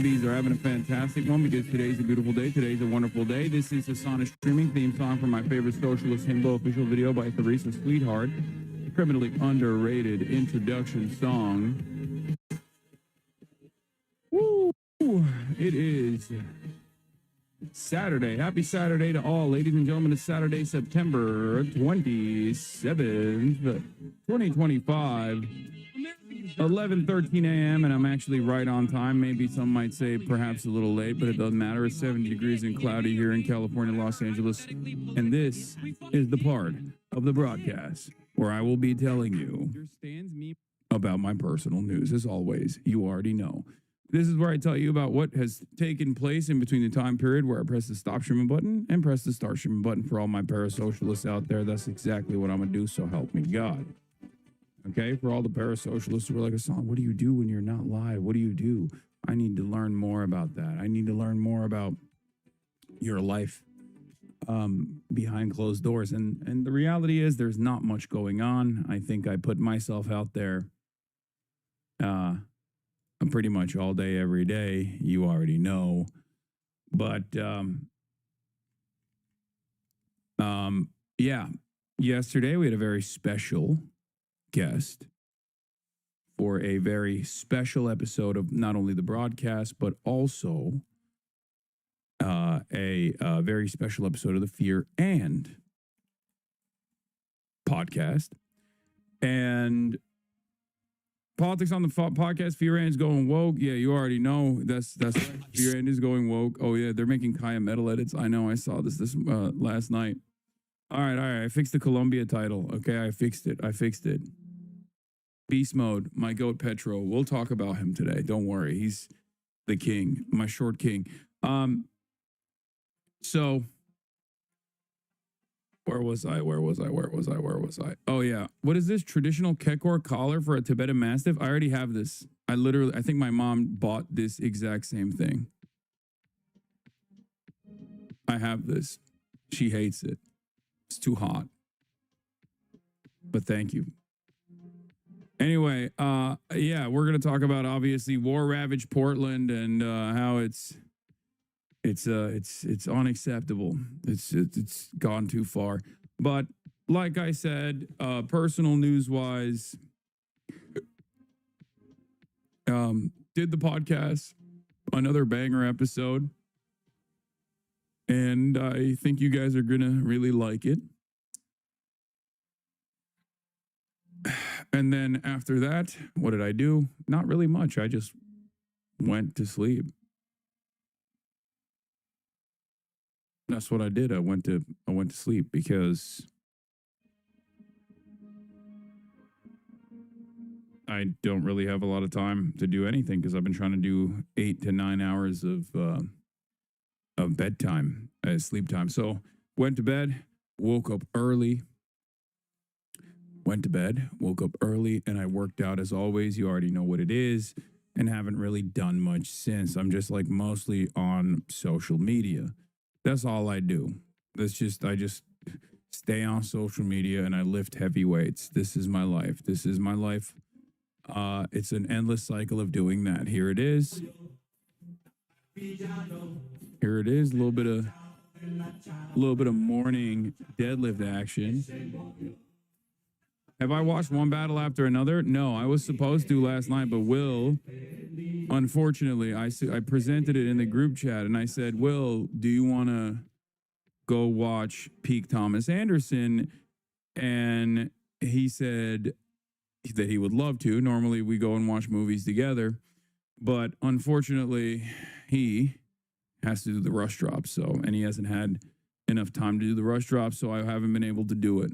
Bees are having a fantastic one because today's a beautiful day. Today's a wonderful day. This is Hasanabi streaming theme song from my favorite socialist himbo official video by Theresa Sweetheart. Criminally underrated introduction song. Woo! It is Saturday. Happy Saturday to all, ladies and gentlemen. It's Saturday, September 27th, 2025. 11:13 a.m. and I'm actually right on time. Maybe some might say perhaps a little late, but it doesn't matter. It's 70 degrees and cloudy here in California, Los Angeles. And this is the part of the broadcast where I will be telling you about my personal news. As always, you already know. This is where I tell you about what has taken place in between the time period where I press the stop streaming button and press the start streaming button. For all my parasocialists out there, that's exactly what I'm going to do, so help me God. Okay, for all the parasocialists who are like, Hassan, what do you do when you're not live? What do you do? I need to learn more about that. I need to learn more about your life behind closed doors. And the reality is there's not much going on. I think I put myself out there pretty much all day, every day. You already know. But yeah, yesterday we had a very special guest for a very special episode of not only the broadcast, but also a very special episode of the Fear and podcast. And politics on the podcast, Fear and is going woke. Yeah, you already know. That's right. Fear and is going woke. Oh yeah, they're making Kaya metal edits. I know. I saw this last night. All right. I fixed the Colombia title. Okay, I fixed it. Beast mode, my goat Petro. We'll talk about him today. Don't worry. He's the king, my short king. So where was I? Oh yeah. What is this? Traditional Kekor collar for a Tibetan Mastiff? I already have this. I think my mom bought this exact same thing. I have this. She hates it. It's too hot. But thank you. Anyway, yeah, we're going to talk about obviously war-ravaged Portland and how it's unacceptable. It's gone too far. But like I said, personal news-wise, did the podcast, another banger episode, and I think you guys are going to really like it. And then after that, what did I do? Not really much. I just went to sleep. That's what I did. I went to sleep because I don't really have a lot of time to do anything because I've been trying to do 8 to 9 hours of bedtime, sleep time. So went to bed, woke up early. Went to bed, woke up early, and I worked out as always. You already know what it is, and haven't really done much since. I'm just like mostly on social media. That's all I do. I just stay on social media and I lift heavy weights. This is my life. It's an endless cycle of doing that. Here it is. A little bit of morning deadlift action. Have I watched one battle after another? No, I was supposed to last night, but Will, unfortunately, I presented it in the group chat, and I said, Will, do you want to go watch Peak Thomas Anderson? And he said that he would love to. Normally, we go and watch movies together, but unfortunately, he has to do the rush drop, and he hasn't had enough time to do the rush drop, so I haven't been able to do it.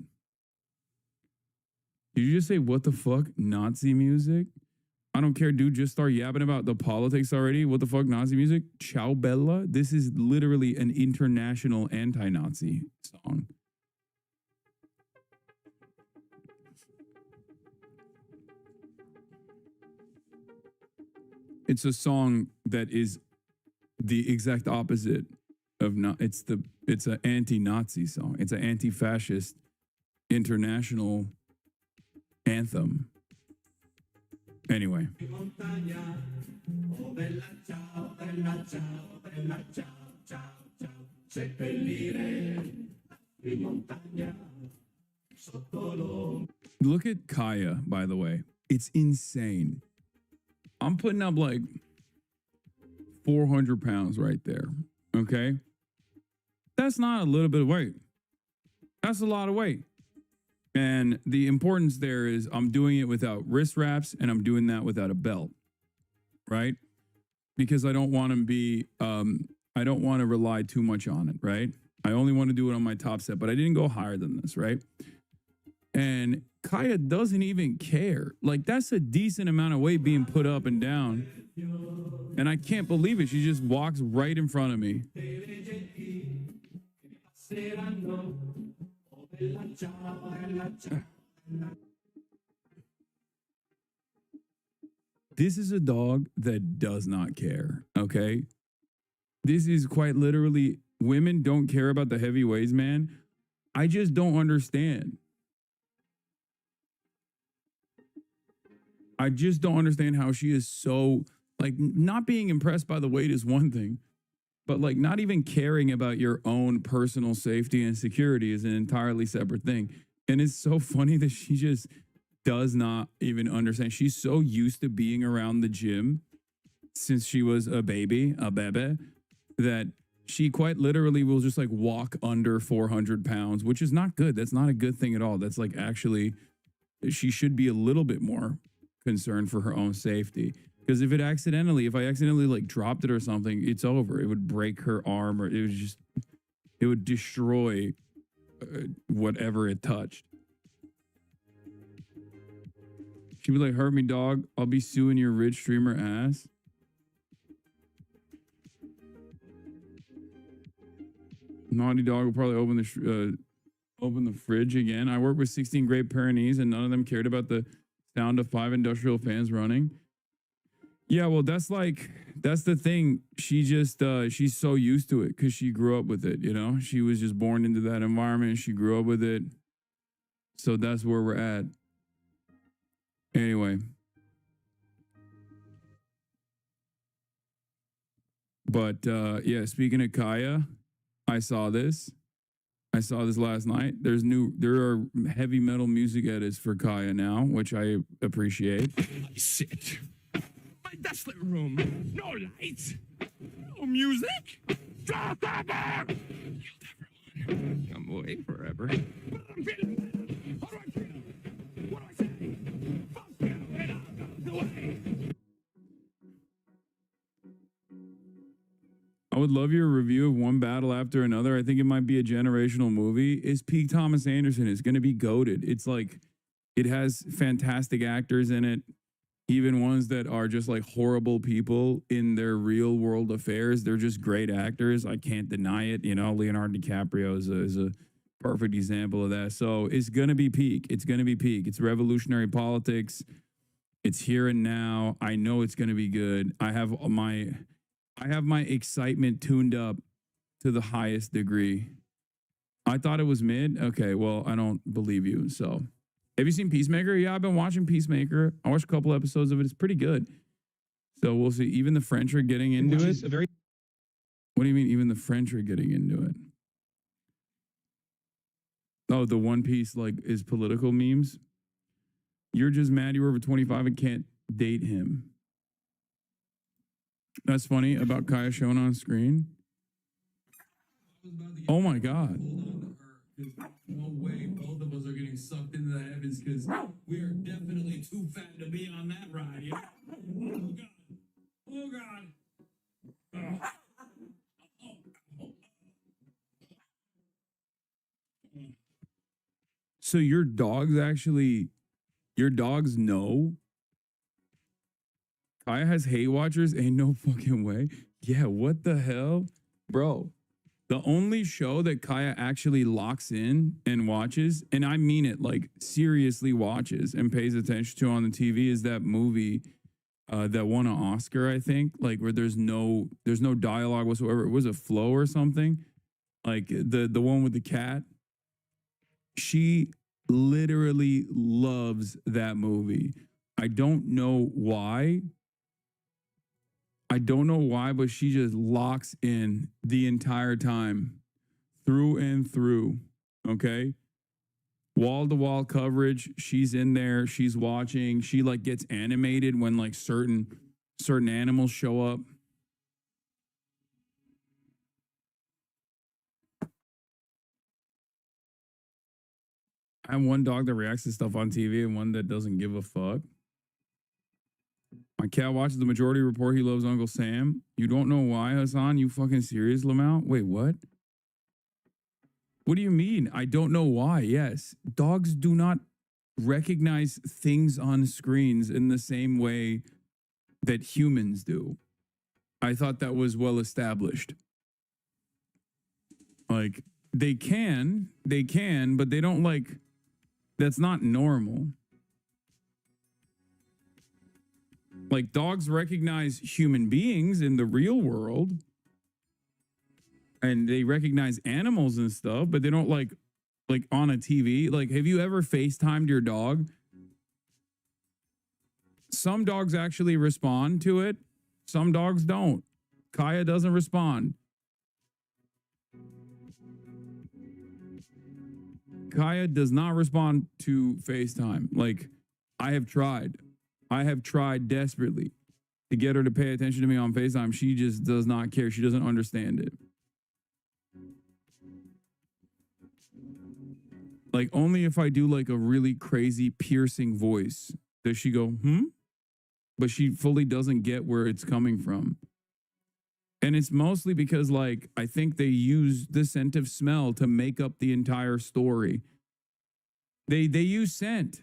Did you just say, what the fuck, Nazi music? I don't care, dude. Just start yapping about the politics already. What the fuck, Nazi music? Ciao Bella? This is literally an international anti-Nazi song. It's a song that is the exact opposite of it's an anti-Nazi song. It's an anti-fascist international anthem. Anyway. Look at Kaya, by the way. It's insane. I'm putting up like 400 pounds right there. Okay. That's not a little bit of weight. That's a lot of weight. And the importance there is I'm doing it without wrist wraps and I'm doing that without a belt. Right? Because I don't want to be, I don't want to rely too much on it. Right? I only want to do it on my top set, but I didn't go higher than this. Right? And Kaya doesn't even care. Like, that's a decent amount of weight being put up and down. And I can't believe it. She just walks right in front of me. This is a dog that does not care, okay? This is quite literally, women don't care about the heavy weights, man. I just don't understand. I just don't understand how she is so, like, not being impressed by the weight is one thing, but like not even caring about your own personal safety and security is an entirely separate thing. And it's so funny that she just does not even understand. She's so used to being around the gym since she was a bebe, that she quite literally will just like walk under 400 pounds, which is not good. That's not a good thing at all. That's like actually, she should be a little bit more concerned for her own safety. Because if I accidentally like dropped it or something, it's over. It would break her arm, or it would destroy whatever it touched. She'd be like, hurt me, dog. I'll be suing your rich streamer ass. Naughty dog will probably open the fridge again. I work with 16 Great Pyrenees and none of them cared about the sound of 5 industrial fans running. Yeah, well, that's the thing. She just, she's so used to it because she grew up with it, you know? She was just born into that environment. She grew up with it. So that's where we're at. Anyway. But, yeah, speaking of Kaya, I saw this last night. There are heavy metal music edits for Kaya now, which I appreciate. I sit. My desolate room. No lights. No music. Just ever. Killed everyone. Come away forever. But I'm feeling better. How do I feel? What do I say? Fuck you and out of the way. I would love your review of one battle after another. I think it might be a generational movie. Is Peak Thomas Anderson. It's going to be goated. It's like, it has fantastic actors in it, even ones that are just like horrible people in their real world affairs. They're just great actors. I can't deny it. You know, Leonardo DiCaprio is a perfect example of that. So it's going to be peak. It's going to be peak. It's revolutionary politics. It's here and now. I know it's going to be good. I have my excitement tuned up to the highest degree. I thought it was mid. Okay, well, I don't believe you. So, have you seen Peacemaker? Yeah, I've been watching Peacemaker. I watched a couple episodes of it. It's pretty good. So we'll see. Even the French are getting into it. What do you mean? Even the French are getting into it? Oh, the One Piece like is political memes. You're just mad you're over 25 and can't date him. That's funny about Kaya shown on screen. Oh my God. No way both of us are getting sucked into the heavens because we are definitely too fat to be on that ride. Yeah? Oh God. Oh God. So your dogs know Kaya has hate watchers? Ain't no fucking way. Yeah, what the hell? Bro, the only show that Kaya actually locks in and watches, and I mean it, like seriously watches and pays attention to on the TV is that movie that won an Oscar, I think, like where there's no dialogue whatsoever. It was a Flow or something. Like the one with the cat. She literally loves that movie. I don't know why. But she just locks in the entire time, through and through. Okay. Wall to wall coverage. She's in there. She's watching. She like gets animated when like certain animals show up. I have one dog that reacts to stuff on TV and one that doesn't give a fuck. My cat watches the Majority Report. He loves Uncle Sam. You don't know why, Hassan? You fucking serious, Lamau? Wait, what? What do you mean? I don't know why. Yes. Dogs do not recognize things on screens in the same way that humans do. I thought that was well established. Like, they can, but they don't like, that's not normal. Like, dogs recognize human beings in the real world, and they recognize animals and stuff, but they don't like on a TV. Like, have you ever FaceTimed your dog? Some dogs actually respond to it. Some dogs don't. Kaya doesn't respond. Kaya does not respond to FaceTime. Like, I have tried desperately to get her to pay attention to me on FaceTime. She just does not care. She doesn't understand it. Like, only if I do like a really crazy piercing voice does she go, but she fully doesn't get where it's coming from. And it's mostly because, like, I think they use the scent of smell to make up the entire story. They use scent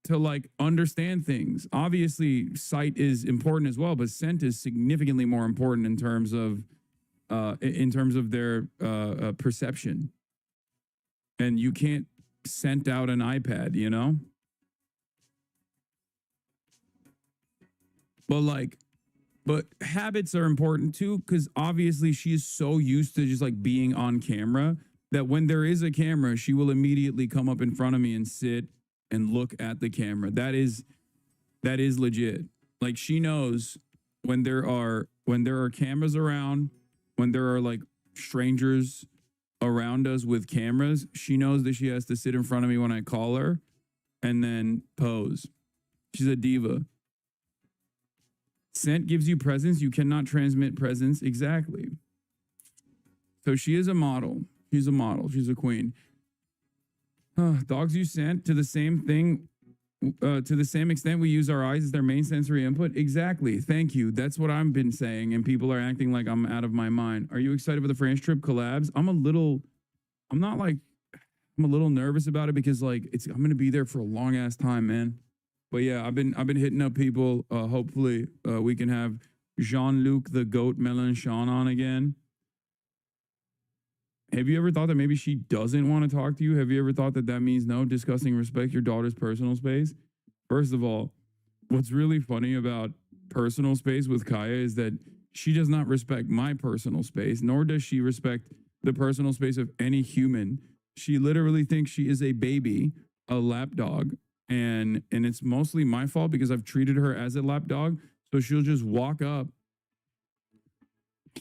to, like, understand things. Obviously, sight is important as well, but scent is significantly more important in terms of their perception. And you can't scent out an iPad, you know? But habits are important too, because obviously she is so used to just like being on camera that when there is a camera, she will immediately come up in front of me and sit and look at the camera. That is legit. Like, she knows when there are cameras around, when there are like strangers around us with cameras, she knows that she has to sit in front of me when I call her and then pose. She's a diva. Scent gives you presence. You cannot transmit presence. Exactly. So she is a model. She's a model. She's a queen. Dogs use scent to the same thing. To the same extent we use our eyes as their main sensory input. Exactly. Thank you. That's what I've been saying. And people are acting like I'm out of my mind. Are you excited for the France trip collabs? I'm a little nervous about it because like I'm going to be there for a long ass time, man. But yeah, I've been hitting up people. Hopefully we can have Jean-Luc the Goat Mélenchon on again. Have you ever thought that maybe she doesn't want to talk to you? Have you ever thought that means no? Discussing respect your daughter's personal space. First of all, what's really funny about personal space with Kaya is that she does not respect my personal space, nor does she respect the personal space of any human. She literally thinks she is a baby, a lap dog. And it's mostly my fault because I've treated her as a lap dog. So she'll just walk up,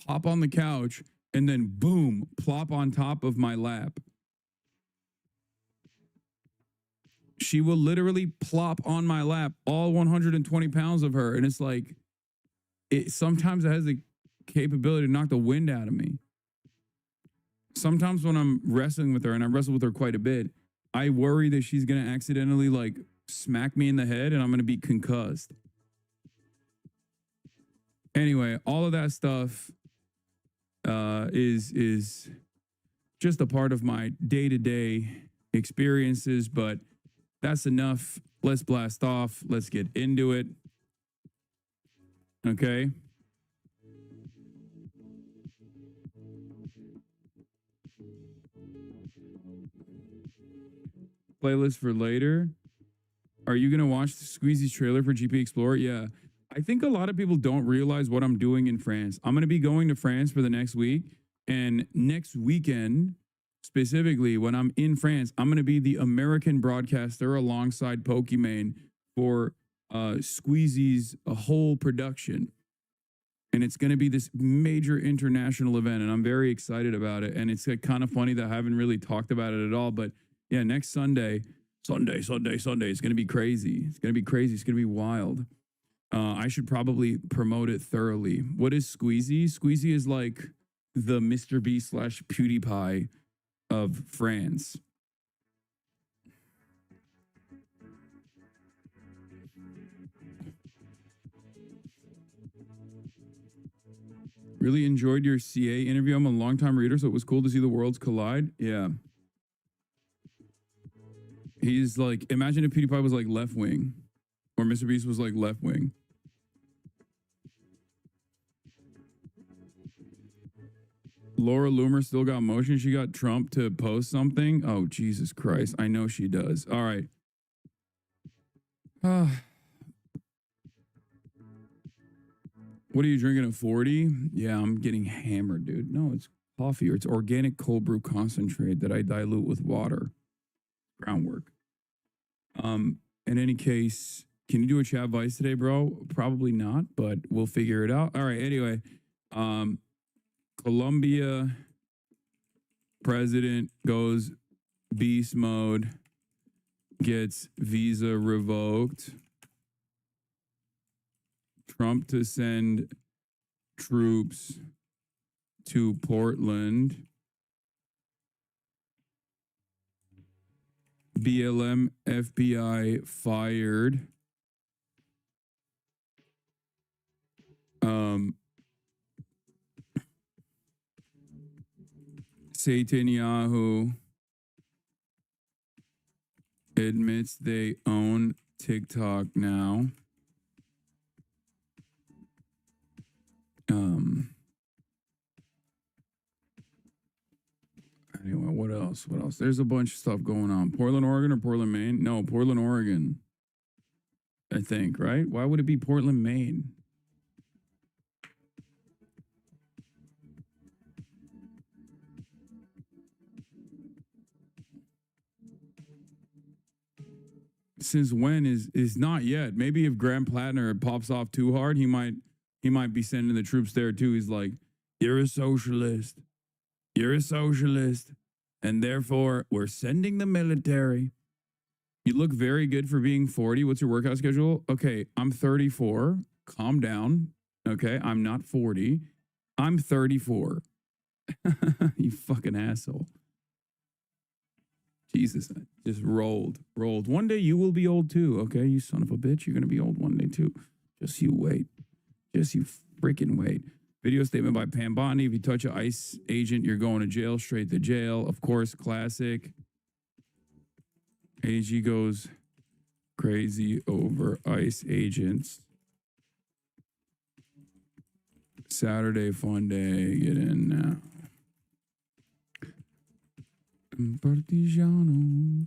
hop on the couch, and then boom, plop on top of my lap. She will literally plop on my lap, all 120 pounds of her. And it's like, sometimes it has the capability to knock the wind out of me. Sometimes when I'm wrestling with her, and I wrestle with her quite a bit, I worry that she's going to accidentally like smack me in the head and I'm going to be concussed. Anyway, all of that stuff is just a part of my day-to-day experiences, but that's enough. Let's blast off. Let's get into it. Okay. Playlist for later. Are you going to watch the Squeezy's trailer for GP Explorer? Yeah. I think a lot of people don't realize what I'm doing in France. I'm going to be going to France for the next week. And next weekend, specifically, when I'm in France, I'm going to be the American broadcaster alongside Pokimane for Squeezy's a whole production. And it's going to be this major international event, and I'm very excited about it. And it's kind of funny that I haven't really talked about it at all. But yeah, next Sunday, it's going to be crazy. It's going to be crazy. It's going to be wild. I should probably promote it thoroughly. What is Squeezy? Squeezy is like the Mr. Beast / PewDiePie of France. Really enjoyed your CA interview. I'm a longtime reader, so it was cool to see the worlds collide. Yeah. He's like, imagine if PewDiePie was like left wing, or Mr. Beast was like left wing. Laura Loomer still got motion. She got Trump to post something. Oh, Jesus Christ. I know she does. All right. What are you drinking at 40? Yeah, I'm getting hammered, dude. No, it's coffee, or it's organic cold brew concentrate that I dilute with water. Groundwork. In any case, can you do a chat vice today, bro? Probably not, but we'll figure it out. All right, anyway. Colombia president goes beast mode, gets visa revoked. Trump to send troops to Portland. BLM FBI fired. Netanyahu admits they own TikTok now. Anyway, what else? What else? There's a bunch of stuff going on. Portland, Oregon or Portland, Maine? No, Portland, Oregon. I think, right? Why would it be Portland, Maine? Since when is not yet. Maybe if Graham Plattner pops off too hard, he might be sending the troops there too. He's like, you're a socialist. You're a socialist. And therefore, we're sending the military. You look very good for being 40. What's your workout schedule? Okay, I'm 34. Calm down. Okay, I'm not 40. I'm 34. You fucking asshole. Jesus, I just rolled. One day you will be old too, okay? You son of a bitch. You're going to be old one day too. Just you wait. Just you freaking wait. Video statement by Pam Bondi. If you touch an ICE agent, you're going to jail, straight to jail. Of course, classic. AG goes crazy over ICE agents. Saturday fun day. Get in now. Partigiano.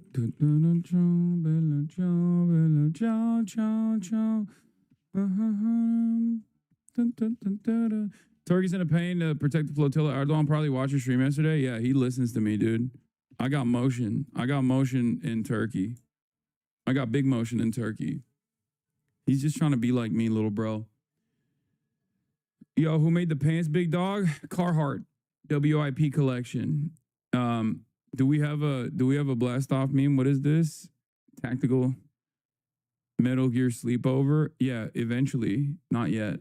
Turkey's in a pain to protect the flotilla. Erdogan probably watched your stream yesterday. Yeah, he listens to me, dude. I got motion. I got motion in Turkey. I got big motion in Turkey. He's just trying to be like me, little bro. Yo, who made the pants, big dog? Carhartt WIP collection. Do we have a blast off meme? What is this? Tactical Metal Gear sleepover? Yeah, eventually. Not yet.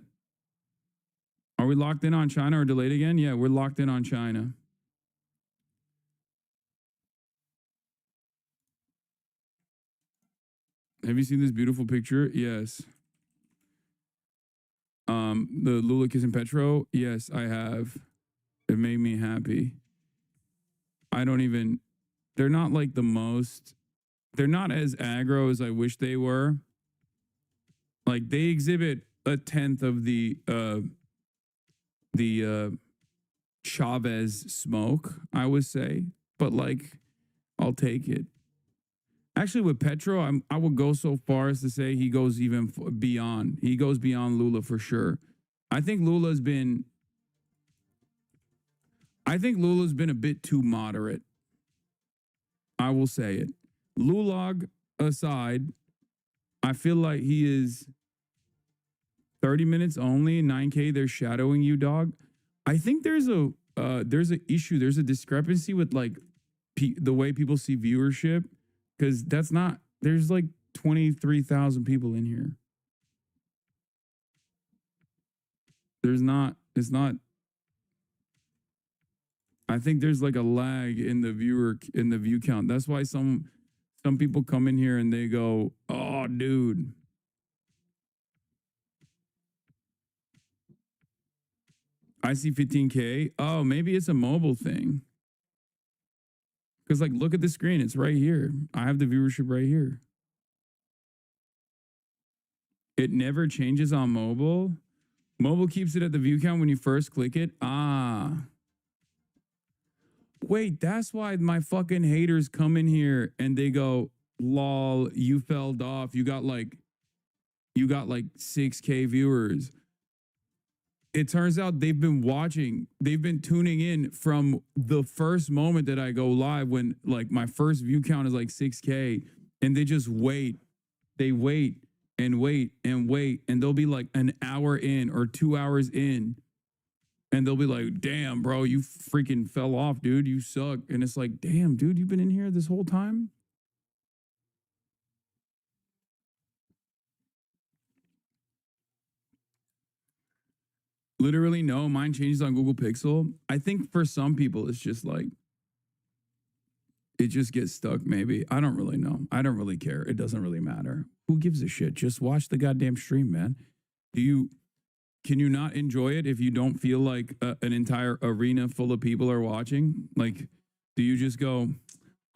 Are we locked in on China or delayed again? Yeah, we're locked in on China. Have you seen this beautiful picture? Yes. The Lula kissing Petro? Yes, I have. It made me happy. They're not like the most, they're not as aggro as I wish they were. Like they exhibit a tenth of the Chavez smoke, I would say, but like, I'll take it. Actually, with Petro, I would go so far as to say he goes even beyond. He goes beyond Lula for sure. I think Lula's been a bit too moderate. I will say it. Lulag aside, I feel like he is 30 minutes only, 9K. They're shadowing you, dog. I think there's an issue. There's a discrepancy with like the way people see viewership, because that's not. There's like 23,000 people in here. There's not. It's not. I think there's like a lag in the view count. That's why some people come in here and they go, "Oh, dude." I see 15K. Oh, maybe it's a mobile thing. Because, like, look at the screen. It's right here. I have the viewership right here. It never changes on mobile. Mobile keeps it at the view count when you first click it. Ah. Wait, that's why my fucking haters come in here and they go, lol, you fell off. You got like 6K viewers. It turns out they've been tuning in from the first moment that I go live, when like my first view count is like 6K, and they just wait. They wait and wait and wait, and they'll be like an hour in or 2 hours in, and they'll be like, damn, bro, you freaking fell off, dude. You suck. And it's like, damn, dude, you've been in here this whole time? Literally, no. Mine changes on Google Pixel. I think for some people, it's just like, it just gets stuck, maybe. I don't really know. I don't really care. It doesn't really matter. Who gives a shit? Just watch the goddamn stream, man. Can you not enjoy it if you don't feel like an entire arena full of people are watching? Like, do you just go,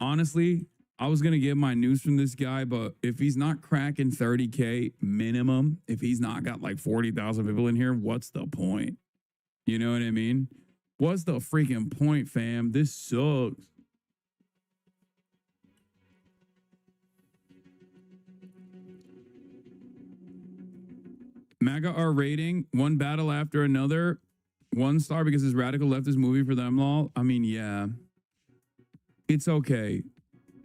honestly, I was going to get my news from this guy, but if he's not cracking 30K minimum, if he's not got like 40,000 people in here, what's the point? You know what I mean? What's the freaking point, fam? This sucks. MAGA R rating, one battle after another, 1 star because it's radical leftist movie for them, lol. I mean, yeah. It's okay.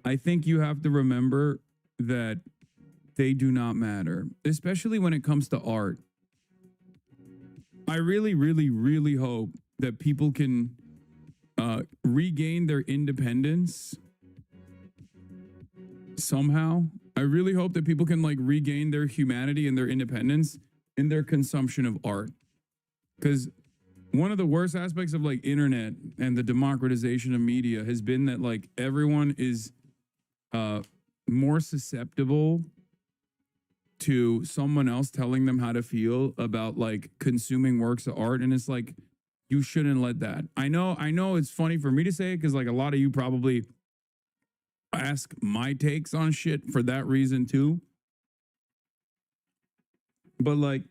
I think you have to remember that they do not matter, especially when it comes to art. I really, really, really hope that people can regain their independence somehow. I really hope that people can like regain their humanity and their independence in their consumption of art. Because one of the worst aspects of like internet and the democratization of media has been that like everyone is more susceptible to someone else telling them how to feel about like consuming works of art. And it's like, you shouldn't let that. I know it's funny for me to say it because like a lot of you probably ask my takes on shit for that reason too. But like,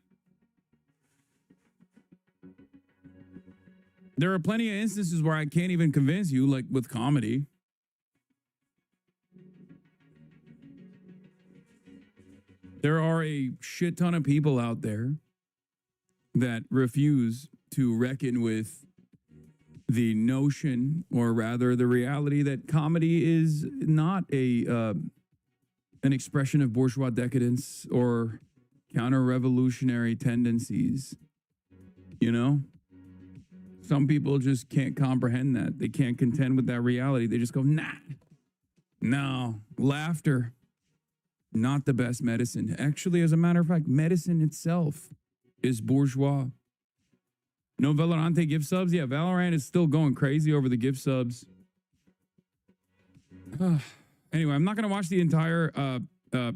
there are plenty of instances where I can't even convince you, like with comedy. There are a shit ton of people out there that refuse to reckon with the notion, or rather the reality, that comedy is not an expression of bourgeois decadence or counter-revolutionary tendencies. You know? Some people just can't comprehend that. They can't contend with that reality. They just go, nah, no, laughter. Not the best medicine. Actually, as a matter of fact, medicine itself is bourgeois. No Valorante gift subs? Yeah, Valorant is still going crazy over the gift subs. Anyway, I'm not going to watch the entire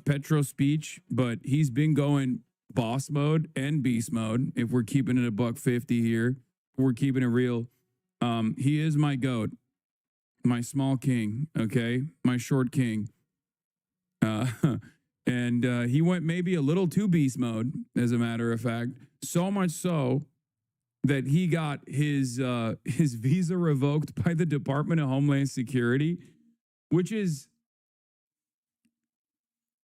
Petro speech, but he's been going boss mode and beast mode, if we're keeping it $150 here. We're keeping it real. He is my goat, my small king, okay? My short king. And he went maybe a little too beast mode, as a matter of fact. So much so that he got his visa revoked by the Department of Homeland Security, which is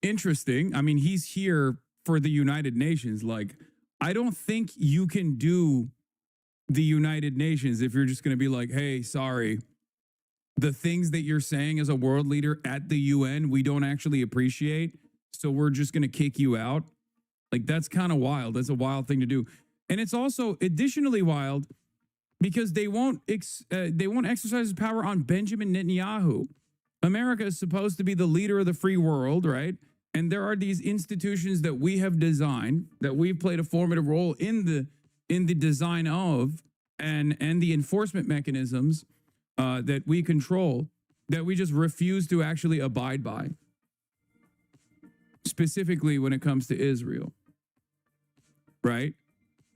interesting. I mean, he's here for the United Nations. Like, I don't think you can do the United Nations if you're just going to be like, hey, sorry, the things that you're saying as a world leader at the UN, we don't actually appreciate. so we're just going to kick you out. Like, that's kind of wild. That's a wild thing to do. And it's also additionally wild because they won't exercise power on Benjamin Netanyahu. America is supposed to be the leader of the free world, right? And there are these institutions that we have designed, that we've played a formative role in the design of, and the enforcement mechanisms that we control, that we just refuse to actually abide by, specifically when it comes to Israel, right?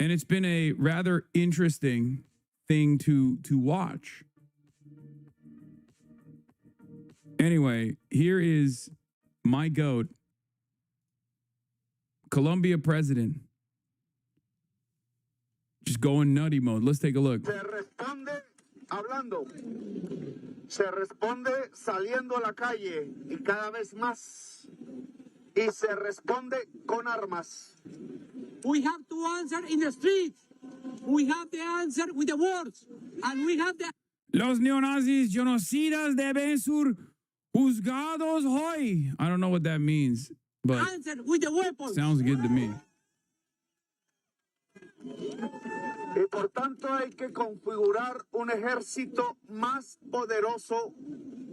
And it's been a rather interesting thing to watch. Anyway, here is my GOAT, Colombia president, just going nutty mode. Let's take a look. Se responde hablando, se responde saliendo a la calle y cada vez más, y se responde con armas. We have to answer in the streets. We have to answer with the words. And we have the... Los neonazis genocidas deben ser juzgados hoy. I don't know what that means, but answer with the weapons. Sounds good to me. Y por tanto hay que configurar un ejército más poderoso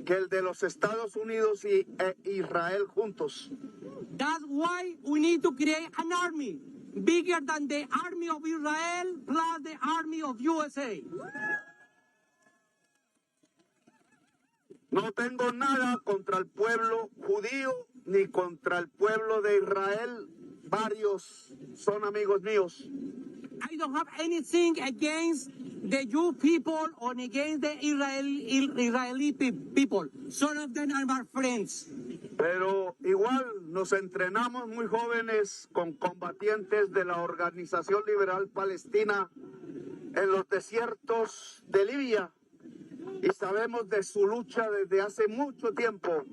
que el de los Estados Unidos y Israel juntos. That's why we need to create an army bigger than the army of Israel plus the army of USA. No tengo nada contra el pueblo judío ni contra el pueblo de Israel. Varios son amigos míos. I don't have anything against the Jew people or against the Israeli people. Some of them are my friends. Pero igual nos entrenamos muy jóvenes con combatientes de la Organización Liberal Palestina en los desiertos de Libia y sabemos de su lucha desde hace mucho tiempo,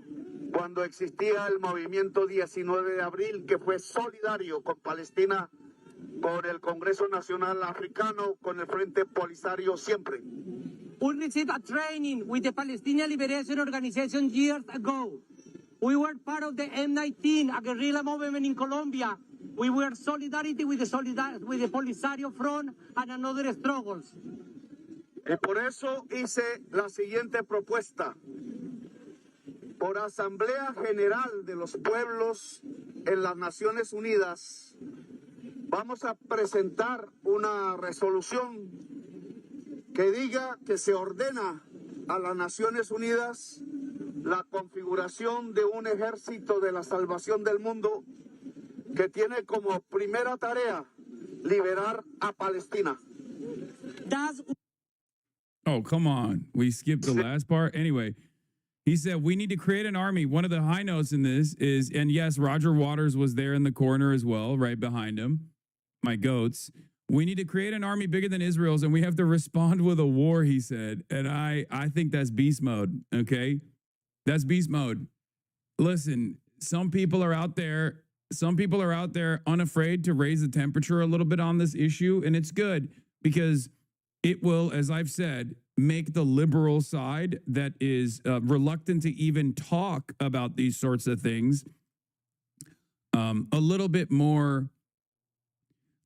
cuando existía el movimiento 19 de abril, que fue solidario con Palestina, con el Congreso Nacional Africano, con el Frente Polisario siempre. We received a training with the Palestinian Liberation Organization years ago. We were part of the M19, a guerrilla movement in Colombia. We were solidarity with the Polisario Front and another struggles. Y por eso hice la siguiente propuesta. Por Asamblea General de los Pueblos en las Naciones Unidas, vamos a presentar una resolución que diga que se ordena a las Naciones Unidas la configuración de un ejército de la salvación del mundo que tiene como primera tarea liberar a Palestina. Oh, come on. We skipped the last part. Anyway, he said, we need to create an army. One of the high notes in this is, and yes, Roger Waters was there in the corner as well, right behind him. My goats. We need to create an army bigger than Israel's, and we have to respond with a war, he said. And I think that's beast mode, okay? That's beast mode. Listen, some people are out there unafraid to raise the temperature a little bit on this issue, and it's good because it will, as I've said, make the liberal side that is reluctant to even talk about these sorts of things a little bit more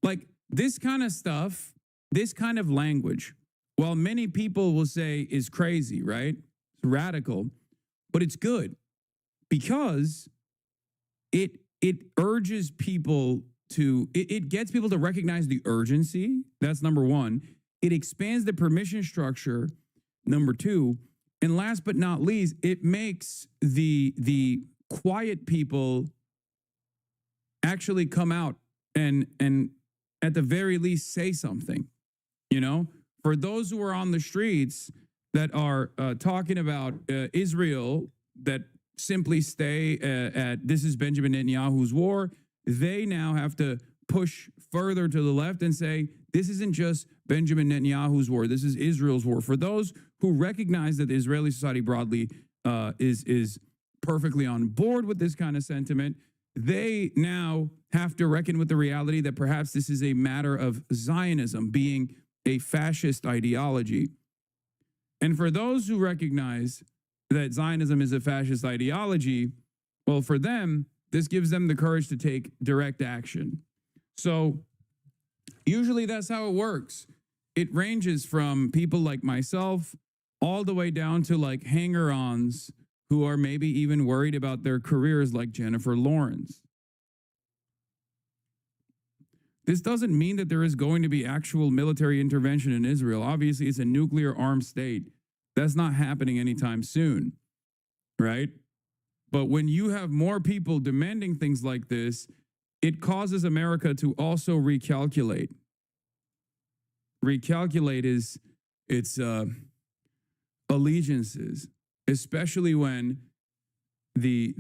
like this kind of stuff, this kind of language, while many people will say is crazy, right? It's radical, but it's good because it urges people to, it gets people to recognize the urgency. That's number one. It expands the permission structure, number two. And last but not least, it makes the quiet people actually come out and at the very least say something. You know, for those who are on the streets that are talking about Israel, that simply stay at this is Benjamin Netanyahu's war, they now have to push further to the left and say, this isn't just Benjamin Netanyahu's war, this is Israel's war. For those who recognize that the Israeli society broadly is perfectly on board with this kind of sentiment, they now have to reckon with the reality that perhaps this is a matter of Zionism being a fascist ideology. And for those who recognize that Zionism is a fascist ideology, well, for them, This gives them the courage to take direct action. So usually that's how it works. It ranges from people like myself all the way down to like hanger-ons who are maybe even worried about their careers, like Jennifer Lawrence. This doesn't mean that there is going to be actual military intervention in Israel. Obviously, it's a nuclear armed state. That's not happening anytime soon, right? But when you have more people demanding things like this, it causes America to also recalculate. Recalculate is its allegiances, especially when the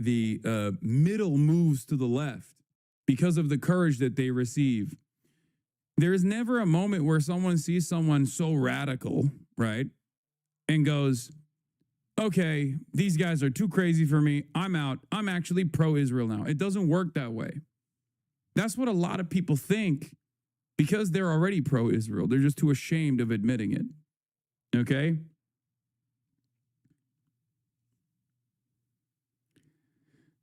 middle moves to the left because of the courage that they receive. There is never a moment where someone sees someone so radical, right, and goes, okay, these guys are too crazy for me. I'm out. I'm actually pro-Israel now. It doesn't work that way. That's what a lot of people think because they're already pro-Israel. They're just too ashamed of admitting it. Okay?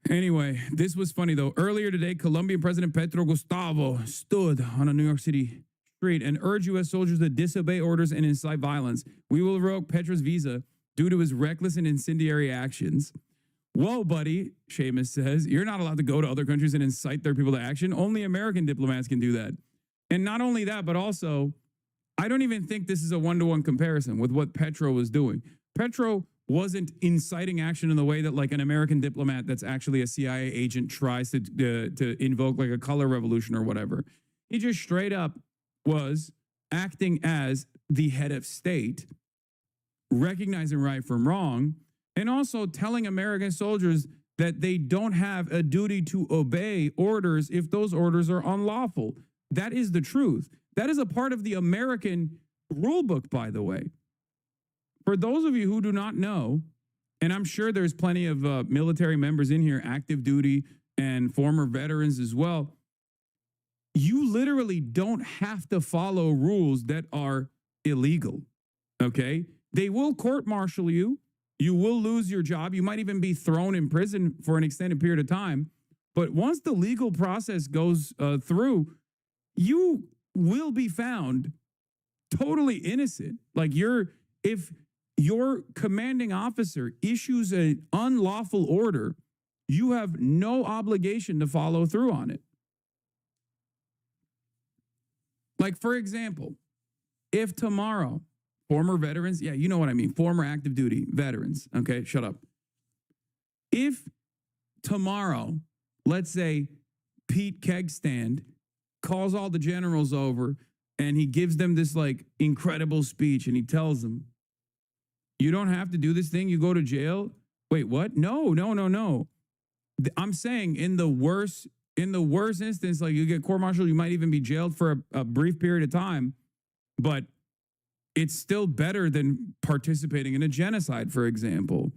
Anyway, this was funny though. Earlier today, Colombian President Petro Gustavo stood on a New York City street and urged U.S. soldiers to disobey orders and incite violence. We will revoke Petro's visa due to his reckless and incendiary actions. Whoa, buddy, Seamus says, you're not allowed to go to other countries and incite their people to action. Only American diplomats can do that. And not only that, but also, I don't even think this is a one-to-one comparison with what Petro was doing. Petro wasn't inciting action in the way that like an American diplomat that's actually a CIA agent tries to invoke like a color revolution or whatever. He just straight up was acting as the head of state, recognizing right from wrong, and also telling American soldiers that they don't have a duty to obey orders if those orders are unlawful. That is the truth. That is a part of the American rule book, by the way. For those of you who do not know, and I'm sure there's plenty of military members in here, active duty and former veterans as well, you literally don't have to follow rules that are illegal, okay? They will court-martial you. You will lose your job. You might even be thrown in prison for an extended period of time. But once the legal process goes through, you will be found totally innocent. Like if your commanding officer issues an unlawful order, you have no obligation to follow through on it. Like, for example, if tomorrow, former veterans, yeah, you know what I mean, former active duty veterans, okay, shut up. If tomorrow, let's say Pete Kegstand calls all the generals over and he gives them this like incredible speech and he tells them, you don't have to do this thing, you go to jail. Wait, what? No. I'm saying in the worst instance, like you get court-martialed, you might even be jailed for a brief period of time, but it's still better than participating in a genocide, for example.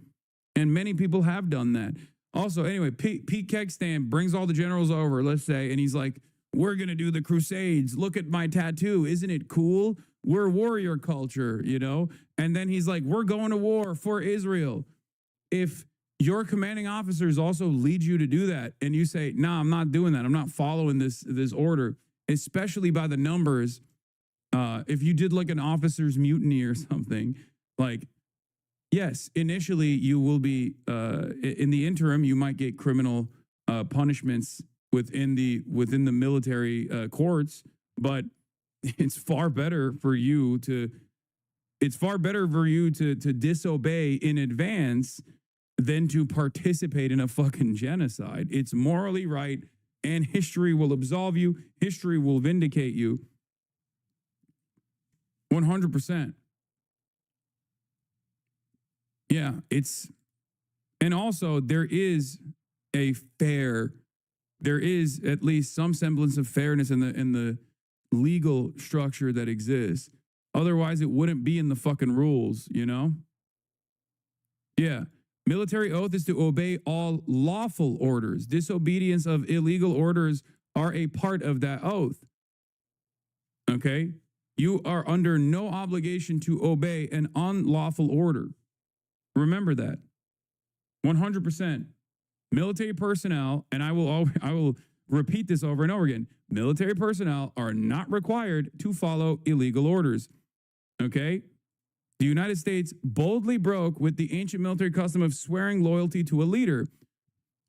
And many people have done that. Also, anyway, Pete Kegstand brings all the generals over, let's say, and he's like, we're going to do the Crusades. Look at my tattoo. Isn't it cool? We're warrior culture, you know? And then he's like, we're going to war for Israel. If your commanding officers also lead you to do that, and you say, nah, I'm not doing that. I'm not following this order, especially by the numbers. If you did like an officer's mutiny or something, like, yes, initially you will be, in the interim, you might get criminal punishments within the military courts, but it's far better for you to disobey in advance than to participate in a fucking genocide. It's morally right, and history will absolve you. History will vindicate you. 100%. Yeah, and also there is at least some semblance of fairness in the legal structure that exists. Otherwise, it wouldn't be in the fucking rules, you know? Yeah. Military oath is to obey all lawful orders. Disobedience of illegal orders are a part of that oath. Okay? You are under no obligation to obey an unlawful order. Remember that. 100%. Military personnel, and I will repeat this over and over again. Military personnel are not required to follow illegal orders. Okay? The United States boldly broke with the ancient military custom of swearing loyalty to a leader.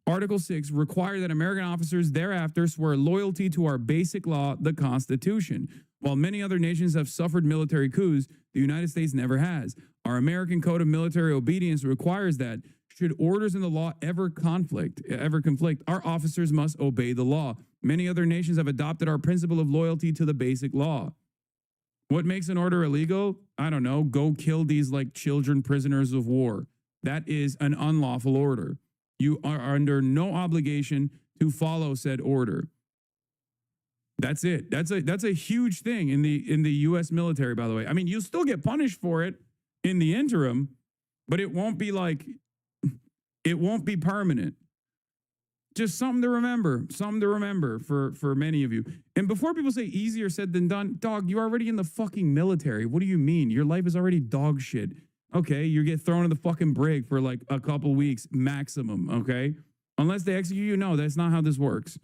Article 6 required that American officers thereafter swear loyalty to our basic law, the Constitution. While many other nations have suffered military coups, the United States never has. Our American Code of Military Obedience requires that should orders in the law ever conflict, our officers must obey the law. Many other nations have adopted our principle of loyalty to the basic law. What makes an order illegal? I don't know. Go kill these like children prisoners of war. That is an unlawful order. You are under no obligation to follow said order. That's it. That's a huge thing in the US military, by the way. I mean, you'll still get punished for it in the interim, but it won't be permanent. Just something to remember for many of you. And before people say easier said than done, dog, you're already in the fucking military. What do you mean? Your life is already dog shit. Okay, you get thrown in the fucking brig for like a couple weeks maximum, okay? Unless they execute you, no, that's not how this works.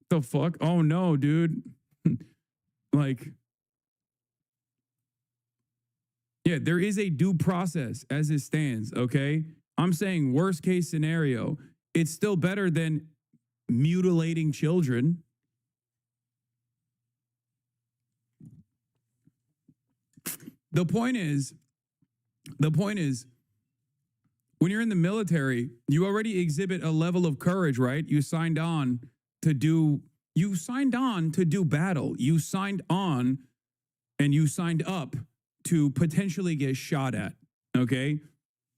The fuck? Oh no, dude. Like, yeah, there is a due process as it stands, okay? I'm saying worst case scenario, it's still better than mutilating children. The point is, when you're in the military, you already exhibit a level of courage, right? You signed on to do battle. You signed on and you signed up to potentially get shot at, okay?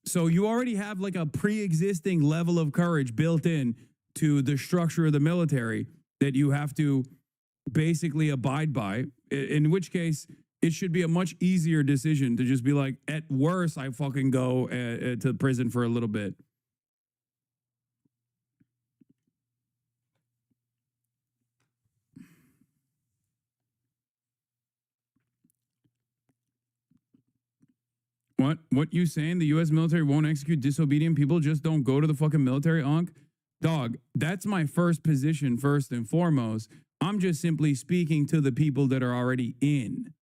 So you already have like a pre-existing level of courage built in to the structure of the military that you have to basically abide by, in which case it should be a much easier decision to just be like, at worst, I fucking go to prison for a little bit. What you saying? The U.S. military won't execute disobedient people? Just don't go to the fucking military, Unc? Dog, that's my first position, first and foremost. I'm just simply speaking to the people that are already in.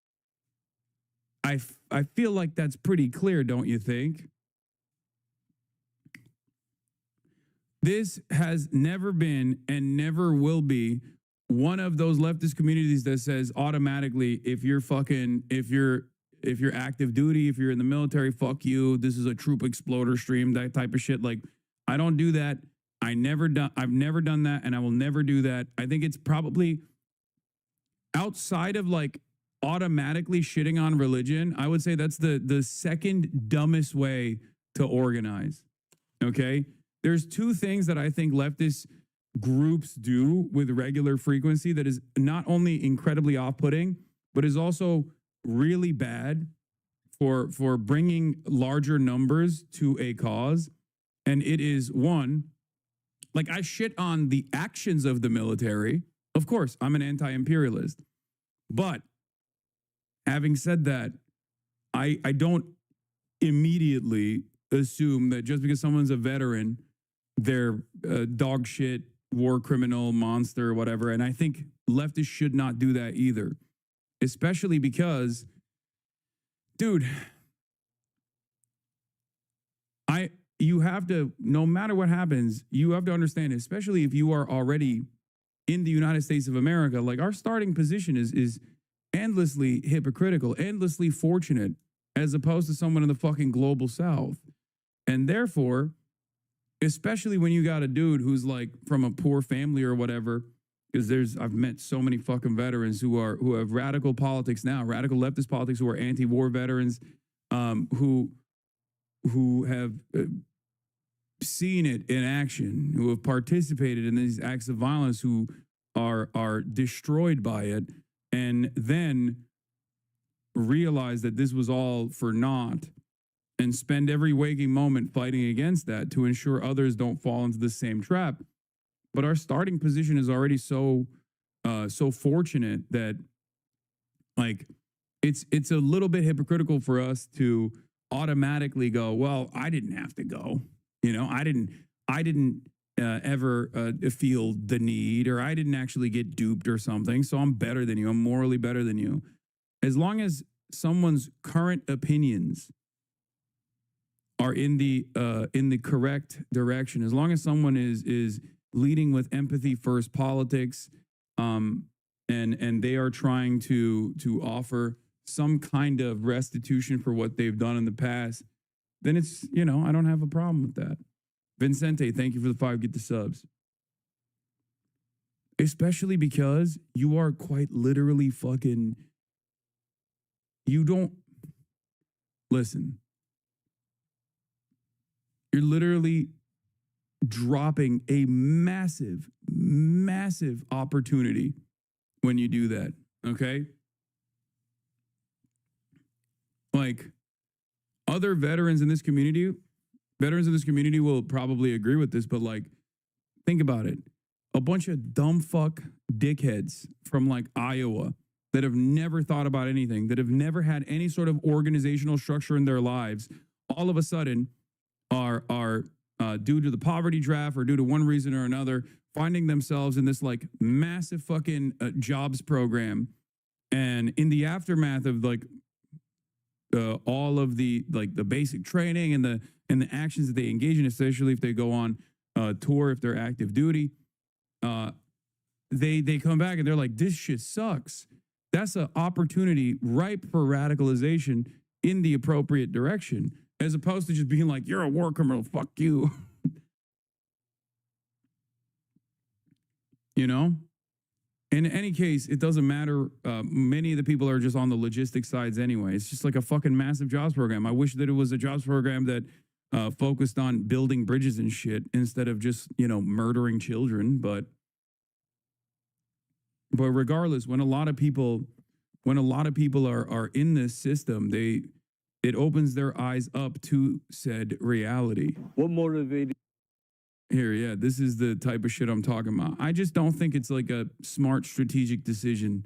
I feel like that's pretty clear, don't you think? This has never been and never will be one of those leftist communities that says automatically, if you're active duty, if you're in the military, fuck you. This is a troop exploder stream, that type of shit. Like, I don't do that. I've never done that, and I will never do that. I think it's probably outside of like automatically shitting on religion. I would say that's the second dumbest way to organize. Okay? There's two things that I think leftist groups do with regular frequency that is not only incredibly off-putting, but is also really bad for bringing larger numbers to a cause. And it is, one, like, I shit on the actions of the military. Of course, I'm an anti-imperialist. But having said that, I don't immediately assume that just because someone's a veteran, they're a dog shit, war criminal, monster, whatever. And I think leftists should not do that either. Especially because, dude, you have to, no matter what happens, you have to understand, especially if you are already in the United States of America, like, our starting position is endlessly hypocritical, endlessly fortunate, as opposed to someone in the fucking global South. And therefore, especially when you got a dude who's like from a poor family or whatever, because I've met so many fucking veterans who have radical politics now, radical leftist politics, who are anti-war veterans, who have seen it in action, who have participated in these acts of violence, who are destroyed by it, and then realize that this was all for naught, and spend every waking moment fighting against that to ensure others don't fall into the same trap. But our starting position is already so fortunate that, like, it's a little bit hypocritical for us to automatically go, well, I didn't have to go. You know, I didn't ever feel the need, or I didn't actually get duped or something. So I'm better than you. I'm morally better than you. As long as someone's current opinions are in the correct direction, as long as someone is leading with empathy first politics, and they are trying to offer some kind of restitution for what they've done in the past, then it's, you know, I don't have a problem with that. Vincente, thank you for the 5 get the subs. Especially because you are quite literally fucking, you don't, listen, you're literally dropping a massive, massive opportunity when you do that, okay? Like, other veterans in this community will probably agree with this, but like, think about it. A bunch of dumb fuck dickheads from like Iowa that have never thought about anything, that have never had any sort of organizational structure in their lives, all of a sudden are due to the poverty draft or due to one reason or another, finding themselves in this like massive fucking jobs program. And in the aftermath of like all of the like the basic training and the actions that they engage in, especially if they go on tour, if they're active duty, they come back and they're like, this shit sucks. That's an opportunity ripe for radicalization in the appropriate direction, as opposed to just being like, you're a war criminal, fuck you. You know? In any case, it doesn't matter. Many of the people are just on the logistics sides anyway. It's just like a fucking massive jobs program. I wish that it was a jobs program that focused on building bridges and shit instead of just, you know, murdering children. But regardless, when a lot of people are in this system, it opens their eyes up to said reality. What motivated? Here, yeah, this is the type of shit I'm talking about. I just don't think it's like a smart strategic decision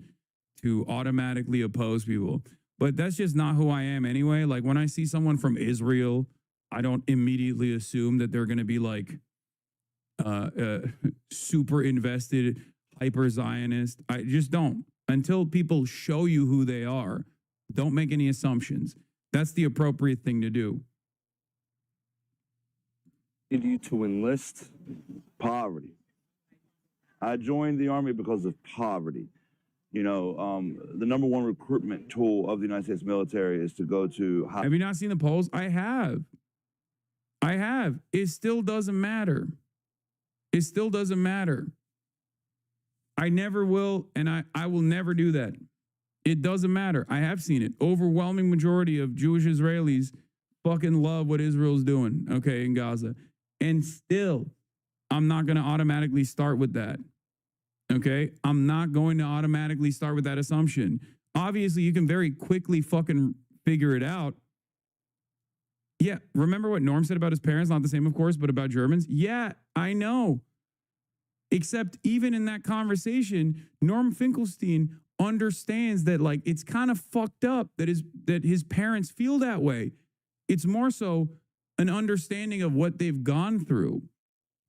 to automatically oppose people. But that's just not who I am anyway. Like when I see someone from Israel, I don't immediately assume that they're going to be like super invested, hyper Zionist. I just don't. Until people show you who they are, don't make any assumptions. That's the appropriate thing to do. You to enlist? Poverty. I joined the Army because of poverty. You know, the number one recruitment tool of the United States military is to go to... Have you not seen the polls? I have. It still doesn't matter. It still doesn't matter. I never will, and I will never do that. It doesn't matter. I have seen it. Overwhelming majority of Jewish Israelis fucking love what Israel's doing, okay, in Gaza. And still, I'm not going to automatically start with that. Okay? I'm not going to automatically start with that assumption. Obviously, you can very quickly fucking figure it out. Yeah, remember what Norm said about his parents? Not the same, of course, but about Germans? Yeah, I know. Except even in that conversation, Norm Finkelstein understands that like it's kind of fucked up that his parents feel that way. It's more so an understanding of what they've gone through.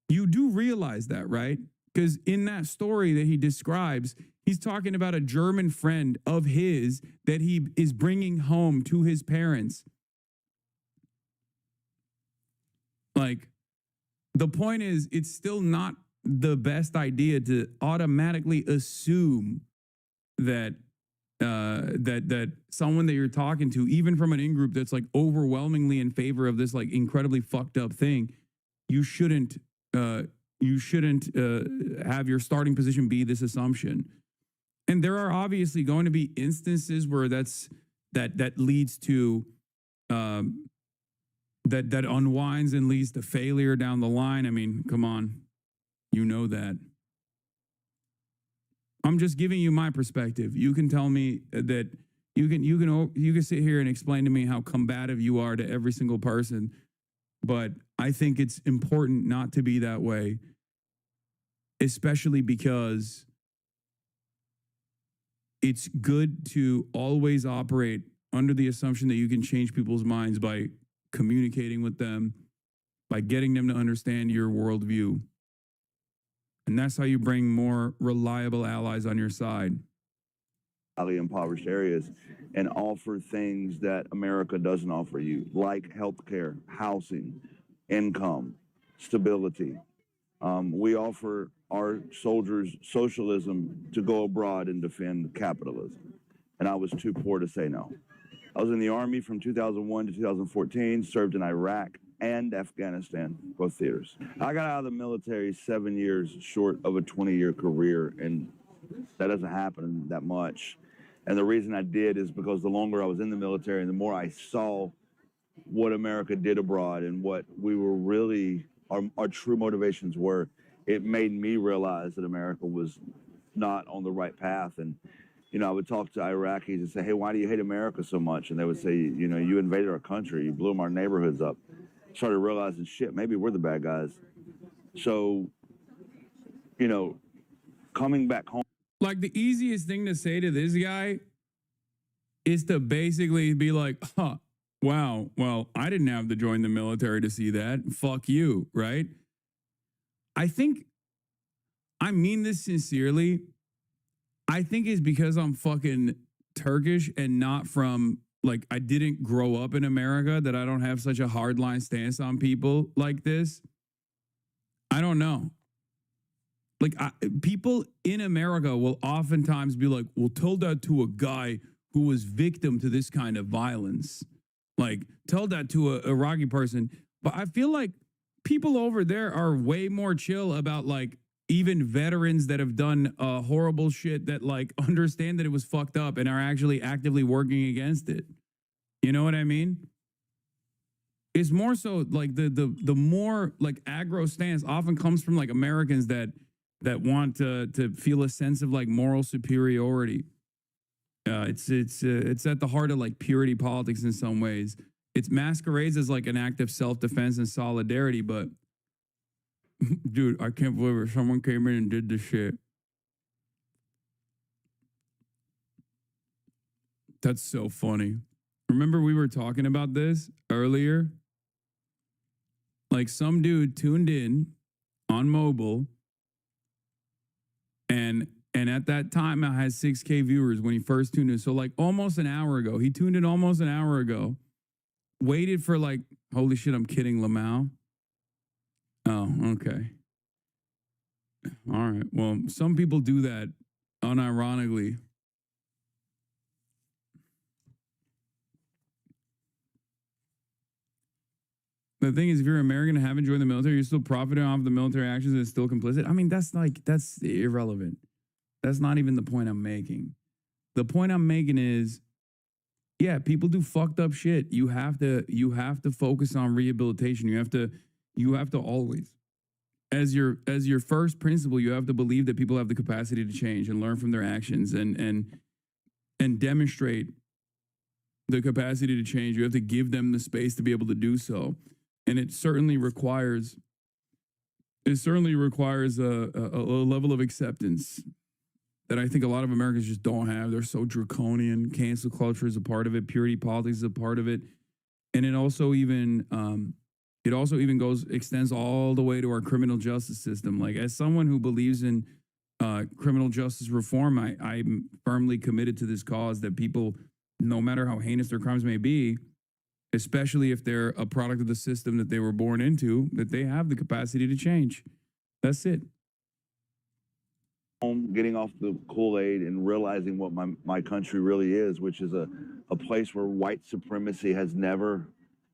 You do realize that, right? Because in that story that he describes, he's talking about a German friend of his that he is bringing home to his parents. Like, the point is, it's still not the best idea to automatically assume that that someone that you're talking to, even from an in-group that's like overwhelmingly in favor of this like incredibly fucked up thing, you shouldn't have your starting position be this assumption. And there are obviously going to be instances where that leads to that unwinds and leads to failure down the line. I mean, come on, you know that. I'm just giving you my perspective. You can tell me that you can sit here and explain to me how combative you are to every single person, but I think it's important not to be that way, especially because it's good to always operate under the assumption that you can change people's minds by communicating with them, by getting them to understand your worldview. And that's how you bring more reliable allies on your side. Highly impoverished areas and offer things that America doesn't offer you, like healthcare, housing, income, stability. We offer our soldiers socialism to go abroad and defend capitalism. And I was too poor to say no. I was in the Army from 2001 to 2014, served in Iraq and Afghanistan, both theaters. I got out of the military 7 years short of a 20-year career, and that doesn't happen that much. And the reason I did is because the longer I was in the military and the more I saw what America did abroad and what we were really, our true motivations were, it made me realize that America was not on the right path. And, you know, I would talk to Iraqis and say, hey, why do you hate America so much? And they would say, you know, you invaded our country, you blew our neighborhoods up. Started realizing, shit, maybe we're the bad guys. So, you know, coming back home. Like, the easiest thing to say to this guy is to basically be like, huh, wow, well, I didn't have to join the military to see that. Fuck you, right? I think, I mean this sincerely. I think it's because I'm fucking Turkish and not from, like, I didn't grow up in America that I don't have such a hardline stance on people like this. I don't know. Like, people in America will oftentimes be like, well, tell that to a guy who was victim to this kind of violence. Like, tell that to a Iraqi person. But I feel like people over there are way more chill about, like, even veterans that have done horrible shit that, like, understand that it was fucked up and are actually actively working against it. You know what I mean? It's more so like the more like aggro stance often comes from like Americans that want to feel a sense of like moral superiority. It's at the heart of like purity politics in some ways. It masquerades as like an act of self-defense and solidarity, but dude, I can't believe it. Someone came in and did this shit. That's so funny. Remember we were talking about this earlier? Like, some dude tuned in on mobile, and at that time I had 6K viewers when he first tuned in. So like almost an hour ago. He tuned in almost an hour ago. Waited for like, holy shit, I'm kidding, Lamau. Oh, okay. All right. Well, some people do that unironically. The thing is, if you're American and haven't joined the military, you're still profiting off the military actions and still complicit. I mean, that's irrelevant. That's not even the point I'm making. The point I'm making is, yeah, people do fucked up shit. You have to focus on rehabilitation. You have to always, as your first principle, you have to believe that people have the capacity to change and learn from their actions and demonstrate the capacity to change. You have to give them the space to be able to do so. And it certainly requires a level of acceptance that I think a lot of Americans just don't have. They're so draconian. Cancel culture is a part of it. Purity politics is a part of it. And it also even extends all the way to our criminal justice system. Like, as someone who believes in criminal justice reform, I'm firmly committed to this cause that people, no matter how heinous their crimes may be, especially if they're a product of the system that they were born into, that they have the capacity to change. That's it. Getting off the Kool-Aid and realizing what my country really is, which is a place where white supremacy has never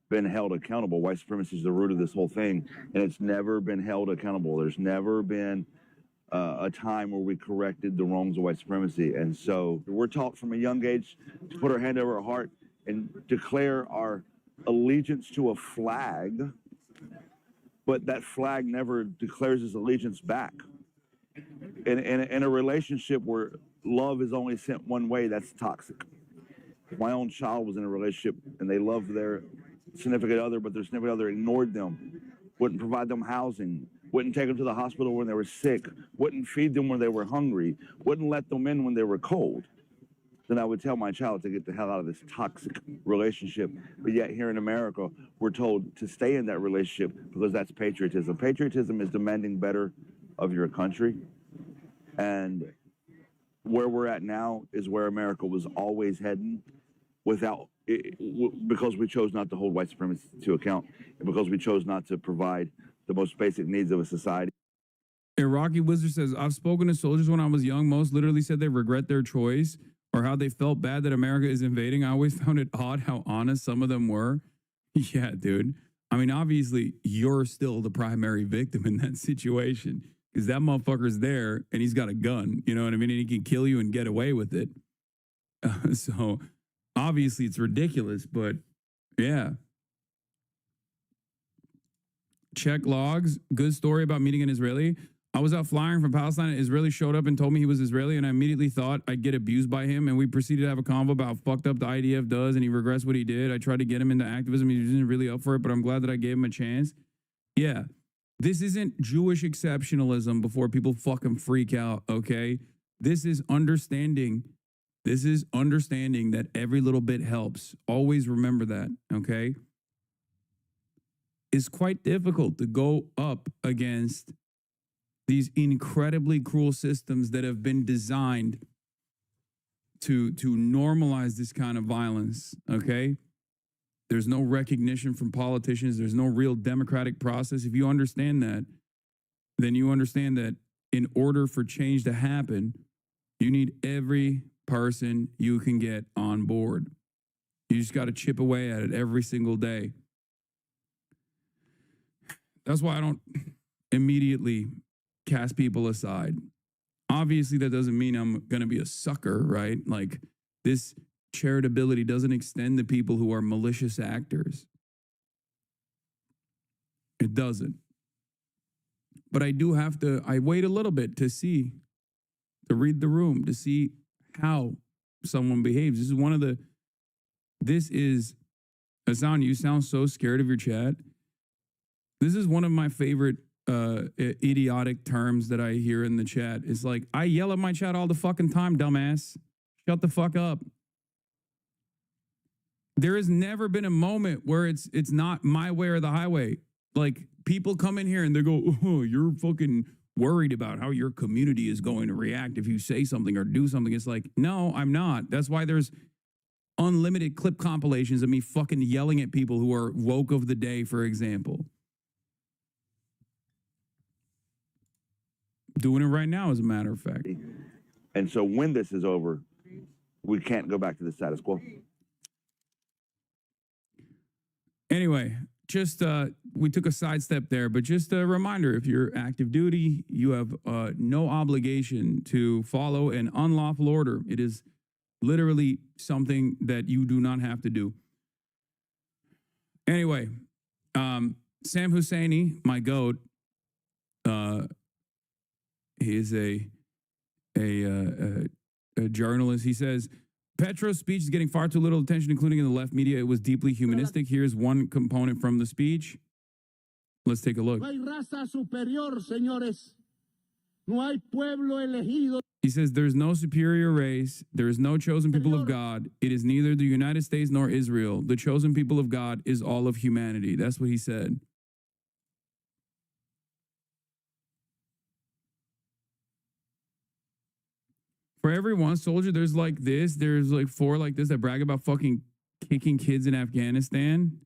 been held accountable. White supremacy is the root of this whole thing, and it's never been held accountable. There's never been a time where we corrected the wrongs of white supremacy. And so we're taught from a young age to put our hand over our heart and declare our allegiance to a flag, but that flag never declares its allegiance back. In a relationship where love is only sent one way, that's toxic. If my own child was in a relationship and they loved their significant other, but their significant other ignored them, wouldn't provide them housing, wouldn't take them to the hospital when they were sick, wouldn't feed them when they were hungry, wouldn't let them in when they were cold, then I would tell my child to get the hell out of this toxic relationship. But yet here in America, we're told to stay in that relationship because that's patriotism. Patriotism is demanding better of your country. And where we're at now is where America was always heading because we chose not to hold white supremacy to account, and because we chose not to provide the most basic needs of a society. Iraqi Wizard says, I've spoken to soldiers when I was young. Most literally said they regret their choice or how they felt bad that America is invading. I always found it odd how honest some of them were. Yeah, dude. I mean, obviously, you're still the primary victim in that situation because that motherfucker's there and he's got a gun. You know what I mean? And he can kill you and get away with it. So obviously, it's ridiculous, but yeah. Check logs. Good story about meeting an Israeli. I was out flying from Palestine. An Israeli showed up and told me he was Israeli, and I immediately thought I'd get abused by him. And we proceeded to have a convo about how fucked up the IDF does, and he regrets what he did. I tried to get him into activism. He wasn't really up for it, but I'm glad that I gave him a chance. Yeah, this isn't Jewish exceptionalism before people fucking freak out, okay? This is understanding. This is understanding that every little bit helps. Always remember that, okay? It's quite difficult to go up against these incredibly cruel systems that have been designed to normalize this kind of violence, okay? There's no recognition from politicians. There's no real democratic process. If you understand that, then you understand that in order for change to happen, you need every person you can get on board. You just got to chip away at it every single day. That's why I don't immediately cast people aside. Obviously, that doesn't mean I'm going to be a sucker, right? Like, this charitability doesn't extend to people who are malicious actors. It doesn't. But I do have to, I wait a little bit to read the room, to see how someone behaves. This is, Hassan, you sound so scared of your chat. This is one of my favorite idiotic terms that I hear in the chat. It's like, I yell at my chat all the fucking time, dumbass. Shut the fuck up. There has never been a moment where it's not my way or the highway. Like, people come in here and they go, oh, you're fucking worried about how your community is going to react if you say something or do something. It's like, no, I'm not. That's why there's unlimited clip compilations of me fucking yelling at people who are woke of the day, for example. Doing it right now, as a matter of fact. And so when this is over, we can't go back to the status quo. Anyway, just we took a sidestep there, but just a reminder, if you're active duty, you have no obligation to follow an unlawful order. It is literally something that you do not have to do. Anyway, Sam Husseini, my goat, he is a journalist. He says, Petro's speech is getting far too little attention, including in the left media. It was deeply humanistic. Here's one component from the speech. Let's take a look. No hay raza superior, señores. No hay pueblo elegido. He says, there's no superior race. There is no chosen people of God. It is neither the United States nor Israel. The chosen people of God is all of humanity. That's what he said. For every one soldier, there's like this. There's like four like this that brag about fucking kicking kids in Afghanistan.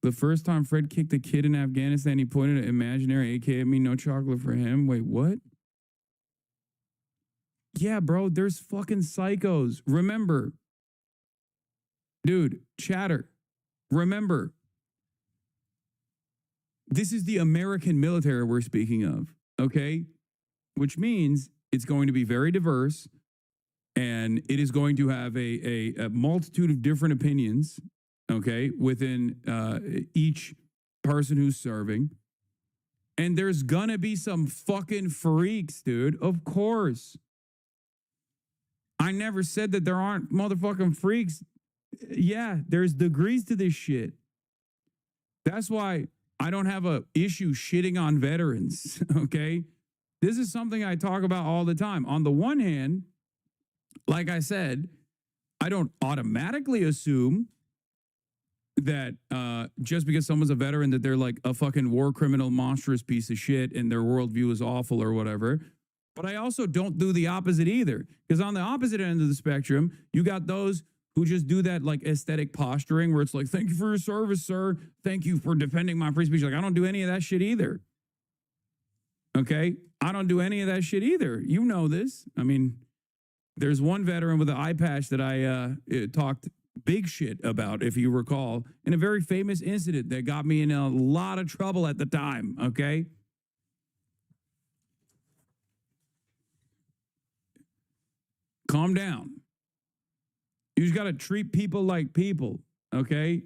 The first time Fred kicked a kid in Afghanistan, he pointed an imaginary AK at me. No chocolate for him. Wait, what? Yeah, bro, there's fucking psychos. Remember, dude, chatter. Remember, this is the American military we're speaking of, okay? Which means it's going to be very diverse, and it is going to have a multitude of different opinions, okay, within each person who's serving. And there's gonna be some fucking freaks, dude. Of course. I never said that there aren't motherfucking freaks. Yeah, there's degrees to this shit. That's why I don't have a issue shitting on veterans, okay? This is something I talk about all the time. On the one hand, like I said, I don't automatically assume that just because someone's a veteran that they're like a fucking war criminal, monstrous piece of shit and their worldview is awful or whatever. But I also don't do the opposite either. Because on the opposite end of the spectrum, you got those who just do that like aesthetic posturing where it's like, thank you for your service, sir. Thank you for defending my free speech. Like, I don't do any of that shit either. Okay? I don't do any of that shit either. You know this. I mean, there's one veteran with an eye patch that I talked big shit about, if you recall, in a very famous incident that got me in a lot of trouble at the time, okay? Calm down. You just got to treat people like people, okay?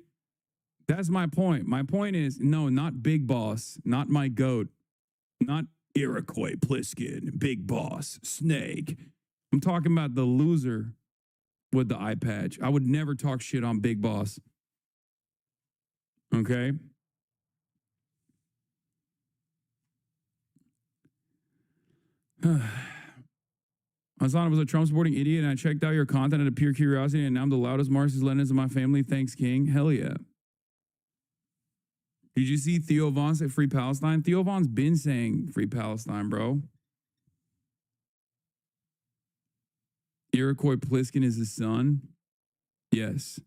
That's my point. My point is, no, not Big Boss, not my goat, not Iroquois Pliskin, Big Boss, Snake. I'm talking about the loser with the eye patch. I would never talk shit on Big Boss. Okay? Hassan was a Trump supporting idiot, and I checked out your content out of pure curiosity, and now I'm the loudest Marxist-Leninist in my family. Thanks, King. Hell yeah. Did you see Theo Von say Free Palestine? Theo Von's been saying Free Palestine, bro. Iroquois Pliskin is his son? Yes.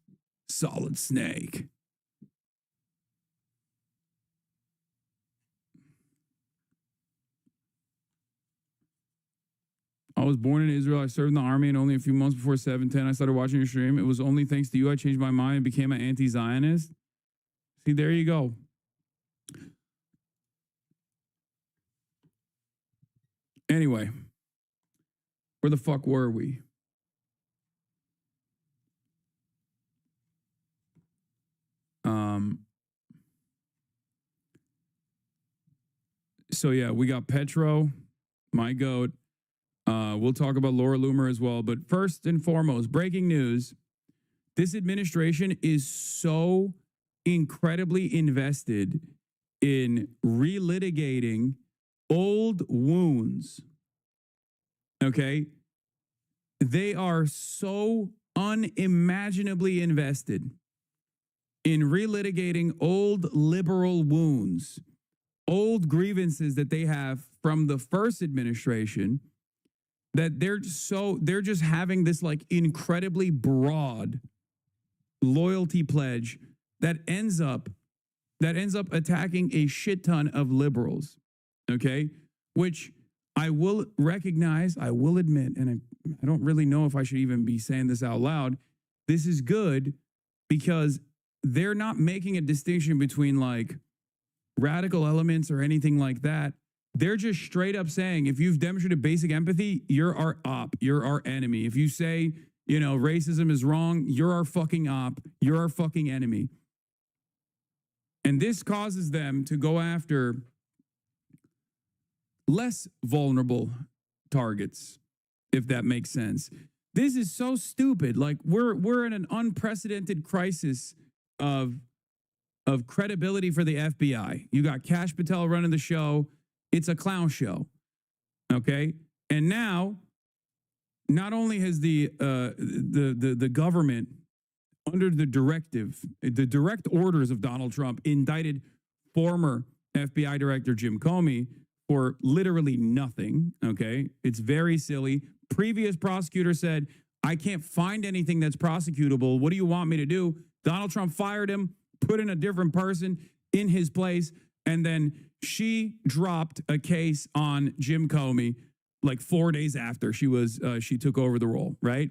Solid Snake. I was born in Israel. I served in the army, and only a few months before 7/10, I started watching your stream. It was only thanks to you I changed my mind and became an anti-Zionist. See, there you go. Anyway, where the fuck were we? So yeah, we got Petro, my goat. We'll talk about Laura Loomer as well. But first and foremost, breaking news. This administration is so incredibly invested in relitigating old wounds. Okay? They are so unimaginably invested in relitigating old liberal wounds, old grievances that they have from the first administration, that they're just having this like incredibly broad loyalty pledge that ends up attacking a shit ton of liberals. Okay? Which I will recognize, I will admit, and I don't really know if I should even be saying this out loud. This is good because they're not making a distinction between like radical elements or anything like that. They're just straight up saying, if you've demonstrated basic empathy, you're our op, you're our enemy. If you say, you know, racism is wrong, you're our fucking op, you're our fucking enemy. And this causes them to go after less vulnerable targets, if that makes sense. This is so stupid. Like we're in an unprecedented crisis of credibility for the FBI. You got Kash Patel running the show. It's a clown show. Okay? And now, not only has the government, under the direct orders of Donald Trump, indicted former FBI Director Jim Comey for literally nothing. Okay? It's very silly. Previous prosecutor said, I can't find anything that's prosecutable. What do you want me to do? Donald Trump fired him, put in a different person in his place, and then she dropped a case on Jim Comey like 4 days after she took over the role, right?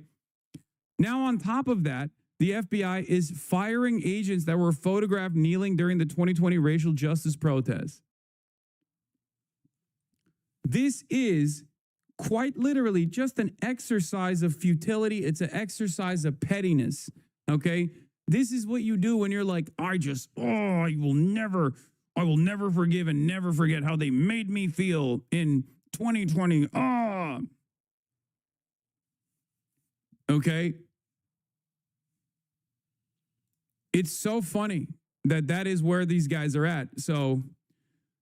Now, on top of that, the FBI is firing agents that were photographed kneeling during the 2020 racial justice protests. This is quite literally just an exercise of futility. It's an exercise of pettiness, okay? This is what you do when you're like, I will never forgive and never forget how they made me feel in 2020. Okay? It's so funny that is where these guys are at. So,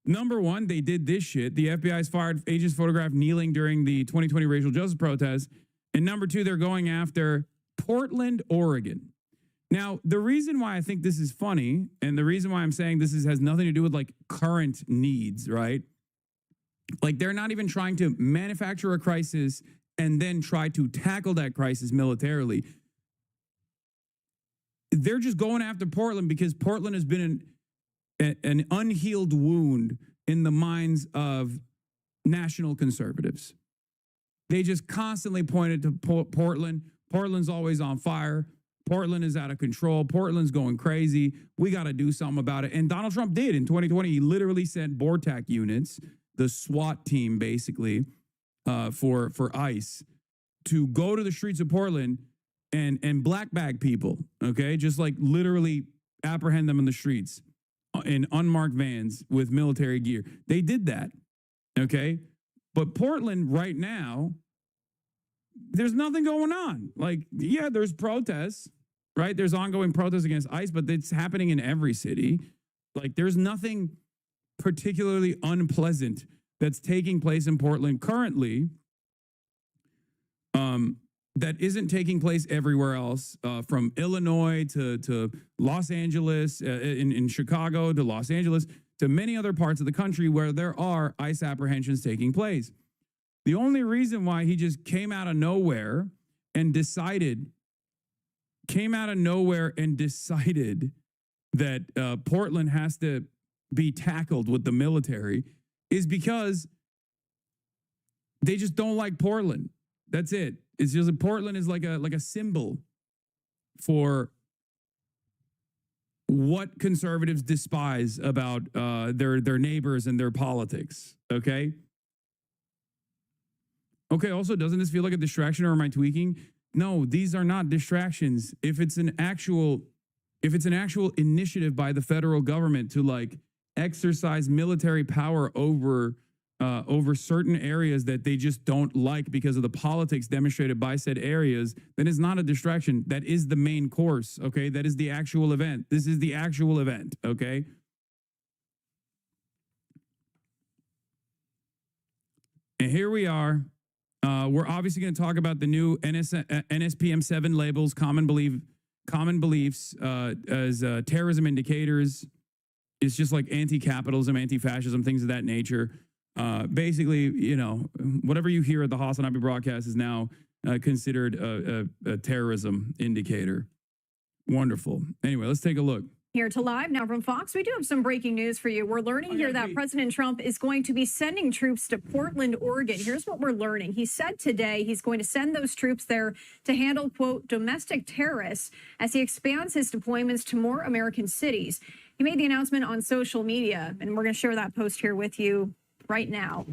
number one, they did this shit. The FBI's fired agents photographed kneeling during the 2020 racial justice protests. And number two, they're going after Portland, Oregon. Now, the reason why I think this is funny, and the reason why I'm saying this has nothing to do with like current needs, right? Like they're not even trying to manufacture a crisis and then try to tackle that crisis militarily. They're just going after Portland because Portland has been an unhealed wound in the minds of national conservatives. They just constantly pointed to Portland. Portland's always on fire. Portland is out of control. Portland's going crazy. We got to do something about it. And Donald Trump did in 2020. He literally sent BORTAC units, the SWAT team, basically, for ICE, to go to the streets of Portland and black bag people. Okay, just like literally apprehend them in the streets in unmarked vans with military gear. They did that. Okay, but Portland right now, there's nothing going on. Like, yeah, there's protests, right? There's ongoing protests against ICE, but it's happening in every city. Like, there's nothing particularly unpleasant that's taking place in Portland currently that isn't taking place everywhere else, from Illinois to Los Angeles, in Chicago to Los Angeles, to many other parts of the country where there are ICE apprehensions taking place. The only reason why he just came out of nowhere and decided that Portland has to be tackled with the military is because they just don't like Portland. That's it. It's just Portland is like a symbol for what conservatives despise about their neighbors and their politics. Okay. Okay, also, doesn't this feel like a distraction, or am I tweaking? No, these are not distractions. If it's an actual initiative by the federal government to like exercise military power over certain areas that they just don't like because of the politics demonstrated by said areas, then it's not a distraction. That is the main course, okay? That is the actual event. This is the actual event, okay? And here we are. We're obviously going to talk about the new NSPM 7 labels, common beliefs as terrorism indicators. It's just like anti-capitalism, anti-fascism, things of that nature. Basically, you know, whatever you hear at the Hasanabi broadcast is now considered a terrorism indicator. Wonderful. Anyway, let's take a look. Here to Live now from Fox. We do have some breaking news for you. We're learning here that President Trump is going to be sending troops to Portland, Oregon. Here's what we're learning. He said today he's going to send those troops there to handle, quote, domestic terrorists as he expands his deployments to more American cities. He made the announcement on social media, and we're going to share that post here with you right now.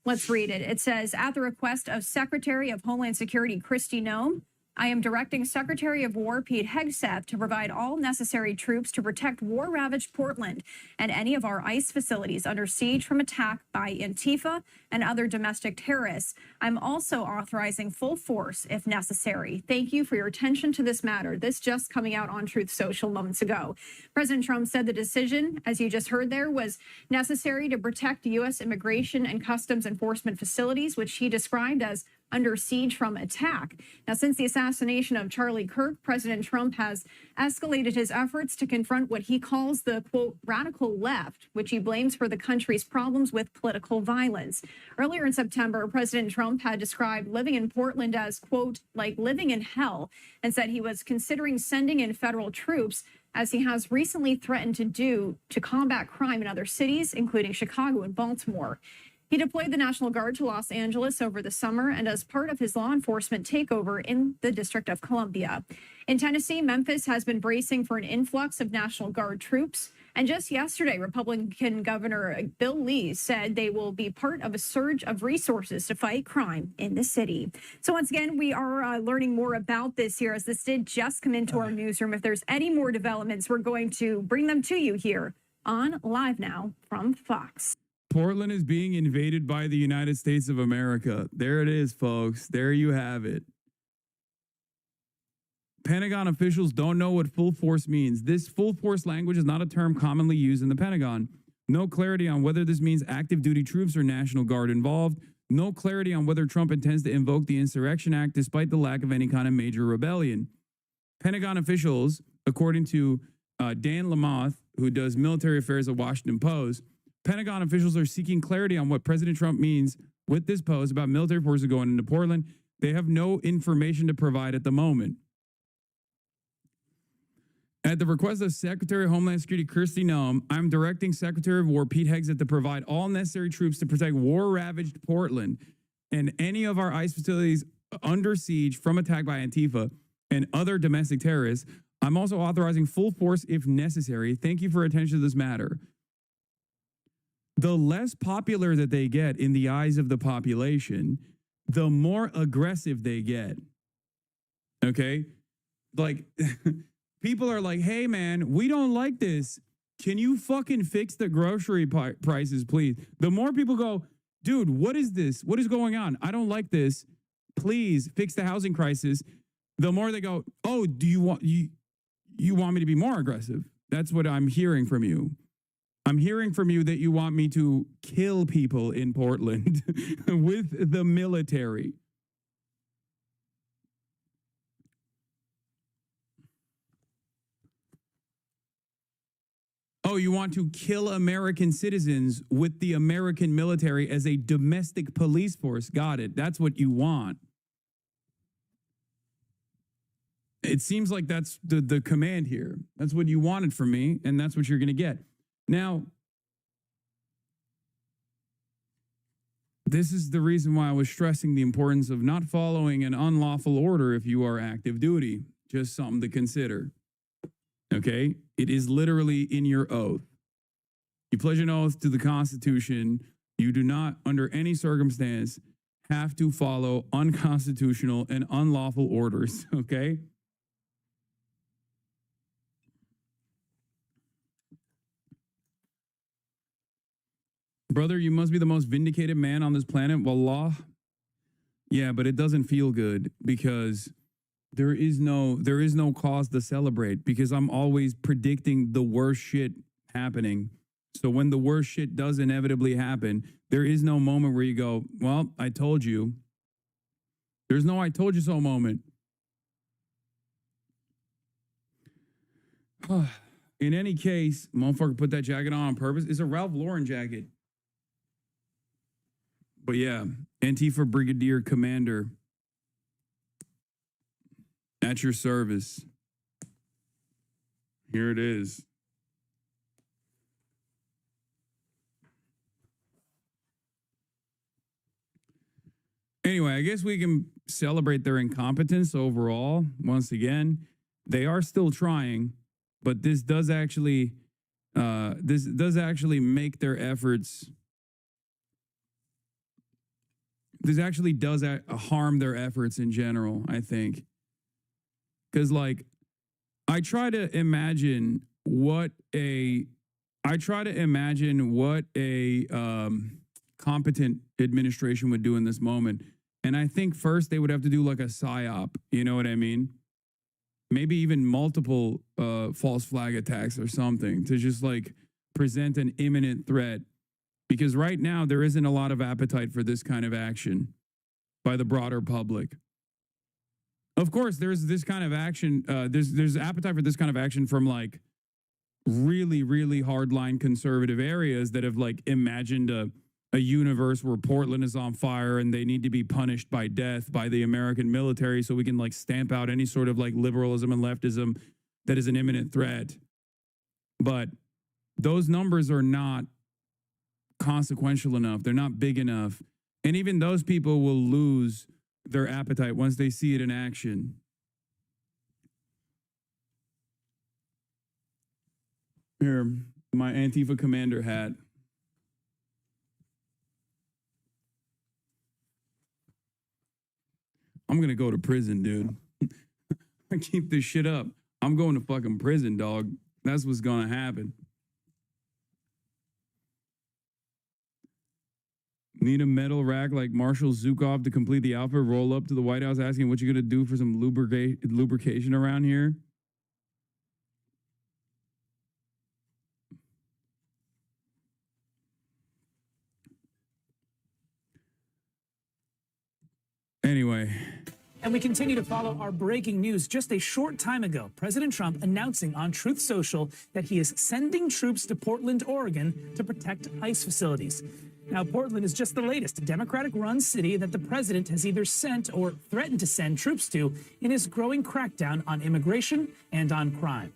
Let's read it. It says, at the request of Secretary of Homeland Security Kristi Noem, I am directing Secretary of War Pete Hegseth to provide all necessary troops to protect war-ravaged Portland and any of our ICE facilities under siege from attack by Antifa and other domestic terrorists. I'm also authorizing full force if necessary. Thank you for your attention to this matter. This just coming out on Truth Social moments ago. President Trump said the decision, as you just heard there, was necessary to protect U.S. immigration and customs enforcement facilities, which he described as under siege from attack. Now, since the assassination of Charlie Kirk, President Trump has escalated his efforts to confront what he calls the, quote, radical left, which he blames for the country's problems with political violence. Earlier in September, President Trump had described living in Portland as, quote, like living in hell, and said he was considering sending in federal troops, as he has recently threatened to do, to combat crime in other cities, including Chicago and Baltimore. He deployed the National Guard to Los Angeles over the summer and as part of his law enforcement takeover in the District of Columbia. In Tennessee, Memphis has been bracing for an influx of National Guard troops. And just yesterday, Republican Governor Bill Lee said they will be part of a surge of resources to fight crime in the city. So once again, we are learning more about this here, as this did just come into our newsroom. If there's any more developments, we're going to bring them to you here on Live Now from Fox. Portland is being invaded by the United States of America. There it is, folks. There you have it. Pentagon officials don't know what full force means. This full force language is not a term commonly used in the Pentagon. No clarity on whether this means active duty troops or National Guard involved. No clarity on whether Trump intends to invoke the Insurrection Act despite the lack of any kind of major rebellion. Pentagon officials, according to Dan Lamothe, who does military affairs at Washington Post, Pentagon officials are seeking clarity on what President Trump means with this post about military forces going into Portland. They have no information to provide at the moment. At the request of Secretary of Homeland Security Kristi Noem, I'm directing Secretary of War Pete Hegseth to provide all necessary troops to protect war-ravaged Portland and any of our ICE facilities under siege from attack by Antifa and other domestic terrorists. I'm also authorizing full force if necessary. Thank you for attention to this matter. The less popular that they get in the eyes of the population, the more aggressive they get. Okay? Like... People are like, hey, man, we don't like this. Can you fucking fix the grocery prices, please? The more people go, dude, what is this? What is going on? I don't like this. Please fix the housing crisis. The more they go, oh, do you want me to be more aggressive? That's what I'm hearing from you. I'm hearing from you that you want me to kill people in Portland with the military. Oh, you want to kill American citizens with the American military as a domestic police force. Got it. That's what you want. It seems like that's the command here. That's what you wanted from me, and that's what you're going to get. Now, this is the reason why I was stressing the importance of not following an unlawful order if you are active duty. Just something to consider. Okay? It is literally in your oath. You pledge an oath to the Constitution. You do not, under any circumstance, have to follow unconstitutional and unlawful orders. Okay? Brother, you must be the most vindicated man on this planet. Wallah. Yeah, but it doesn't feel good because there is no cause to celebrate because I'm always predicting the worst shit happening. So when the worst shit does inevitably happen, there is no moment where you go, well, I told you. There's no I told you so moment. In any case, motherfucker put that jacket on purpose. It's a Ralph Lauren jacket. But yeah, Antifa Brigadier Commander. At your service. Here it is. Anyway, I guess we can celebrate their incompetence overall. Once again, they are still trying, but this does actually make their efforts. This actually does harm their efforts in general, I think. Because, like, I try to imagine what a competent administration would do in this moment. And I think first they would have to do like a psyop. You know what I mean? Maybe even multiple false flag attacks or something to just like present an imminent threat. Because right now there isn't a lot of appetite for this kind of action by the broader public. Of course, there's this kind of action. There's appetite for this kind of action from like really, really hardline conservative areas that have like imagined a universe where Portland is on fire and they need to be punished by death by the American military so we can like stamp out any sort of like liberalism and leftism that is an imminent threat. But those numbers are not consequential enough. They're not big enough. And even those people will lose their appetite once they see it in action. Here, my Antifa commander hat. I'm gonna go to prison, dude. I keep this shit up. I'm going to fucking prison, dog. That's what's gonna happen. Need a metal rack like Marshall Zukov to complete the outfit, roll up to the White House asking what you're going to do for some lubrication around here. And we continue to follow our breaking news. Just a short time ago, President Trump announcing on Truth Social that he is sending troops to Portland, Oregon to protect ICE facilities. Now, Portland is just the latest Democratic-run city that the president has either sent or threatened to send troops to in his growing crackdown on immigration and on crime.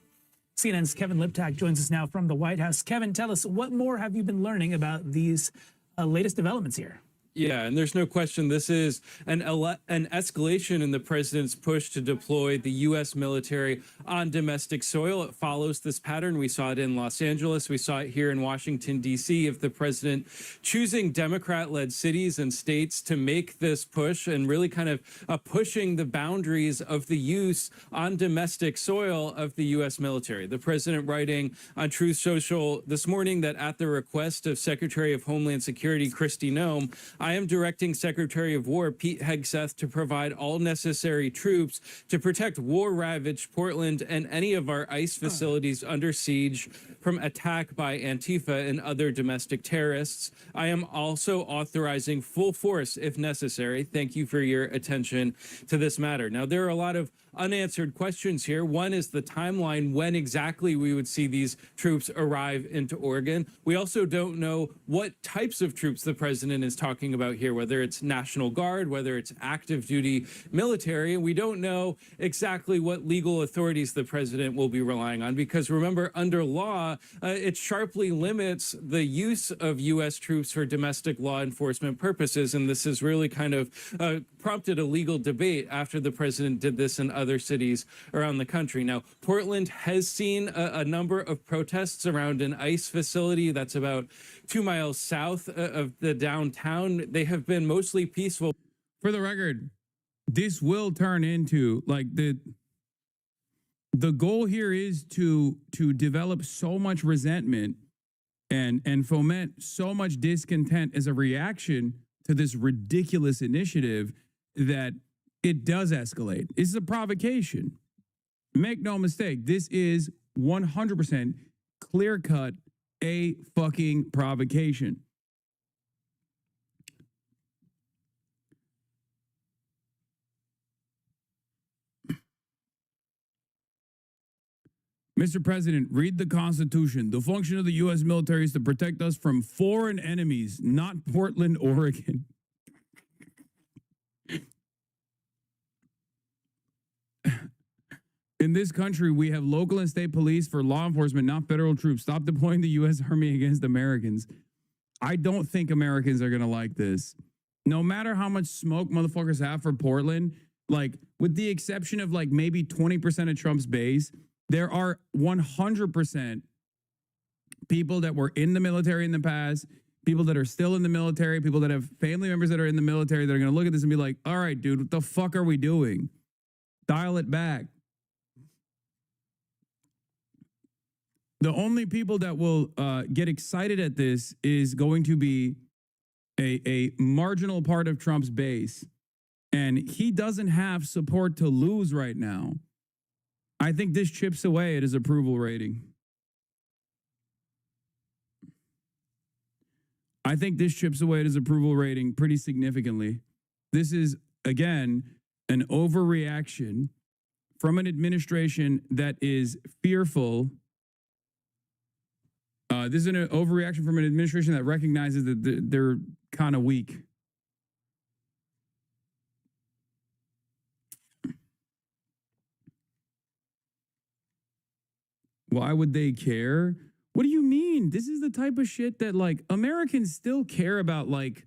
CNN's Kevin Liptak joins us now from the White House. Kevin, tell us, what more have you been learning about these latest developments here? Yeah, and there's no question this is an escalation in the president's push to deploy the U.S. military on domestic soil. It follows this pattern. We saw it in Los Angeles. We saw it here in Washington, D.C. of the president choosing Democrat-led cities and states to make this push and really kind of pushing the boundaries of the use on domestic soil of the U.S. military. The president writing on Truth Social this morning that at the request of Secretary of Homeland Security Kristi Noem, I am directing Secretary of War Pete Hegseth to provide all necessary troops to protect war-ravaged Portland and any of our ICE facilities under siege from attack by Antifa and other domestic terrorists. I am also authorizing full force if necessary. Thank you for your attention to this matter. Now, there are a lot of unanswered questions here. One is the timeline, when exactly we would see these troops arrive into Oregon. We also don't know what types of troops the president is talking about here, whether it's National Guard, whether it's active duty military. And we don't know exactly what legal authorities the president will be relying on, because remember, under law, it sharply limits the use of U.S. troops for domestic law enforcement purposes. And this has really kind of prompted a legal debate after the president did this in other cities around the country. Now, Portland has seen a number of protests around an ICE facility that's about 2 miles south of the downtown. They have been mostly peaceful. For the record, this will turn into like the goal here is to develop so much resentment and foment so much discontent as a reaction to this ridiculous initiative that it does escalate. This is a provocation. Make no mistake, this is 100% clear-cut a fucking provocation. Mr. President, read the Constitution. The function of the U.S. military is to protect us from foreign enemies, not Portland, Oregon. In this country, we have local and state police for law enforcement, not federal troops. Stop deploying the U.S. Army against Americans. I don't think Americans are going to like this. No matter how much smoke motherfuckers have for Portland, like with the exception of like maybe 20% of Trump's base, there are 100% people that were in the military in the past, people that are still in the military, people that have family members that are in the military that are going to look at this and be like, all right, dude, what the fuck are we doing? Dial it back. The only people that will get excited at this is going to be a marginal part of Trump's base. And he doesn't have support to lose right now. I think this chips away at his approval rating. I think this chips away at his approval rating pretty significantly. This is, again, an overreaction from an administration that is fearful. This is an overreaction from an administration that recognizes that they're kind of weak. Why would they care? What do you mean? This is the type of shit that like Americans still care about. Like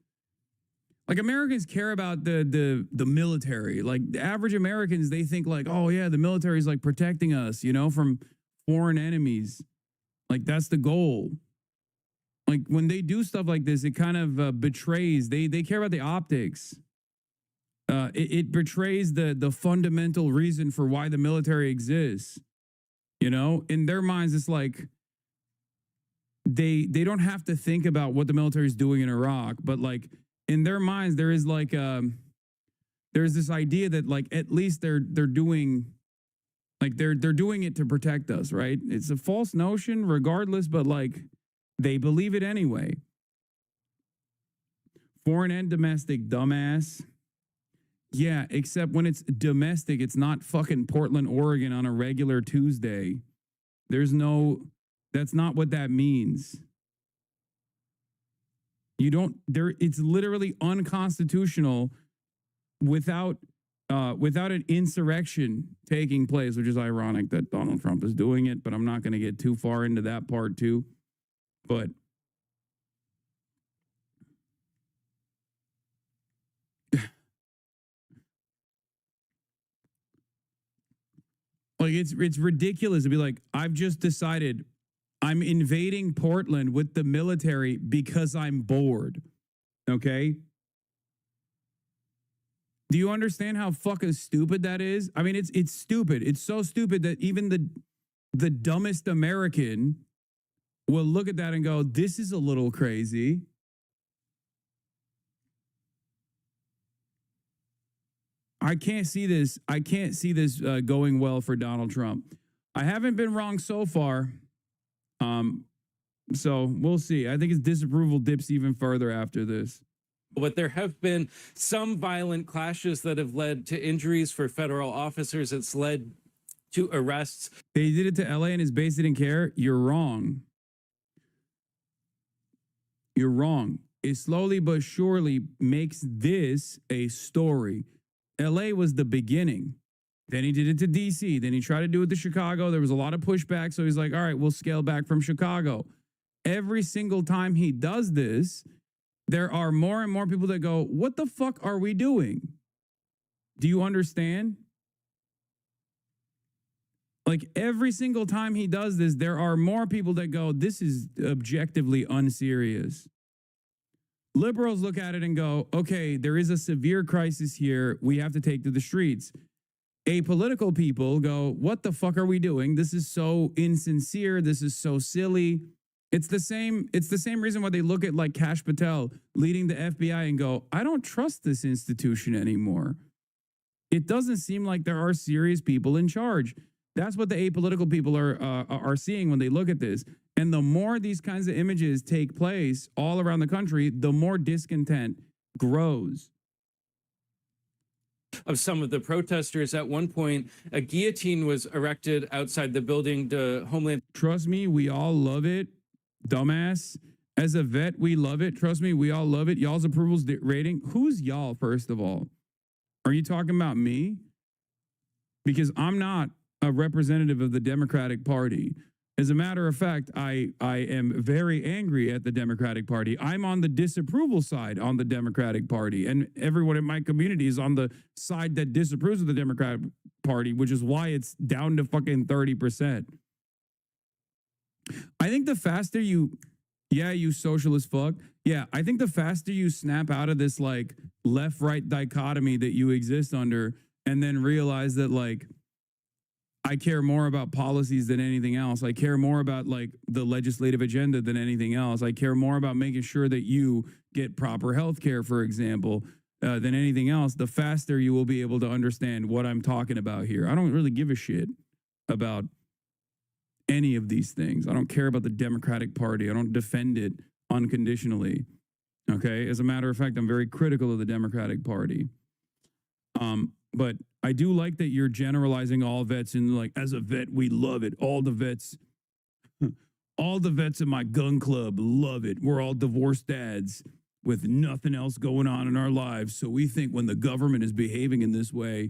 Americans care about the military. Like the average Americans, they think like, oh yeah, the military is like protecting us, you know, from foreign enemies. Like that's the goal. Like when they do stuff like this, it kind of betrays. They care about the optics. It betrays the fundamental reason for why the military exists. You know, in their minds, it's like they don't have to think about what the military is doing in Iraq, but like in their minds, there is like there's this idea that like at least they're doing like they're doing it to protect us, right? It's a false notion, regardless, but like they believe it anyway. Foreign and domestic, dumbass. Yeah, except when it's domestic, it's not fucking Portland, Oregon on a regular Tuesday. There's no, that's not what that means. You don't, there, it's literally unconstitutional without an insurrection taking place, which is ironic that Donald Trump is doing it, but I'm not going to get too far into that part too. But like it's ridiculous to be like, I've just decided I'm invading Portland with the military because I'm bored. Okay? Do you understand how fucking stupid that is? I mean, it's stupid. It's so stupid that even the dumbest American will look at that and go, this is a little crazy. I can't see this. I can't see this going well for Donald Trump. I haven't been wrong so far. So we'll see. I think his disapproval dips even further after this. But there have been some violent clashes that have led to injuries for federal officers. It's led to arrests. They did it to LA and his base didn't care. You're wrong. You're wrong. It slowly but surely makes this a story. LA was the beginning. Then he did it to DC. Then he tried to do it to Chicago. There was a lot of pushback. So he's like, all right, we'll scale back from Chicago. Every single time he does this, there are more and more people that go, what the fuck are we doing? Do you understand? Like every single time he does this, there are more people that go, this is objectively unserious. Liberals look at it and go, okay, there is a severe crisis here. We have to take to the streets. Apolitical people go, what the fuck are we doing? This is so insincere. This is so silly. It's the same reason why they look at like Kash Patel leading the FBI and go, I don't trust this institution anymore. It doesn't seem like there are serious people in charge. That's what the apolitical people are seeing when they look at this. And the more these kinds of images take place all around the country, the more discontent grows. Of some of the protesters. At one point, a guillotine was erected outside the building to Homeland. Trust me, we all love it. Dumbass. As a vet, we love it. Trust me, we all love it. Y'all's approval's rating. Who's y'all, first of all? Are you talking about me? Because I'm not a representative of the Democratic Party. As a matter of fact, I am very angry at the Democratic Party. I'm on the disapproval side on the Democratic Party, and everyone in my community is on the side that disapproves of the Democratic Party, which is why it's down to fucking 30%. I think the faster you socialist fuck. Yeah, I think the faster you snap out of this like left-right dichotomy that you exist under and then realize that like, I care more about policies than anything else. I care more about like the legislative agenda than anything else. I care more about making sure that you get proper health care, for example, than anything else. The faster you will be able to understand what I'm talking about here. I don't really give a shit about any of these things. I don't care about the Democratic Party. I don't defend it unconditionally. Okay. As a matter of fact, I'm very critical of the Democratic Party. But I do like that you're generalizing all vets and like, as a vet, we love it. All the vets in my gun club love it. We're all divorced dads with nothing else going on in our lives. So we think when the government is behaving in this way,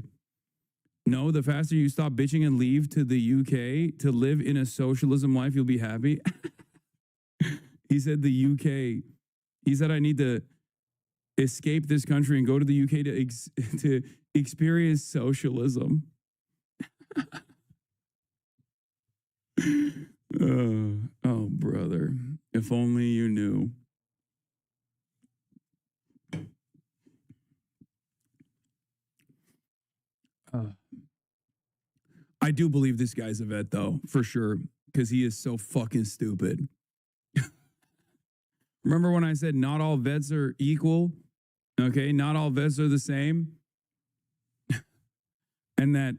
no, the faster you stop bitching and leave to the UK to live in a socialism life, you'll be happy. He said the UK, he said, I need to escape this country and go to the UK to experience socialism. Oh, brother, if only you knew. I do believe this guy's a vet, though, for sure, because he is so fucking stupid. Remember when I said not all vets are equal? Okay, not all vets are the same. And that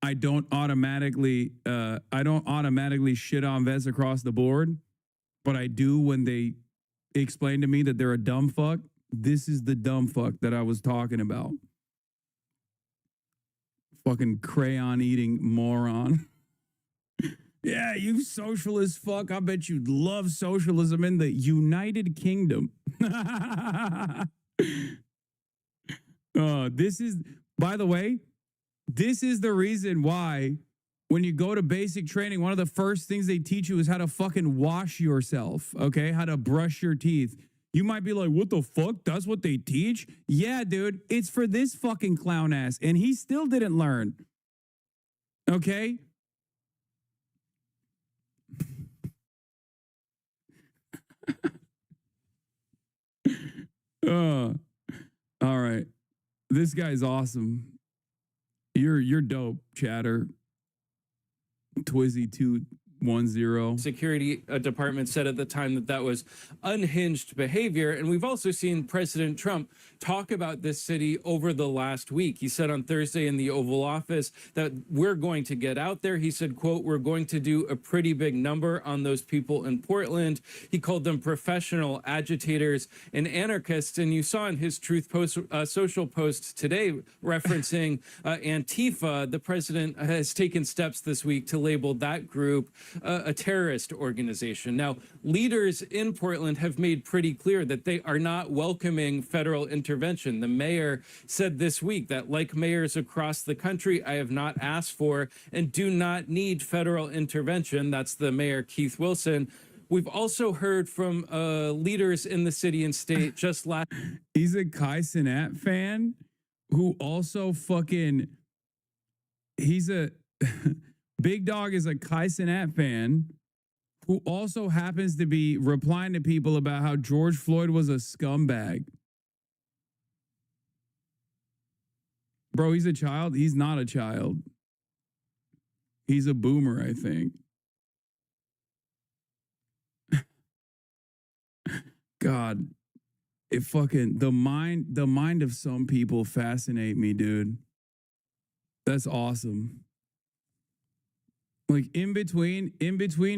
I don't automatically shit on vets across the board, but I do when they explain to me that they're a dumb fuck. This is the dumb fuck that I was talking about. Fucking crayon eating moron. Yeah, you socialist fuck. I bet you'd love socialism in the United Kingdom. This is, by the way, this is the reason why when you go to basic training, one of the first things they teach you is how to fucking wash yourself, okay? How to brush your teeth. You might be like, what the fuck? That's what they teach? Yeah, dude, it's for this fucking clown ass. And he still didn't learn. Okay? All right. This guy's awesome. You're dope, chatter. Twizzy210. Security department said at the time that that was unhinged behavior. And we've also seen President Trump talk about this city over the last week. He said on Thursday in the Oval Office that we're going to get out there. He said, quote, we're going to do a pretty big number on those people in Portland. He called them professional agitators and anarchists. And you saw in his Truth post, social post today referencing Antifa, the president has taken steps this week to label that group a terrorist organization. Now, leaders in Portland have made pretty clear that they are not welcoming federal intervention. The mayor said this week that, like mayors across the country, I have not asked for and do not need federal intervention. That's the mayor, Keith Wilson. We've also heard from leaders in the city and state just last. He's a Kai Cenat fan who also fucking, he's a Big Dog is a Kai Cenat fan who also happens to be replying to people about how George Floyd was a scumbag. Bro, he's a child. He's not a child. He's a boomer, I think. God, it fucking, the mind of some people fascinate me, dude. That's awesome. Like in between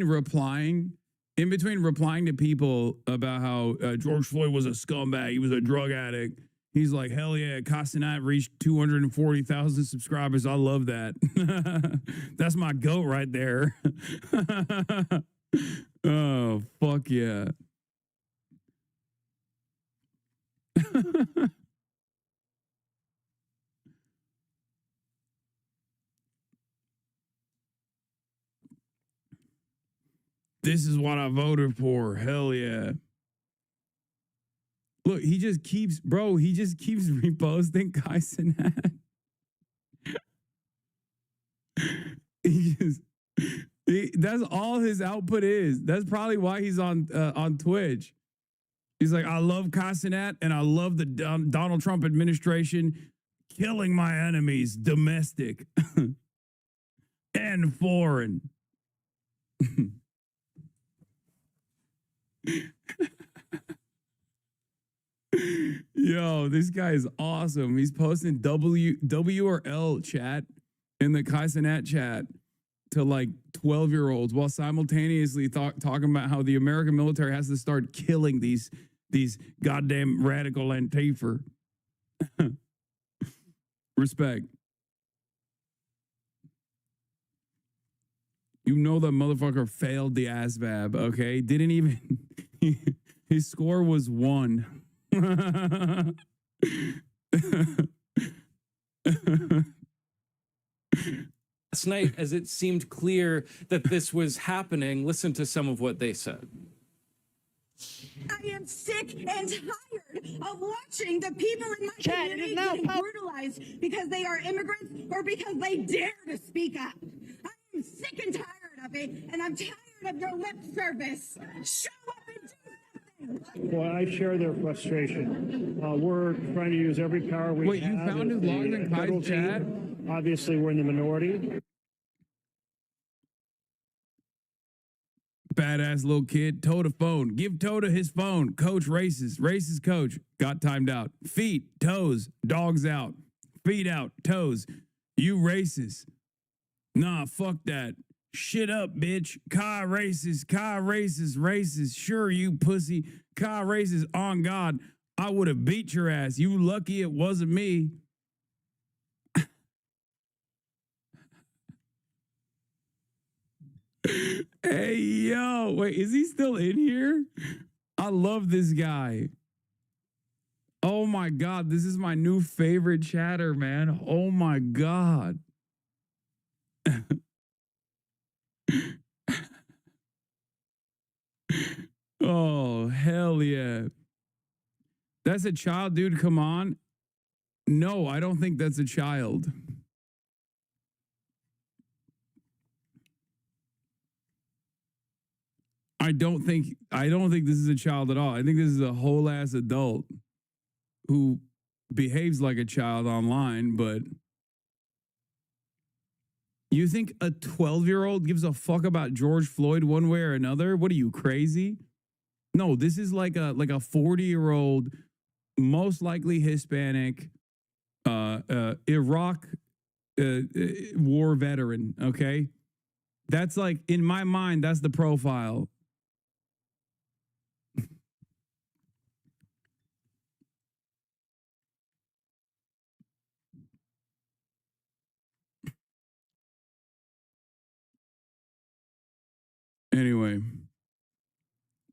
replying to people about how George Floyd was a scumbag, he was a drug addict. He's like, hell yeah, Castanat reached 240,000 subscribers. I love that. That's my goat right there. Oh, fuck yeah. This is what I voted for. Hell yeah. Look, he just keeps reposting Kai Cenat. That's all his output is. That's probably why he's on Twitch. He's like, I love Kai Cenat and I love the Donald Trump administration killing my enemies, domestic and foreign. Yo, this guy is awesome. He's posting W or L chat in the Kai Cenat chat to like 12-year-olds while simultaneously talking about how the American military has to start killing these goddamn radical Antifa. Respect. You know that motherfucker failed the ASVAB, okay? Didn't even... His score was 1. Last night, as it seemed clear that this was happening, listen to some of what they said. I am sick and tired of watching the people in my community getting brutalized because they are immigrants or because they dare to speak up. I am sick and tired of it, and I'm tired of your lip service. Show up and do something. Well, I share their frustration. We're trying to use every power we have. Wait, you found his logs in Kai's chat? Obviously, we're in the minority. Badass little kid. Toda phone. Give Toda his phone. Coach races. Races coach. Got timed out. Feet. Toes. Dogs out. Feet out. Toes. You races. Nah, fuck that. Shit up, bitch. Kai races. Kai races. Races. Sure, you pussy. Kai races. On God. I would have beat your ass. You lucky it wasn't me. Hey, yo. Wait, is he still in here? I love this guy. Oh my God. This is my new favorite chatter, man. Oh my God. Oh, hell yeah. That's a child, dude. Come on. No, I don't think that's a child. I don't think this is a child at all. I think this is a whole ass adult who behaves like a child online, but you think a 12-year-old gives a fuck about George Floyd one way or another? What are you, crazy? No, this is like a 40-year-old, most likely Hispanic, Iraq war veteran, okay? That's like, in my mind, that's the profile. Anyway,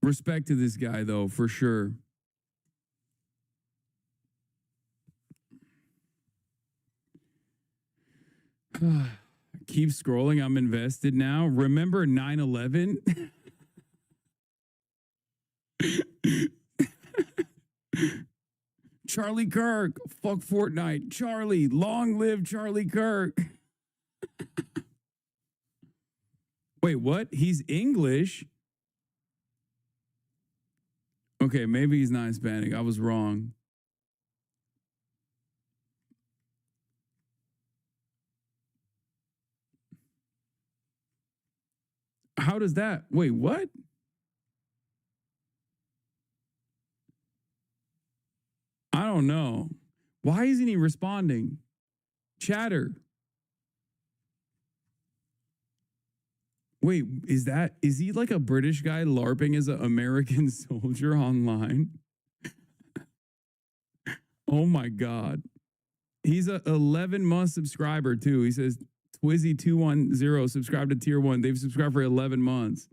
respect to this guy, though, for sure. Keep scrolling. I'm invested now. Remember 9/11? Charlie Kirk. Fuck Fortnite. Charlie. Long live Charlie Kirk. Wait, what? He's English? Okay, maybe he's not Hispanic. I was wrong. How does that? Wait, what? I don't know. Why isn't he responding? Chatter. Wait, is he like a British guy LARPing as an American soldier online? Oh my God. He's a 11-month subscriber too. He says Twizzy210 subscribed to tier 1. They've subscribed for 11 months.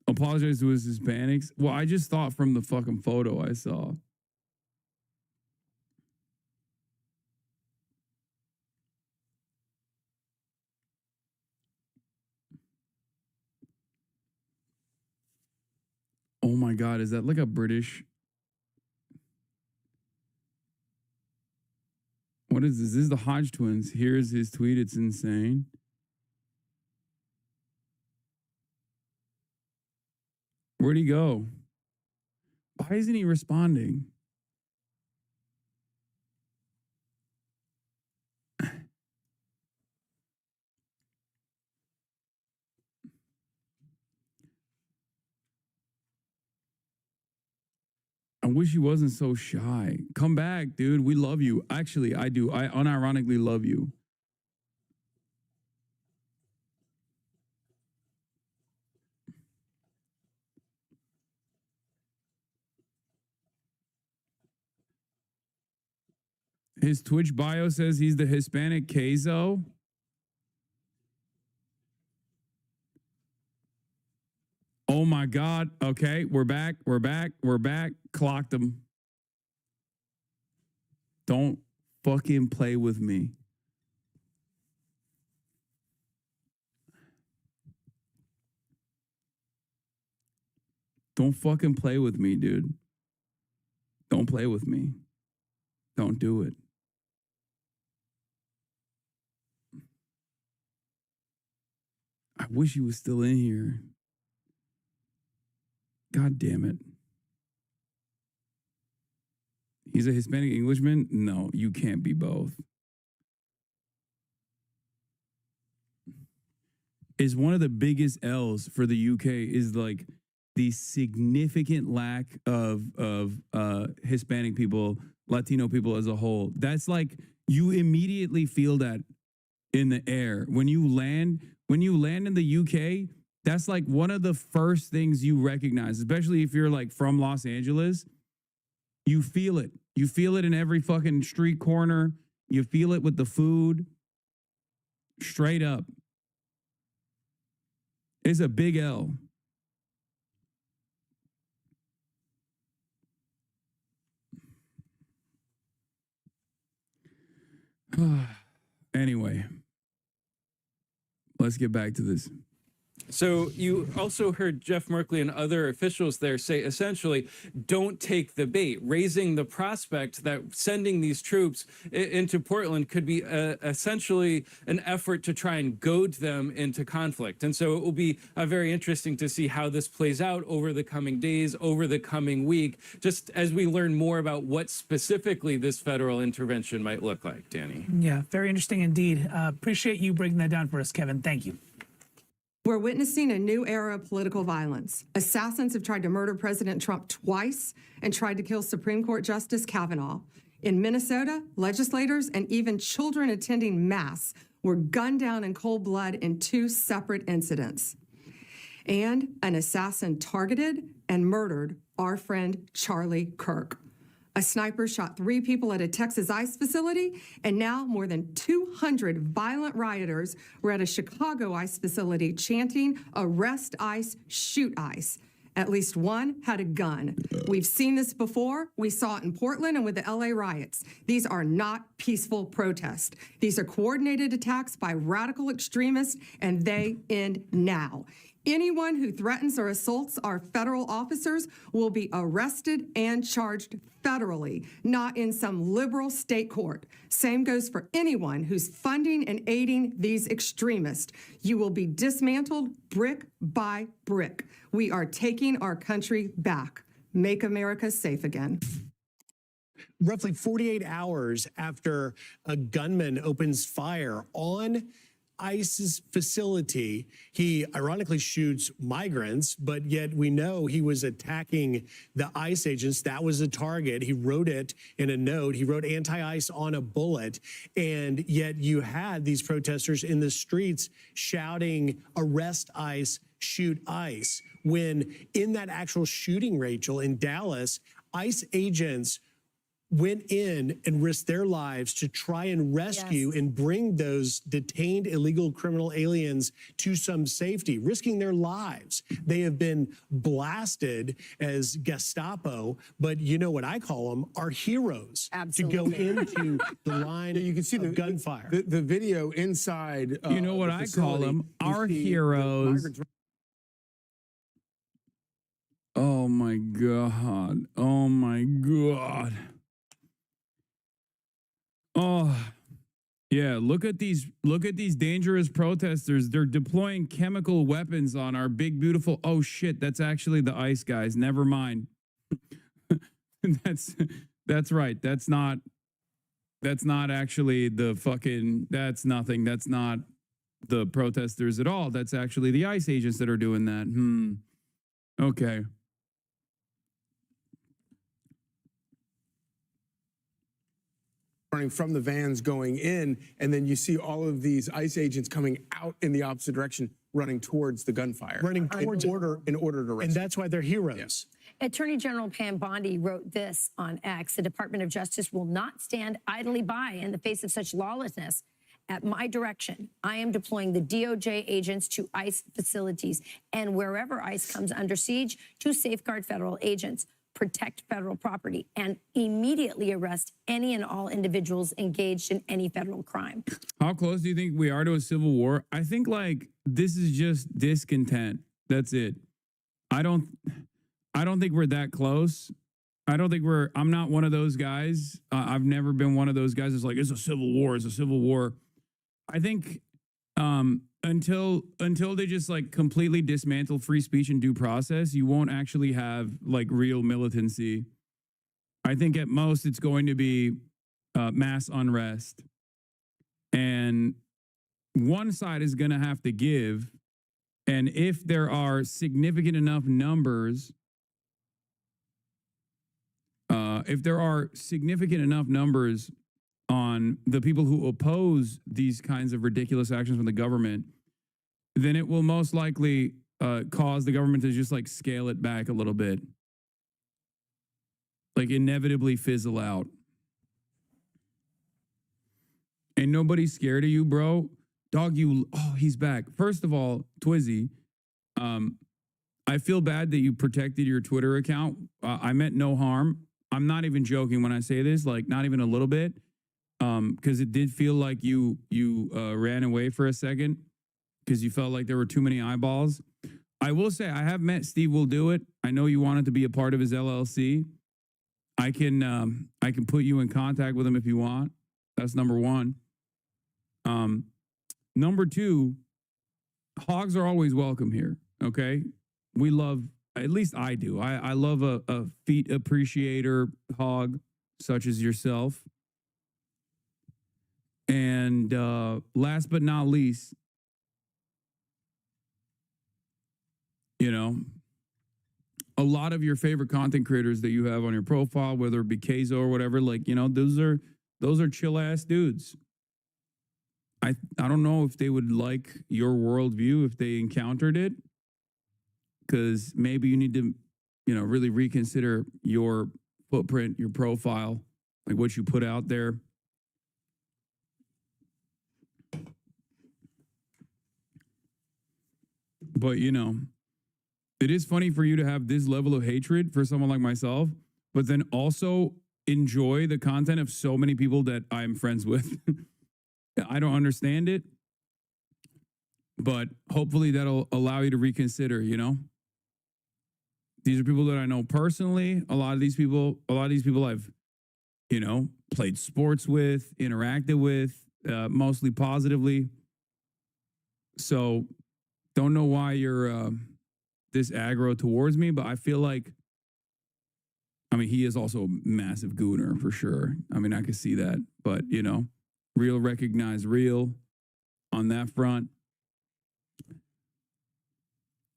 Apologize to his Hispanics. Well, I just thought from the fucking photo I saw. Oh my God, is that like a British? What is this? This is the Hodge twins. Here's his tweet. It's insane. Where'd he go? Why isn't he responding? I wish he wasn't so shy. Come back, dude. We love you. Actually, I do. I unironically love you. His Twitch bio says he's the Hispanic queso. Oh my God. Okay, we're back. We're back. We're back. Clocked him. Don't fucking play with me. Don't fucking play with me, dude. Don't play with me. Don't do it. I wish he was still in here. God damn it. He's a Hispanic Englishman? No, you can't be both. Is one of the biggest L's for the UK is like the significant lack of Hispanic people, Latino people as a whole. That's like, you immediately feel that in the air. When you land in the UK, that's like one of the first things you recognize, especially if you're like from Los Angeles. You feel it. You feel it in every fucking street corner. You feel it with the food. Straight up. is a big L. Anyway, let's get back to this. So you also heard Jeff Merkley and other officials there say essentially, don't take the bait, raising the prospect that sending these troops into Portland could be essentially an effort to try and goad them into conflict. And so it will be very interesting to see how this plays out over the coming days, over the coming week, just as we learn more about what specifically this federal intervention might look like, Danny. Yeah, very interesting indeed. Appreciate you breaking that down for us, Kevin. Thank you. We're witnessing a new era of political violence. Assassins have tried to murder President Trump twice and tried to kill Supreme Court Justice Kavanaugh. In Minnesota, legislators and even children attending Mass were gunned down in cold blood in 2 separate incidents. And an assassin targeted and murdered our friend Charlie Kirk. A sniper shot 3 people at a Texas ICE facility, and now more than 200 violent rioters were at a Chicago ICE facility chanting, "Arrest ICE, shoot ICE." At least one had a gun. We've seen this before. We saw it in Portland and with the LA riots. These are not peaceful protests. These are coordinated attacks by radical extremists, and they end now. Anyone who threatens or assaults our federal officers will be arrested and charged federally, not in some liberal state court. Same goes for anyone who's funding and aiding these extremists. You will be dismantled brick by brick. We are taking our country back. Make America safe again. Roughly 48 hours after a gunman opens fire on ICE's facility, he ironically shoots migrants, but yet we know he was attacking the ICE agents. That was a target. He wrote it in a note. He wrote anti-ICE on a bullet. And yet you had these protesters in the streets shouting, "Arrest ICE, shoot ICE." When in that actual shooting, Rachel, in Dallas, ICE agents went in and risked their lives to try and rescue and bring those detained illegal criminal aliens to some safety, risking their lives. They have been blasted as Gestapo, but you know what I call them, are heroes. Absolutely. To go into the line you can see the gunfire. The video inside. You know what I call them? Our heroes. Oh my God. Oh my God. Oh, yeah. Look at these dangerous protesters. They're deploying chemical weapons on our big, beautiful. Oh shit, that's actually the ICE guys. Never mind. That's right. That's not actually the fucking, that's nothing. That's not the protesters at all. That's actually the ICE agents that are doing that. Okay. From the vans going in, and then you see all of these ICE agents coming out in the opposite direction, running towards the gunfire. Running towards in order to arrest. And that's why they're heroes. Attorney General Pam Bondi wrote this on X: "The Department of Justice will not stand idly by in the face of such lawlessness. At my direction, I am deploying the DOJ agents to ICE facilities and wherever ICE comes under siege to safeguard federal agents, protect federal property, and immediately arrest any and all individuals engaged in any federal crime." How close do you think we are to a civil war? I think like this is just discontent. That's it. I don't think we're that close. I'm not one of those guys. I've never been one of those guys that's like, it's a civil war, it's a civil war. I think until they just like completely dismantle free speech and due process, you won't actually have like real militancy. I think at most it's going to be mass unrest. And one side is going to have to give. And if there are significant enough numbers, on the people who oppose these kinds of ridiculous actions from the government, then it will most likely cause the government to just like scale it back a little bit. Like inevitably fizzle out. And nobody's scared of you, bro. Dog, oh, he's back. First of all, Twizzy, I feel bad that you protected your Twitter account. I meant no harm. I'm not even joking when I say this, like not even a little bit, because it did feel like you ran away for a second because you felt like there were too many eyeballs. I will say I have met Steve Will Do It. I know you wanted to be a part of his LLC. I can put you in contact with him if you want. That's number one. Number two, hogs are always welcome here. Okay, we love. At least I do. I love a feet appreciator hog such as yourself. And last but not least, you know, a lot of your favorite content creators that you have on your profile, whether it be Keizo or whatever, like, you know, those are chill ass dudes. I don't know if they would like your worldview if they encountered it, because maybe you need to, you know, really reconsider your footprint, your profile, like what you put out there. But, you know, it is funny for you to have this level of hatred for someone like myself, but then also enjoy the content of so many people that I'm friends with. I don't understand it, but hopefully that'll allow you to reconsider, you know? These are people that I know personally. A lot of these people I've, you know, played sports with, interacted with, mostly positively. So don't know why you're this aggro towards me, but I feel like, I mean, he is also a massive gooner for sure. I mean, I could see that, but, you know, real recognize real on that front.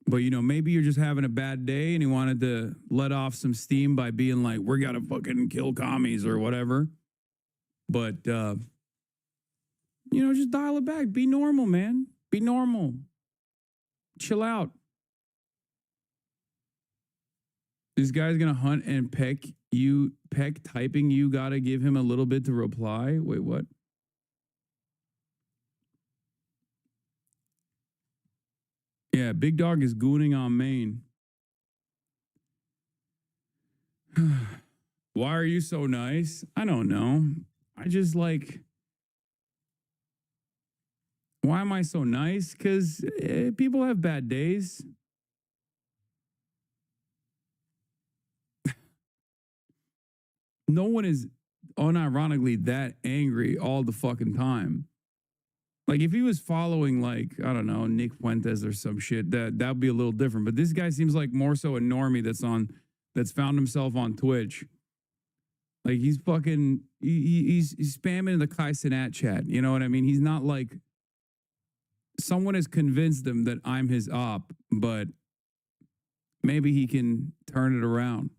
But, you know, maybe you're just having a bad day and you wanted to let off some steam by being like, we're going to fucking kill commies or whatever. But, you know, just dial it back. Be normal, man. Be normal. Chill out. This guy's going to hunt and peck typing. You got to give him a little bit to reply. Wait, what? Yeah, Big Dog is gooning on Maine. Why are you so nice? I don't know. I just like... Why am I so nice? Because people have bad days. No one is unironically that angry all the fucking time. Like, if he was following, like, I don't know, Nick Fuentes or some shit, that would be a little different. But this guy seems like more so a normie that's found himself on Twitch. Like, he's fucking, he's spamming the Kai Cenat chat. You know what I mean? He's not like, someone has convinced him that I'm his op, but maybe he can turn it around.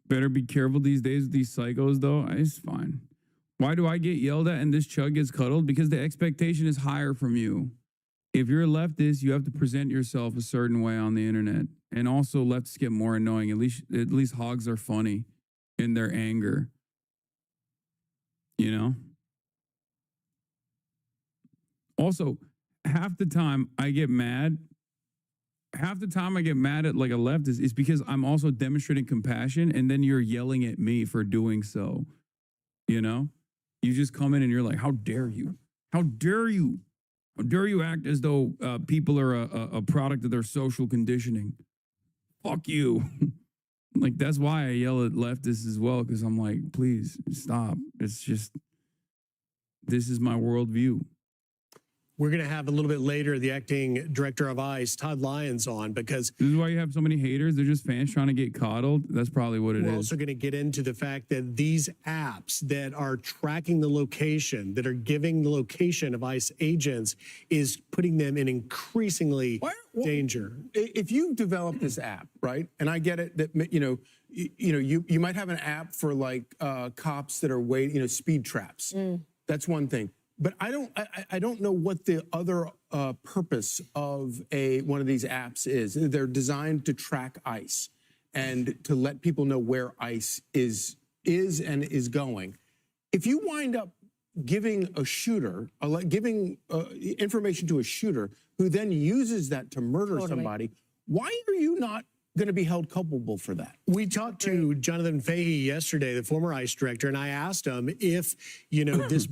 Better be careful these days with these psychos, though. It's fine. Why do I get yelled at and this chug gets cuddled? Because the expectation is higher from you. If you're a leftist, you have to present yourself a certain way on the internet. And also, leftists get more annoying. At least hogs are funny in their anger. You know? Also, half the time I get mad at like a leftist is because I'm also demonstrating compassion, and then you're yelling at me for doing so. You know? You just come in and you're like, how dare you? How dare you? How dare you act as though people are a product of their social conditioning? Fuck you. Like, that's why I yell at leftists as well, because I'm like, please stop. It's just, this is my worldview. We're going to have a little bit later the acting director of ICE, Todd Lyons, on, because this is why you have so many haters. They're just fans trying to get coddled. That's probably what it is. We're also going to get into the fact that these apps that are tracking the location, that are giving the location of ICE agents, is putting them in increasingly danger. If you develop this app, right, and I get it that you might have an app for like cops that are waiting, speed traps. That's one thing. But I don't know what the other purpose of one of these apps is. They're designed to track ICE and to let people know where ICE is and is going. If you wind up giving a shooter, giving information to a shooter who then uses that to murder somebody, why are you not going to be held culpable for that? We talked to Jonathan Fahey yesterday, the former ICE director, and I asked him if, this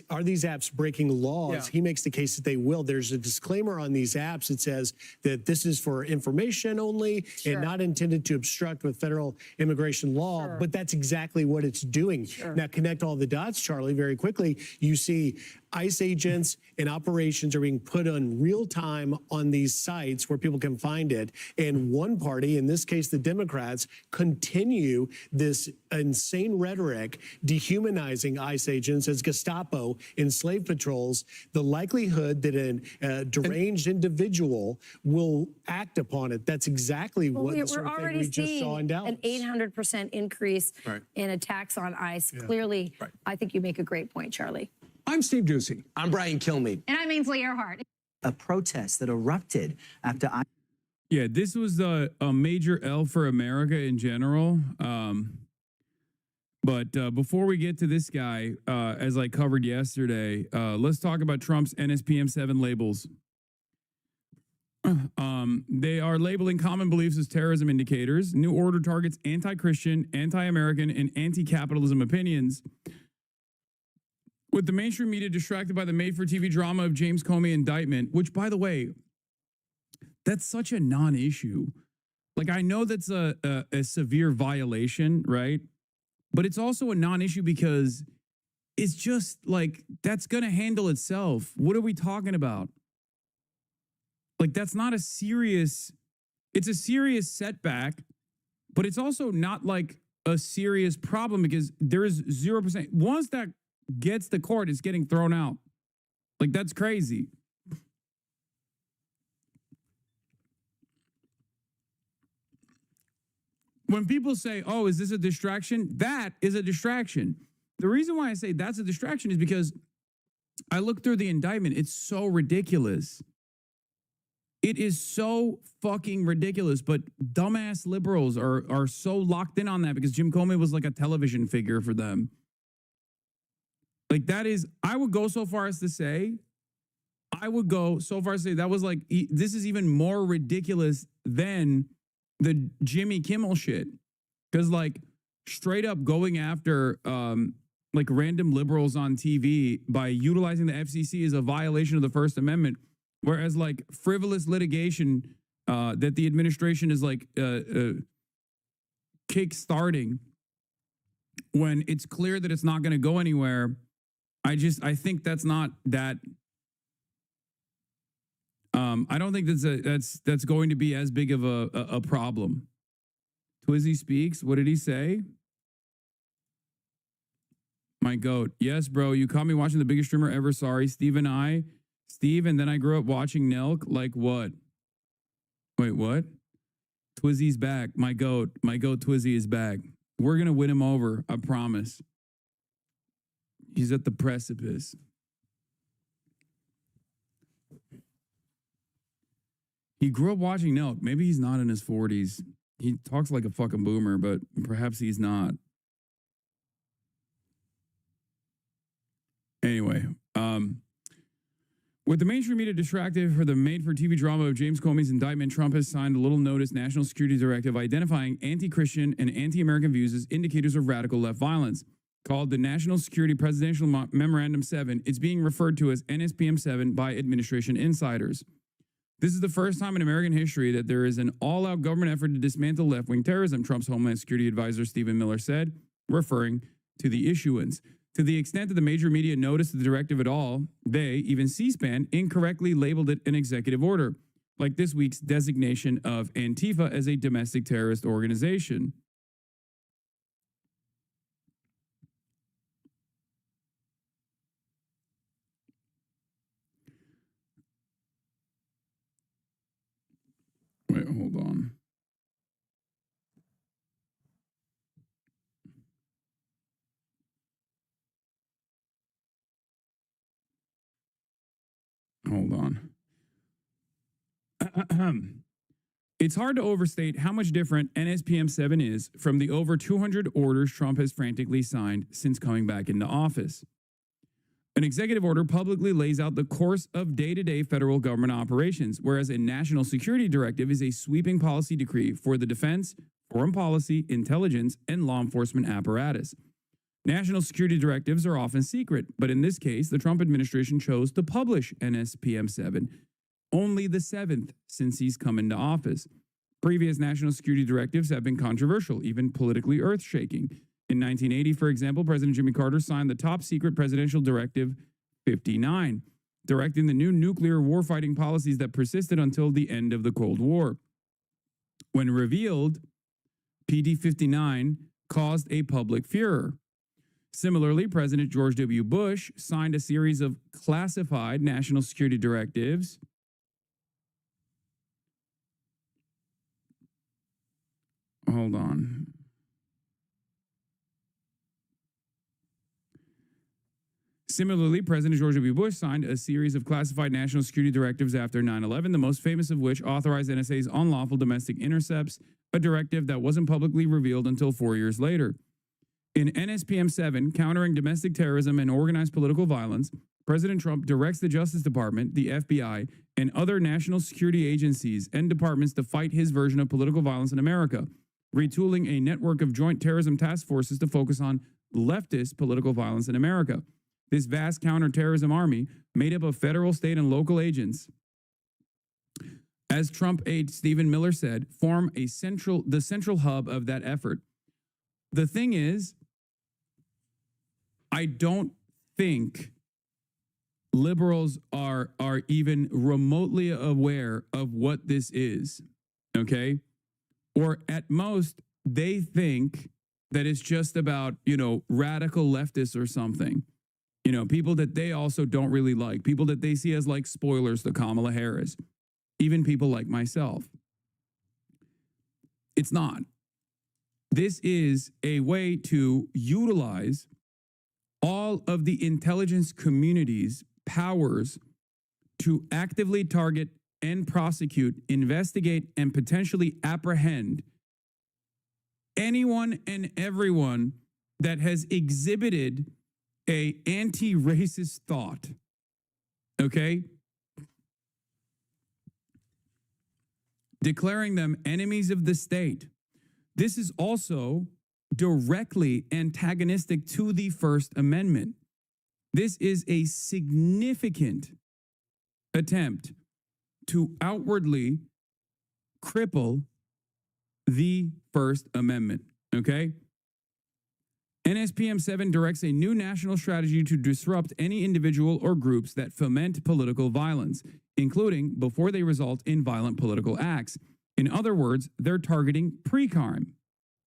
are these apps breaking laws? Yeah. He makes the case that they will. There's a disclaimer on these apps that says that this is for information only and not intended to obstruct with federal immigration law, but that's exactly what it's doing. Now, connect all the dots, Charlie, very quickly. You see ICE agents and operations are being put on real time on these sites where people can find it. And one party, in this case, the Democrats, continue this insane rhetoric, dehumanizing ICE agents as Gestapo in slave patrols. The likelihood that a deranged individual will act upon it, that's exactly what the sort of thing we just saw in Dallas. An 800% increase in attacks on ICE. Clearly, I think you make a great point, Charlie. I'm Steve Doocy. I'm Brian Kilmeade. And I'm Ainsley Earhart. A protest that erupted after Yeah, this was a major L for America in general. But before we get to this guy, as I covered yesterday, let's talk about Trump's NSPM 7 labels. They are labeling common beliefs as terrorism indicators. New Order targets anti-Christian, anti-American, and anti-capitalism opinions. With the mainstream media distracted by the made-for-TV drama of James Comey indictment, which, by the way, that's such a non-issue. Like, I know that's a severe violation, right? But it's also a non-issue because it's just like, that's going to handle itself. What are we talking about? Like, that's not a serious, it's a serious setback, but it's also not like a serious problem because there is 0%. Once that gets to court, it's getting thrown out. Like, that's crazy. When people say, oh, is this a distraction? That is a distraction. The reason why I say that's a distraction is because I looked through the indictment. It's so ridiculous. It is so fucking ridiculous, but dumbass liberals are so locked in on that because Jim Comey was like a television figure for them. Like, that is, I would go so far as to say, that was like, this is even more ridiculous than the Jimmy Kimmel shit. Because, like, straight up going after, like, random liberals on TV by utilizing the FCC is a violation of the First Amendment. Whereas, like, frivolous litigation that the administration is, like, kick-starting when it's clear that it's not going to go anywhere, I think that's not that. I don't think that's going to be as big of a problem. Twizzy speaks. What did he say? My goat. Yes, bro. You caught me watching the biggest streamer ever. Sorry, Steve, and then I grew up watching Nelk. Like what? Wait, what? Twizzy's back. My goat. Twizzy is back. We're gonna win him over. I promise. He's at the precipice. He grew up watching Nelk. Maybe he's not in his 40s. He talks like a fucking boomer, but perhaps he's not. Anyway, with the mainstream media distracted for the made-for-TV drama of James Comey's indictment, Trump has signed a little notice national security directive identifying anti-Christian and anti-American views as indicators of radical left violence. Called the National Security Presidential Memorandum 7, it's being referred to as NSPM 7 by administration insiders. This is the first time in American history that there is an all-out government effort to dismantle left-wing terrorism, Trump's Homeland Security Advisor Stephen Miller said, referring to the issuance. To the extent that the major media noticed the directive at all, they, even C-SPAN, incorrectly labeled it an executive order, like this week's designation of Antifa as a domestic terrorist organization. Wait, hold on. Hold on. It's hard to overstate how much different NSPM 7 is from the over 200 orders Trump has frantically signed since coming back into office. An executive order publicly lays out the course of day-to-day federal government operations, whereas a national security directive is a sweeping policy decree for the defense, foreign policy, intelligence, and law enforcement apparatus. National security directives are often secret, but in this case, the Trump administration chose to publish NSPM 7, only the 7th since he's come into office. Previous national security directives have been controversial, even politically earth-shaking. In 1980, for example, President Jimmy Carter signed the top-secret Presidential Directive 59, directing the new nuclear warfighting policies that persisted until the end of the Cold War. When revealed, PD 59 caused a public furor. Similarly, President George W. Bush signed a series of classified national security directives Hold on. Similarly, President George W. Bush signed a series of classified national security directives after 9/11, the most famous of which authorized NSA's unlawful domestic intercepts, a directive that wasn't publicly revealed until 4 years later. In NSPM 7, Countering Domestic Terrorism and Organized Political Violence, President Trump directs the Justice Department, the FBI, and other national security agencies and departments to fight his version of political violence in America, retooling a network of joint terrorism task forces to focus on leftist political violence in America. This vast counterterrorism army, made up of federal, state, and local agents, as Trump aide Stephen Miller said, form the central hub of that effort. The thing is, I don't think liberals are even remotely aware of what this is, okay? Or at most, they think that it's just about, radical leftists or something. People that they also don't really like, people that they see as like spoilers to Kamala Harris, even people like myself. It's not. This is a way to utilize all of the intelligence community's powers to actively target and prosecute, investigate, and potentially apprehend anyone and everyone that has exhibited a anti-racist thought, okay? Declaring them enemies of the state. This is also directly antagonistic to the First Amendment. This is a significant attempt to outwardly cripple the First Amendment, okay? NSPM 7 directs a new national strategy to disrupt any individual or groups that foment political violence, including before they result in violent political acts. In other words, they're targeting pre-crime,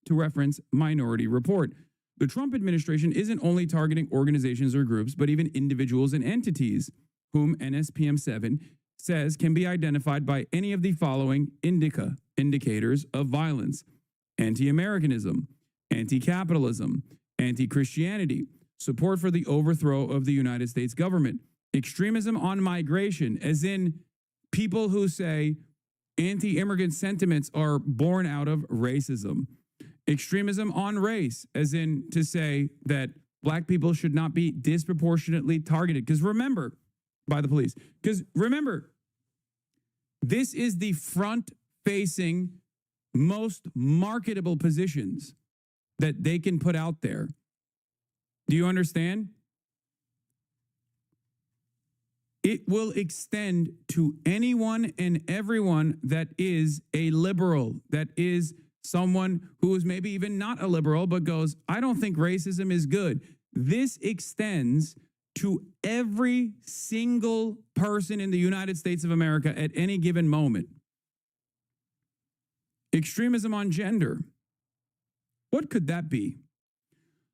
to reference Minority Report. The Trump administration isn't only targeting organizations or groups, but even individuals and entities, whom NSPM 7 says can be identified by any of the following indicators of violence: anti-Americanism, anti-capitalism, anti-Christianity, support for the overthrow of the United States government, extremism on migration, as in people who say anti-immigrant sentiments are born out of racism, extremism on race, as in to say that Black people should not be disproportionately targeted. Because remember, by the police, because remember, this is the front-facing, most marketable positions that they can put out there. Do you understand? It will extend to anyone and everyone that is a liberal, that is someone who is maybe even not a liberal, but goes, I don't think racism is good. This extends to every single person in the United States of America at any given moment. Extremism on gender. What could that be?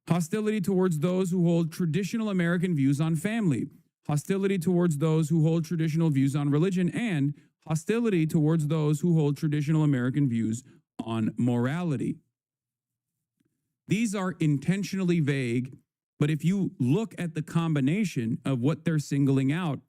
Hostility towards those who hold traditional American views on family, hostility towards those who hold traditional views on religion, and hostility towards those who hold traditional American views on morality. These are intentionally vague, but if you look at the combination of what they're singling out,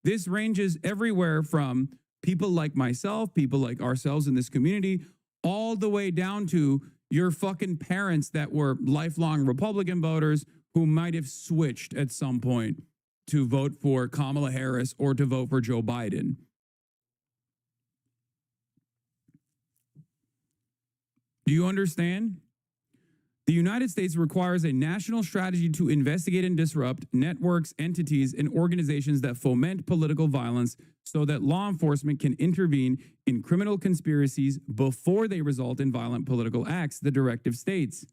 This ranges everywhere from people like myself, people like ourselves in this community, all the way down to your fucking parents that were lifelong Republican voters who might have switched at some point to vote for Kamala Harris or to vote for Joe Biden. Do you understand? The United States requires a national strategy to investigate and disrupt networks, entities, and organizations that foment political violence so that law enforcement can intervene in criminal conspiracies before they result in violent political acts, the directive states.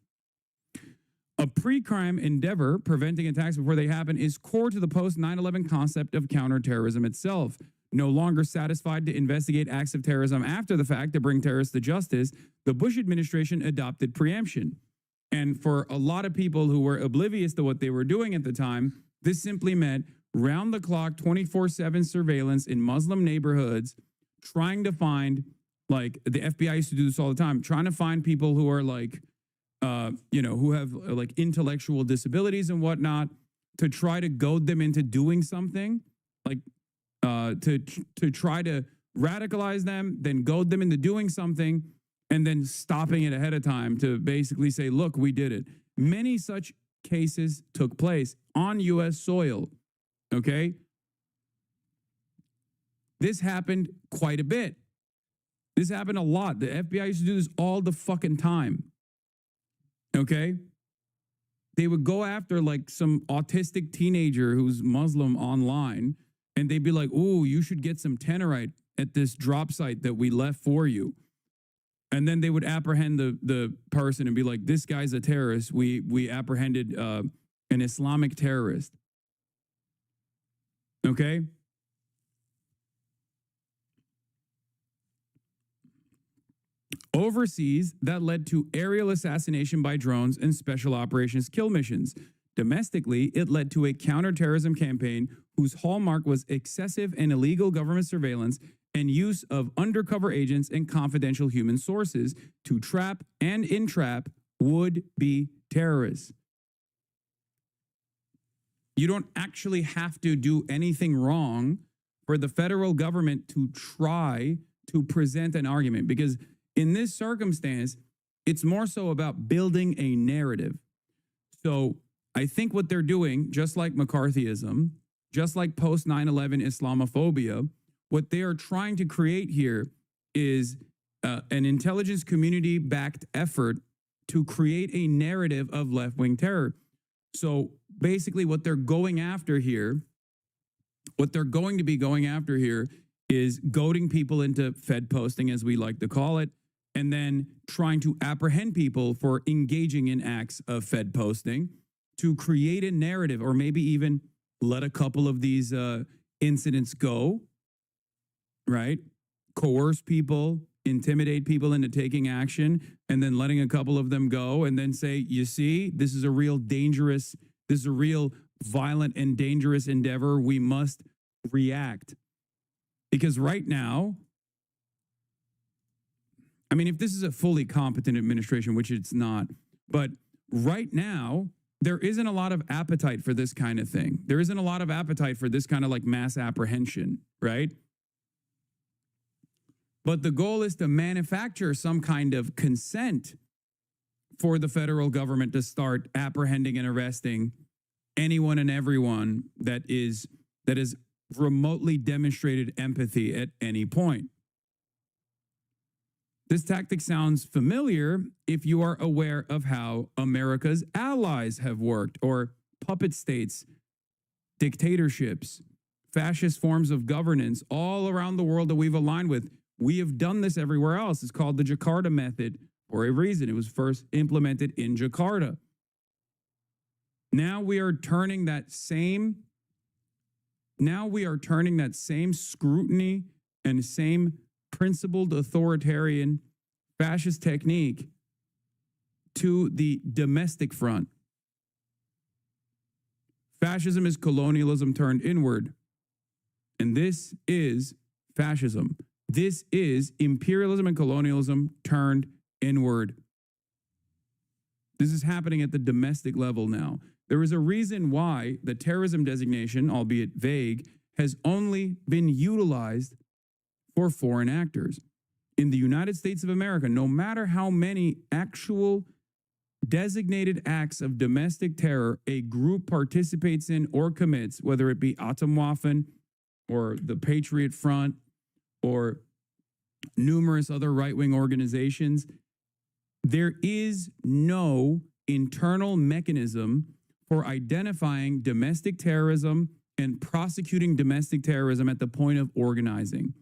A pre-crime endeavor, preventing attacks before they happen, is core to the post-9/11 concept of counterterrorism itself. No longer satisfied to investigate acts of terrorism after the fact to bring terrorists to justice, the Bush administration adopted preemption. And for a lot of people who were oblivious to what they were doing at the time, this simply meant round-the-clock, 24/7 surveillance in Muslim neighborhoods, trying to find, like, the FBI used to do this all the time, trying to find people who are like, who have like intellectual disabilities and whatnot, to try to goad them into doing something, like to try to radicalize them, then goad them into doing something, and then stopping it ahead of time to basically say, look, we did it. Many such cases took place on U.S. soil, okay? This happened quite a bit. This happened a lot. The FBI used to do this all the fucking time, okay? They would go after like some autistic teenager who's Muslim online, and they'd be like, ooh, you should get some Tenorite at this drop site that we left for you. And then they would apprehend the person and be like, this guy's a terrorist. We apprehended an Islamic terrorist. Okay? Overseas, that led to aerial assassination by drones and special operations kill missions. Domestically, it led to a counterterrorism campaign whose hallmark was excessive and illegal government surveillance and use of undercover agents and confidential human sources to trap and entrap would-be terrorists. You don't actually have to do anything wrong for the federal government to try to present an argument, because in this circumstance, it's more so about building a narrative. So I think what they're doing, just like McCarthyism, just like post-9/11 Islamophobia, what they are trying to create here is an intelligence community-backed effort to create a narrative of left-wing terror. So basically what they're going after here, what they're going to be going after here is goading people into Fed posting, as we like to call it, and then trying to apprehend people for engaging in acts of Fed posting to create a narrative, or maybe even let a couple of these incidents go, right? Coerce people, intimidate people into taking action, and then letting a couple of them go, and then say, you see, this is a real dangerous, this is a real violent and dangerous endeavor. We must react. Because right now, I mean, if this is a fully competent administration, which it's not, but right now, there isn't a lot of appetite for this kind of thing. There isn't a lot of appetite for this kind of like mass apprehension, right? But the goal is to manufacture some kind of consent for the federal government to start apprehending and arresting anyone and everyone that is remotely demonstrated empathy at any point. This tactic sounds familiar if you are aware of how America's allies have worked, or puppet states, dictatorships, fascist forms of governance all around the world that we've aligned with. We have done this everywhere else. It's called the Jakarta method for a reason. It was first implemented in Jakarta. Now we are turning that same scrutiny and same principled authoritarian fascist technique to the domestic front. Fascism is colonialism turned inward. And this is fascism. This is imperialism and colonialism turned inward. This is happening at the domestic level now. There is a reason why the terrorism designation, albeit vague, has only been utilized for foreign actors. In the United States of America, no matter how many actual designated acts of domestic terror a group participates in or commits, whether it be Atomwaffen or the Patriot Front or numerous other right-wing organizations, there is no internal mechanism for identifying domestic terrorism and prosecuting domestic terrorism at the point of organizing.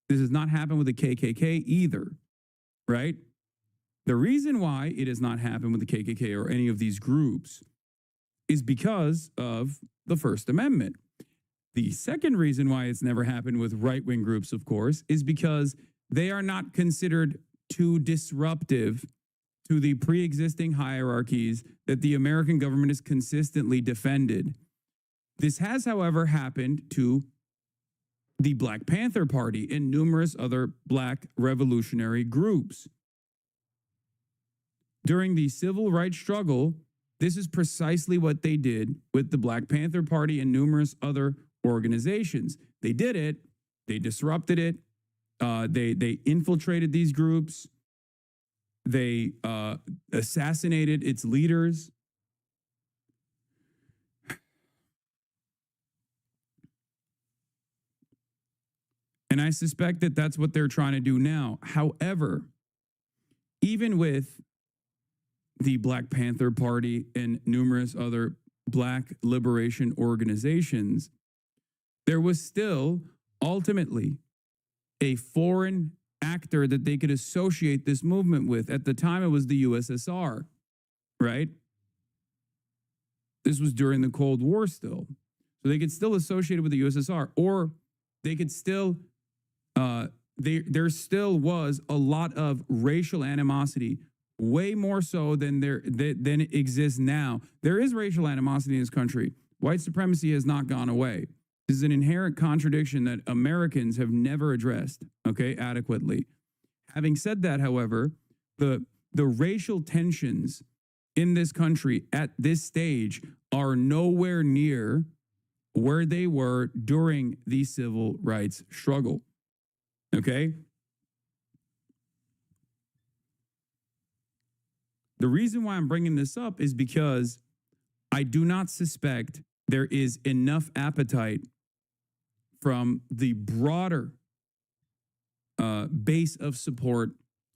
This has not happened with the KKK either, right? The reason why it has not happened with the KKK or any of these groups is because of the First Amendment. The second reason why it's never happened with right-wing groups, of course, is because they are not considered too disruptive to the pre-existing hierarchies that the American government has consistently defended. This has, however, happened to the Black Panther Party and numerous other Black revolutionary groups. During the civil rights struggle, this is precisely what they did with the Black Panther Party and numerous other organizations. They did it, they disrupted it, they infiltrated these groups, they assassinated its leaders. And I suspect that that's what they're trying to do now. However, even with the Black Panther Party and numerous other Black liberation organizations, there was still ultimately a foreign actor that they could associate this movement with. At the time, it was the USSR, right? This was during the Cold War still. So they could still associate it with the USSR, or they could still, there still was a lot of racial animosity, way more so than than it exists now. There is racial animosity in this country. White supremacy has not gone away. This is an inherent contradiction that Americans have never addressed, okay, adequately. Having said that, however, the racial tensions in this country at this stage are nowhere near where they were during the civil rights struggle, okay? The reason why I'm bringing this up is because I do not suspect there is enough appetite from the broader base of support,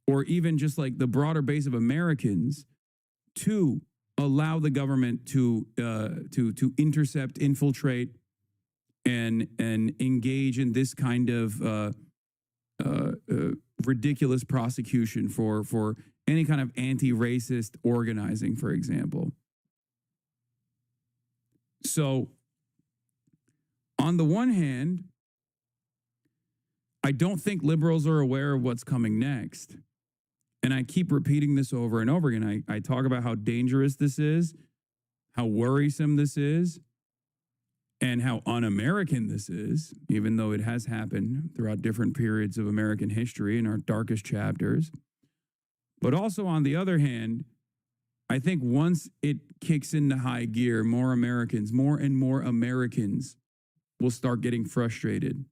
or even just like the broader base of Americans, to allow the government to intercept, infiltrate, and engage in this kind of ridiculous prosecution for any kind of anti-racist organizing, for example. So, on the one hand, I don't think liberals are aware of what's coming next. And I keep repeating this over and over again. I talk about how dangerous this is, how worrisome this is, and how un-American this is, even though it has happened throughout different periods of American history in our darkest chapters. But also, on the other hand, I think once it kicks into high gear, more and more Americans will start getting frustrated.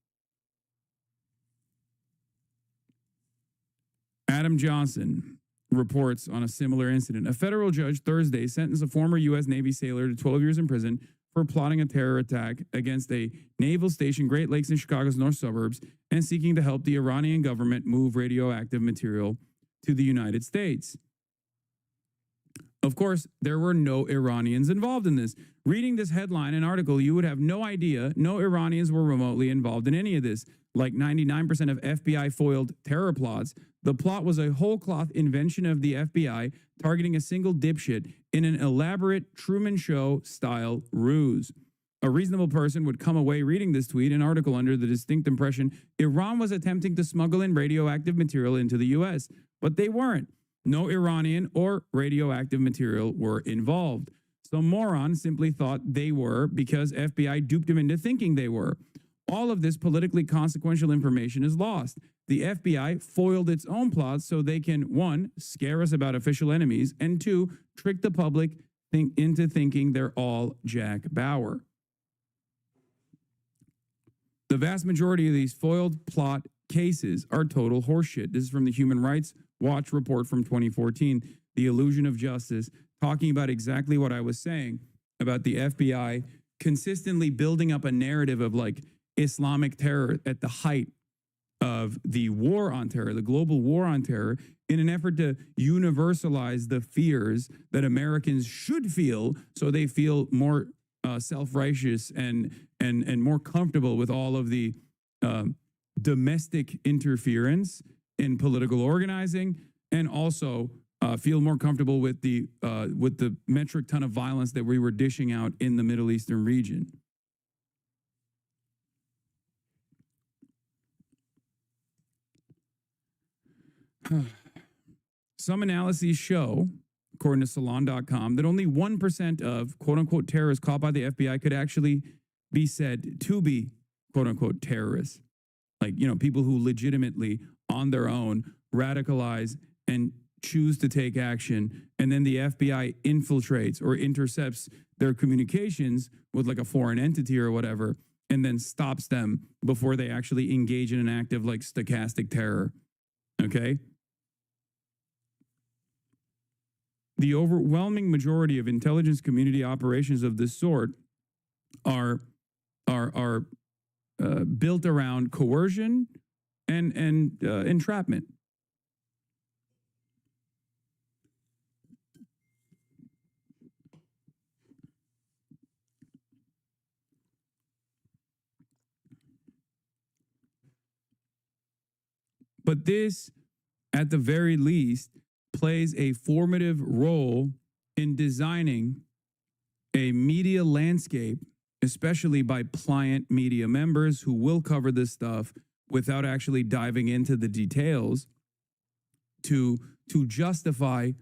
Adam Johnson reports on a similar incident. A federal judge Thursday sentenced a former U.S. Navy sailor to 12 years in prison for plotting a terror attack against a naval station, Great Lakes in Chicago's north suburbs, and seeking to help the Iranian government move radioactive material to the United States. Of course, there were no Iranians involved in this. Reading this headline and article, you would have no idea no Iranians were remotely involved in any of this. Like 99% of FBI foiled terror plots, the plot was a whole cloth invention of the FBI targeting a single dipshit in an elaborate Truman Show style ruse. A reasonable person would come away reading this tweet and article under the distinct impression Iran was attempting to smuggle in radioactive material into the U.S., but they weren't. No Iranian or radioactive material were involved. Some moron simply thought they were because FBI duped him into thinking they were. All of this politically consequential information is lost. The FBI foiled its own plots so they can, 1, scare us about official enemies, and 2, trick the public into thinking they're all Jack Bauer. The vast majority of these foiled plot cases are total horseshit. This is from the Human Rights Watch report from 2014, The Illusion of Justice, talking about exactly what I was saying about the FBI consistently building up a narrative of like Islamic terror at the height of the war on terror, the global war on terror, in an effort to universalize the fears that Americans should feel, so they feel more self-righteous and more comfortable with all of the domestic interference in political organizing, and also feel more comfortable with the metric ton of violence that we were dishing out in the Middle Eastern region. Some analyses show, according to Salon.com, that only 1% of quote-unquote terrorists caught by the FBI could actually be said to be quote-unquote terrorists. Like, you know, people who legitimately, on their own, radicalize and choose to take action, and then the FBI infiltrates or intercepts their communications with like a foreign entity or whatever, and then stops them before they actually engage in an act of like stochastic terror. Okay? The overwhelming majority of intelligence community operations of this sort are built around coercion and entrapment. But this, at the very least, plays a formative role in designing a media landscape, especially by pliant media members who will cover this stuff without actually diving into the details to justify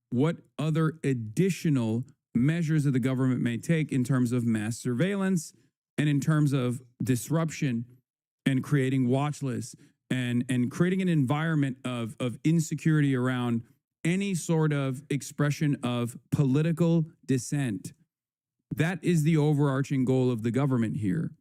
what other additional measures that the government may take in terms of mass surveillance and in terms of disruption and creating watch lists and creating an environment of insecurity around any sort of expression of political dissent. That is the overarching goal of the government here.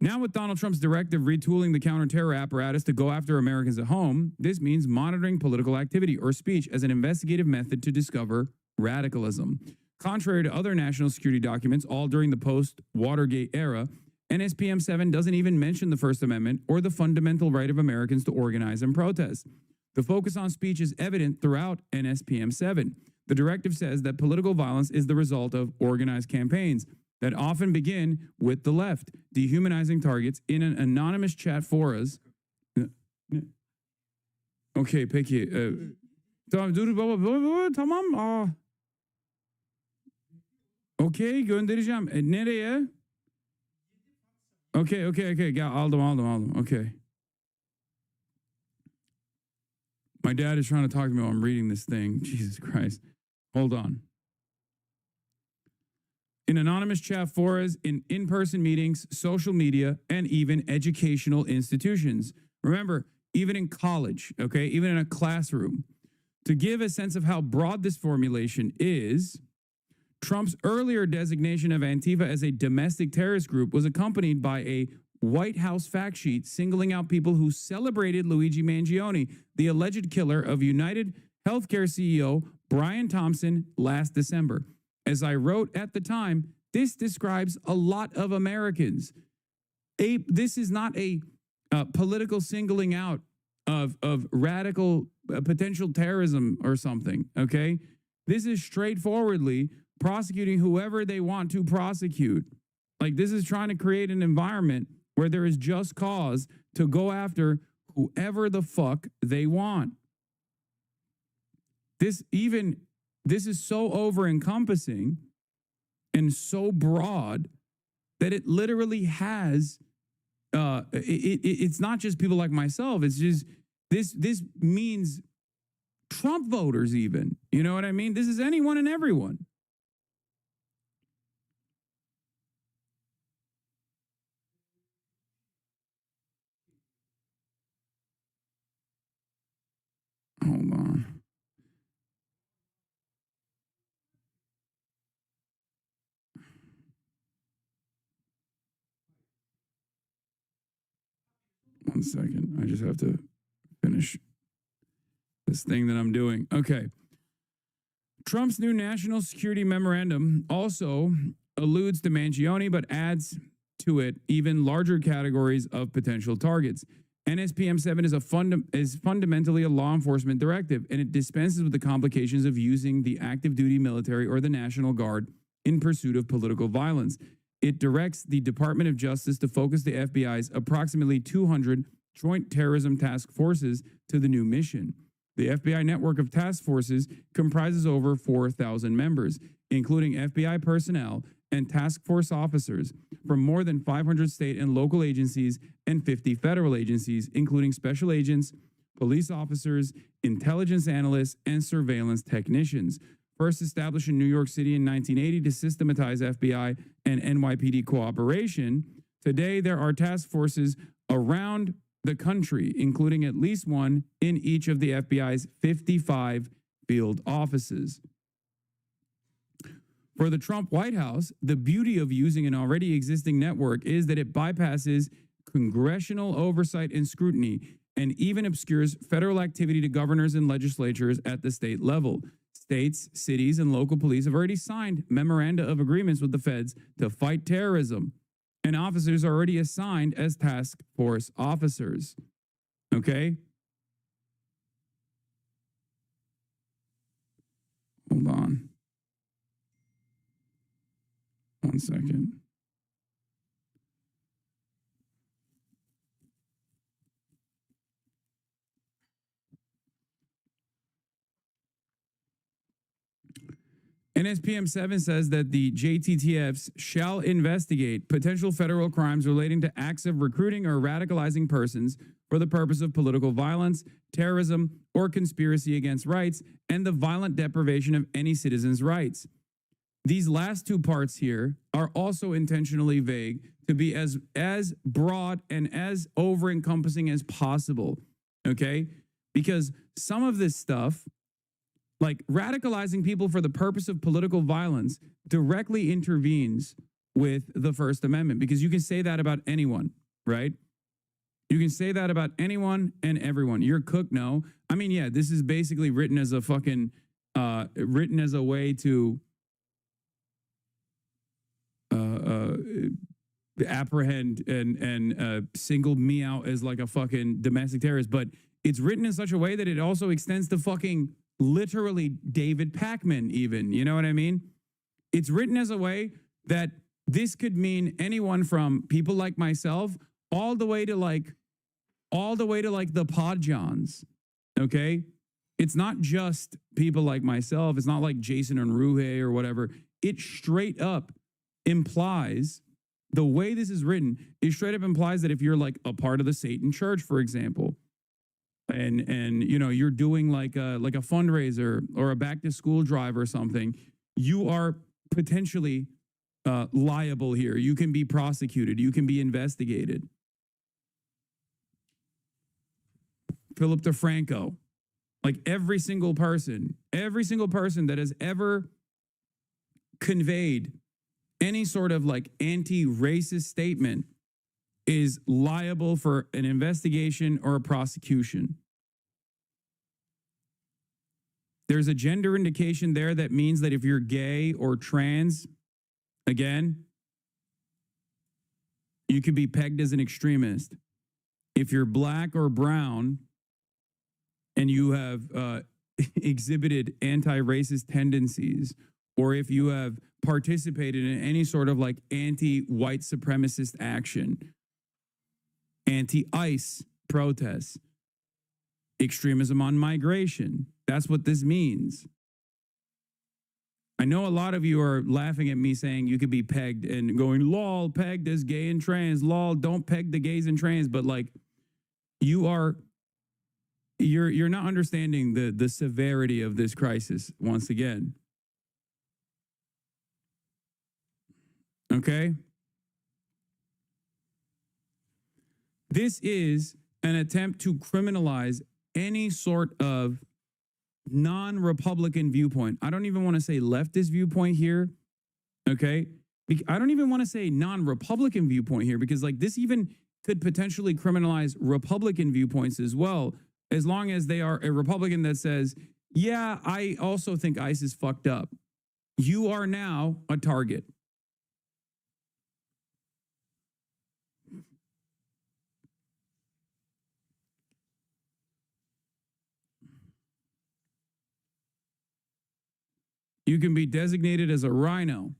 Now, with Donald Trump's directive retooling the counterterror apparatus to go after Americans at home, this means monitoring political activity or speech as an investigative method to discover radicalism. Contrary to other national security documents, all during the post-Watergate era, NSPM 7 doesn't even mention the First Amendment or the fundamental right of Americans to organize and protest. The focus on speech is evident throughout NSPM 7. The directive says that political violence is the result of organized campaigns that often begin with the left, dehumanizing targets in an anonymous chat forums. Okay, peki. Tamam. Okay, göndereceğim. Nereye? Okay. Gel, aldım. Okay. My dad is trying to talk to me while I'm reading this thing. Jesus Christ. Hold on. In anonymous chat forums, in in-person meetings, social media, and even educational institutions. Remember, even in college, okay, even in a classroom. To give a sense of how broad this formulation is, Trump's earlier designation of Antifa as a domestic terrorist group was accompanied by a White House fact sheet singling out people who celebrated Luigi Mangione, the alleged killer of United Healthcare CEO Brian Thompson, last December. As I wrote at the time, this describes a lot of Americans. This is not a political singling out of radical potential terrorism or something, okay? This is straightforwardly prosecuting whoever they want to prosecute. Like, this is trying to create an environment where there is just cause to go after whoever the fuck they want. This is so over-encompassing and so broad that it literally has, it's not just people like myself. It's just, this means Trump voters even. You know what I mean? This is anyone and everyone. Hold on. 1 second. I just have to finish this thing that I'm doing. Okay. Trump's new national security memorandum also alludes to Mangione, but adds to it even larger categories of potential targets. NSPM 7 is fundamentally a law enforcement directive, and it dispenses with the complications of using the active duty military or the National Guard in pursuit of political violence. It directs the Department of Justice to focus the FBI's approximately 200 joint terrorism task forces to the new mission. The FBI network of task forces comprises over 4,000 members, including FBI personnel and task force officers from more than 500 state and local agencies and 50 federal agencies, including special agents, police officers, intelligence analysts, and surveillance technicians. First established in New York City in 1980 to systematize FBI and NYPD cooperation, today there are task forces around the country, including at least one in each of the FBI's 55 field offices. For the Trump White House, the beauty of using an already existing network is that it bypasses congressional oversight and scrutiny and even obscures federal activity to governors and legislatures at the state level. States, cities, and local police have already signed memoranda of agreements with the feds to fight terrorism, and officers are already assigned as task force officers. Okay? Hold on. 1 second. NSPM 7 says that the JTTFs shall investigate potential federal crimes relating to acts of recruiting or radicalizing persons for the purpose of political violence, terrorism, or conspiracy against rights, and the violent deprivation of any citizen's rights. These last two parts here are also intentionally vague to be as broad and as over-encompassing as possible, okay? Because some of this stuff, like radicalizing people for the purpose of political violence, directly intervenes with the First Amendment, because you can say that about anyone, right? You can say that about anyone and everyone. You're Cook, no. I mean, yeah, this is basically written as a fucking, written as a way to apprehend and single me out as like a fucking domestic terrorist. But it's written in such a way that it also extends to fucking literally David Pakman even, you know what I mean? It's written as a way that this could mean anyone from people like myself all the way to like the Podjohns, okay? It's not just people like myself. It's not like Jason and Ruhe or whatever. It straight up implies, the way this is written, it straight up implies that if you're like a part of the Satan Church, for example, and you know, you're doing like a fundraiser or a back to school drive or something, you are potentially liable here. You can be prosecuted. You can be investigated. Philip DeFranco, like every single person that has ever conveyed any sort of like anti-racist statement is liable for an investigation or a prosecution. There's a gender indication there that means that if you're gay or trans, again, you could be pegged as an extremist. If you're black or brown and you have exhibited anti-racist tendencies, or if you have participated in any sort of like anti-white supremacist action, anti-ICE protests, extremism on migration. That's what this means. I know a lot of you are laughing at me saying you could be pegged and going, lol, pegged as gay and trans, lol, don't peg the gays and trans, but like you're not understanding the severity of this crisis once again. Okay? This is an attempt to criminalize any sort of non-Republican viewpoint. I don't even want to say leftist viewpoint here, okay? I don't even want to say non-Republican viewpoint here, because like this even could potentially criminalize Republican viewpoints as well, as long as they are a Republican that says, yeah, I also think ICE is fucked up. You are now a target. You can be designated as a rhino.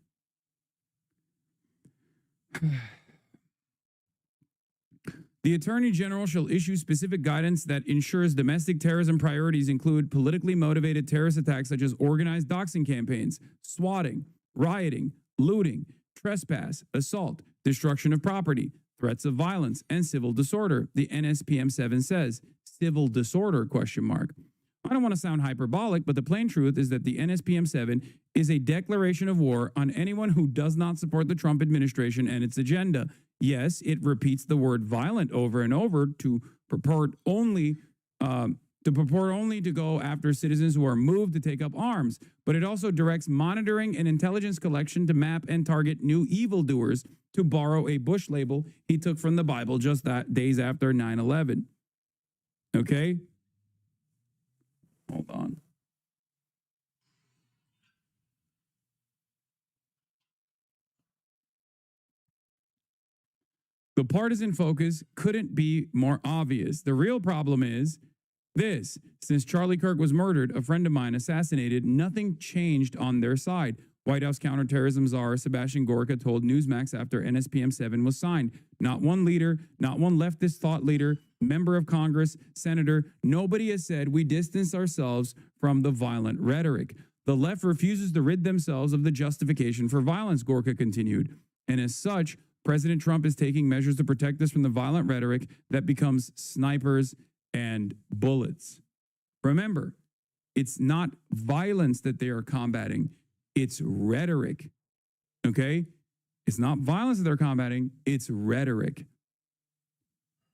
The Attorney General shall issue specific guidance that ensures domestic terrorism priorities include politically motivated terrorist attacks such as organized doxing campaigns, swatting, rioting, looting, trespass, assault, destruction of property, threats of violence, and civil disorder. The NSPM 7 says, civil disorder, question mark. I don't want to sound hyperbolic, but the plain truth is that the NSPM 7 is a declaration of war on anyone who does not support the Trump administration and its agenda. Yes, it repeats the word violent over and over to purport only to go after citizens who are moved to take up arms, but it also directs monitoring and intelligence collection to map and target new evildoers, to borrow a Bush label he took from the Bible just that days after 9/11. Okay? Hold on. The partisan focus couldn't be more obvious. The real problem is this. Since Charlie Kirk was murdered, a friend of mine assassinated, nothing changed on their side. White House counterterrorism czar Sebastian Gorka told Newsmax after NSPM 7 was signed. Not one leader, not one leftist thought leader, member of Congress, senator, nobody has said we distance ourselves from the violent rhetoric. The left refuses to rid themselves of the justification for violence, Gorka continued. And as such, President Trump is taking measures to protect us from the violent rhetoric that becomes snipers and bullets. Remember, it's not violence that they are combating. It's rhetoric, okay? It's not violence that they're combating. It's rhetoric.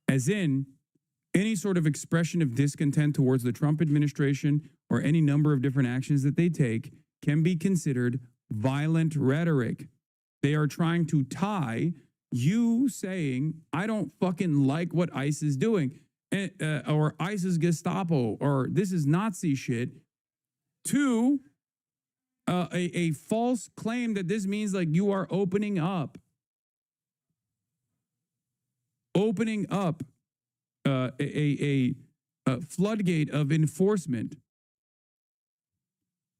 As in, any sort of expression of discontent towards the Trump administration or any number of different actions that they take can be considered violent rhetoric. They are trying to tie you saying, I don't fucking like what ICE is doing, or ICE is Gestapo, or this is Nazi shit, to a false claim that this means like you are opening up a floodgate of enforcement.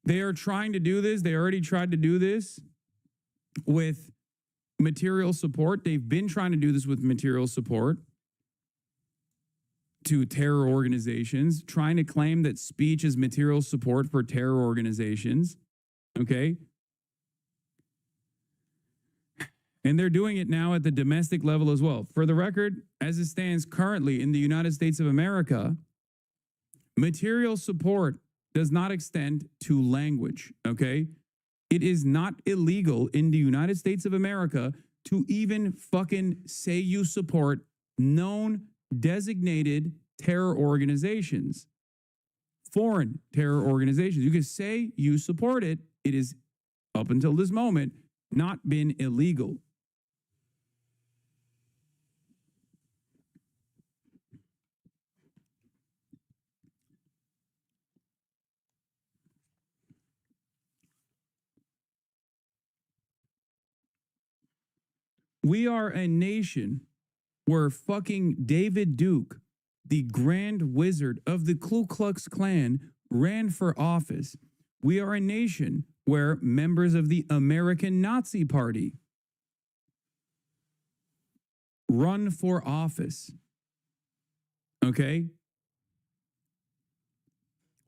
They are trying to do this. They already tried to do this with material support. They've been trying to do this with material support to terror organizations, trying to claim that speech is material support for terror organizations. Okay? And they're doing it now at the domestic level as well. For the record, as it stands currently in the United States of America, material support does not extend to language, okay? It is not illegal in the United States of America to even fucking say you support known designated terror organizations, foreign terror organizations. You can say you support it. It is, up until this moment, not been illegal. We are a nation where fucking David Duke, the grand wizard of the Ku Klux Klan, ran for office. We are a nation where members of the American Nazi Party run for office. Okay?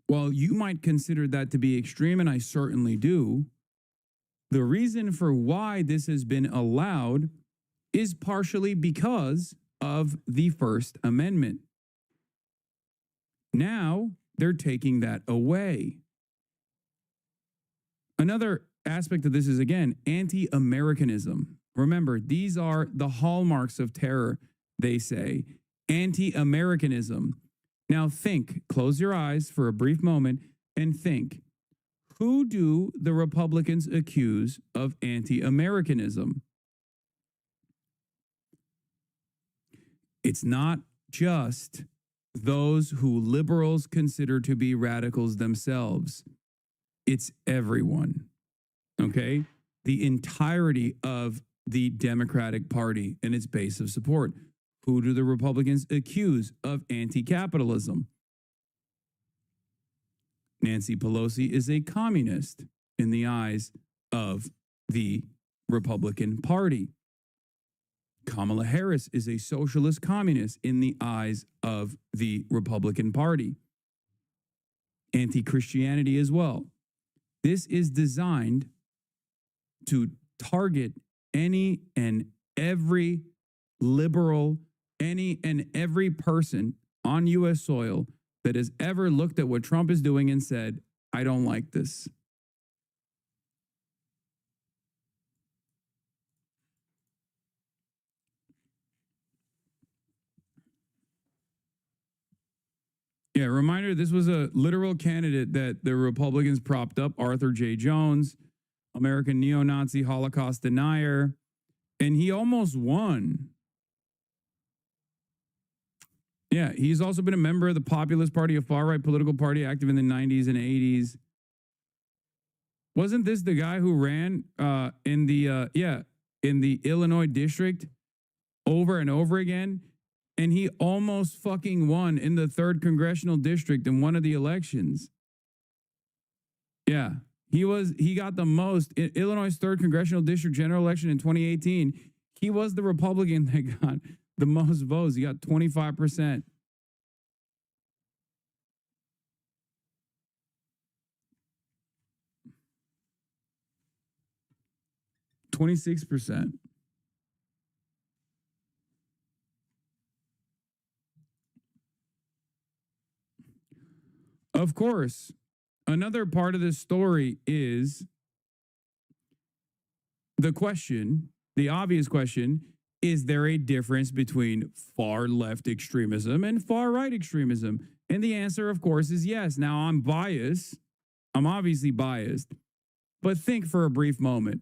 While you might consider that to be extreme, and I certainly do, the reason for why this has been allowed is partially because of the First Amendment. Now they're taking that away. Another aspect of this is, again, anti-Americanism. Remember, these are the hallmarks of terror, they say. Anti-Americanism. Now think, close your eyes for a brief moment and think, who do the Republicans accuse of anti-Americanism? It's not just those who liberals consider to be radicals themselves. It's everyone, okay? The entirety of the Democratic Party and its base of support. Who do the Republicans accuse of anti-capitalism? Nancy Pelosi is a communist in the eyes of the Republican Party. Kamala Harris is a socialist communist in the eyes of the Republican Party. Anti-Christianity as well. This is designed to target any and every liberal, any and every person on U.S. soil that has ever looked at what Trump is doing and said, I don't like this. Yeah, reminder, this was a literal candidate that the Republicans propped up, Arthur J. Jones, American neo-Nazi Holocaust denier, and he almost won. Yeah, he's also been a member of the Populist Party, a far-right political party active in the 90s and 80s. Wasn't this the guy who ran in the Illinois district over and over again? And he almost fucking won in the 3rd congressional district in one of the elections. Yeah, he got the most in Illinois 3rd congressional district general election in 2018. He was the Republican that got the most votes. He got 25%. %26%. Of course, another part of this story is the question, the obvious question, is there a difference between far left extremism and far right extremism? And the answer, of course, is yes. Now, I'm biased. I'm obviously biased. But think for a brief moment.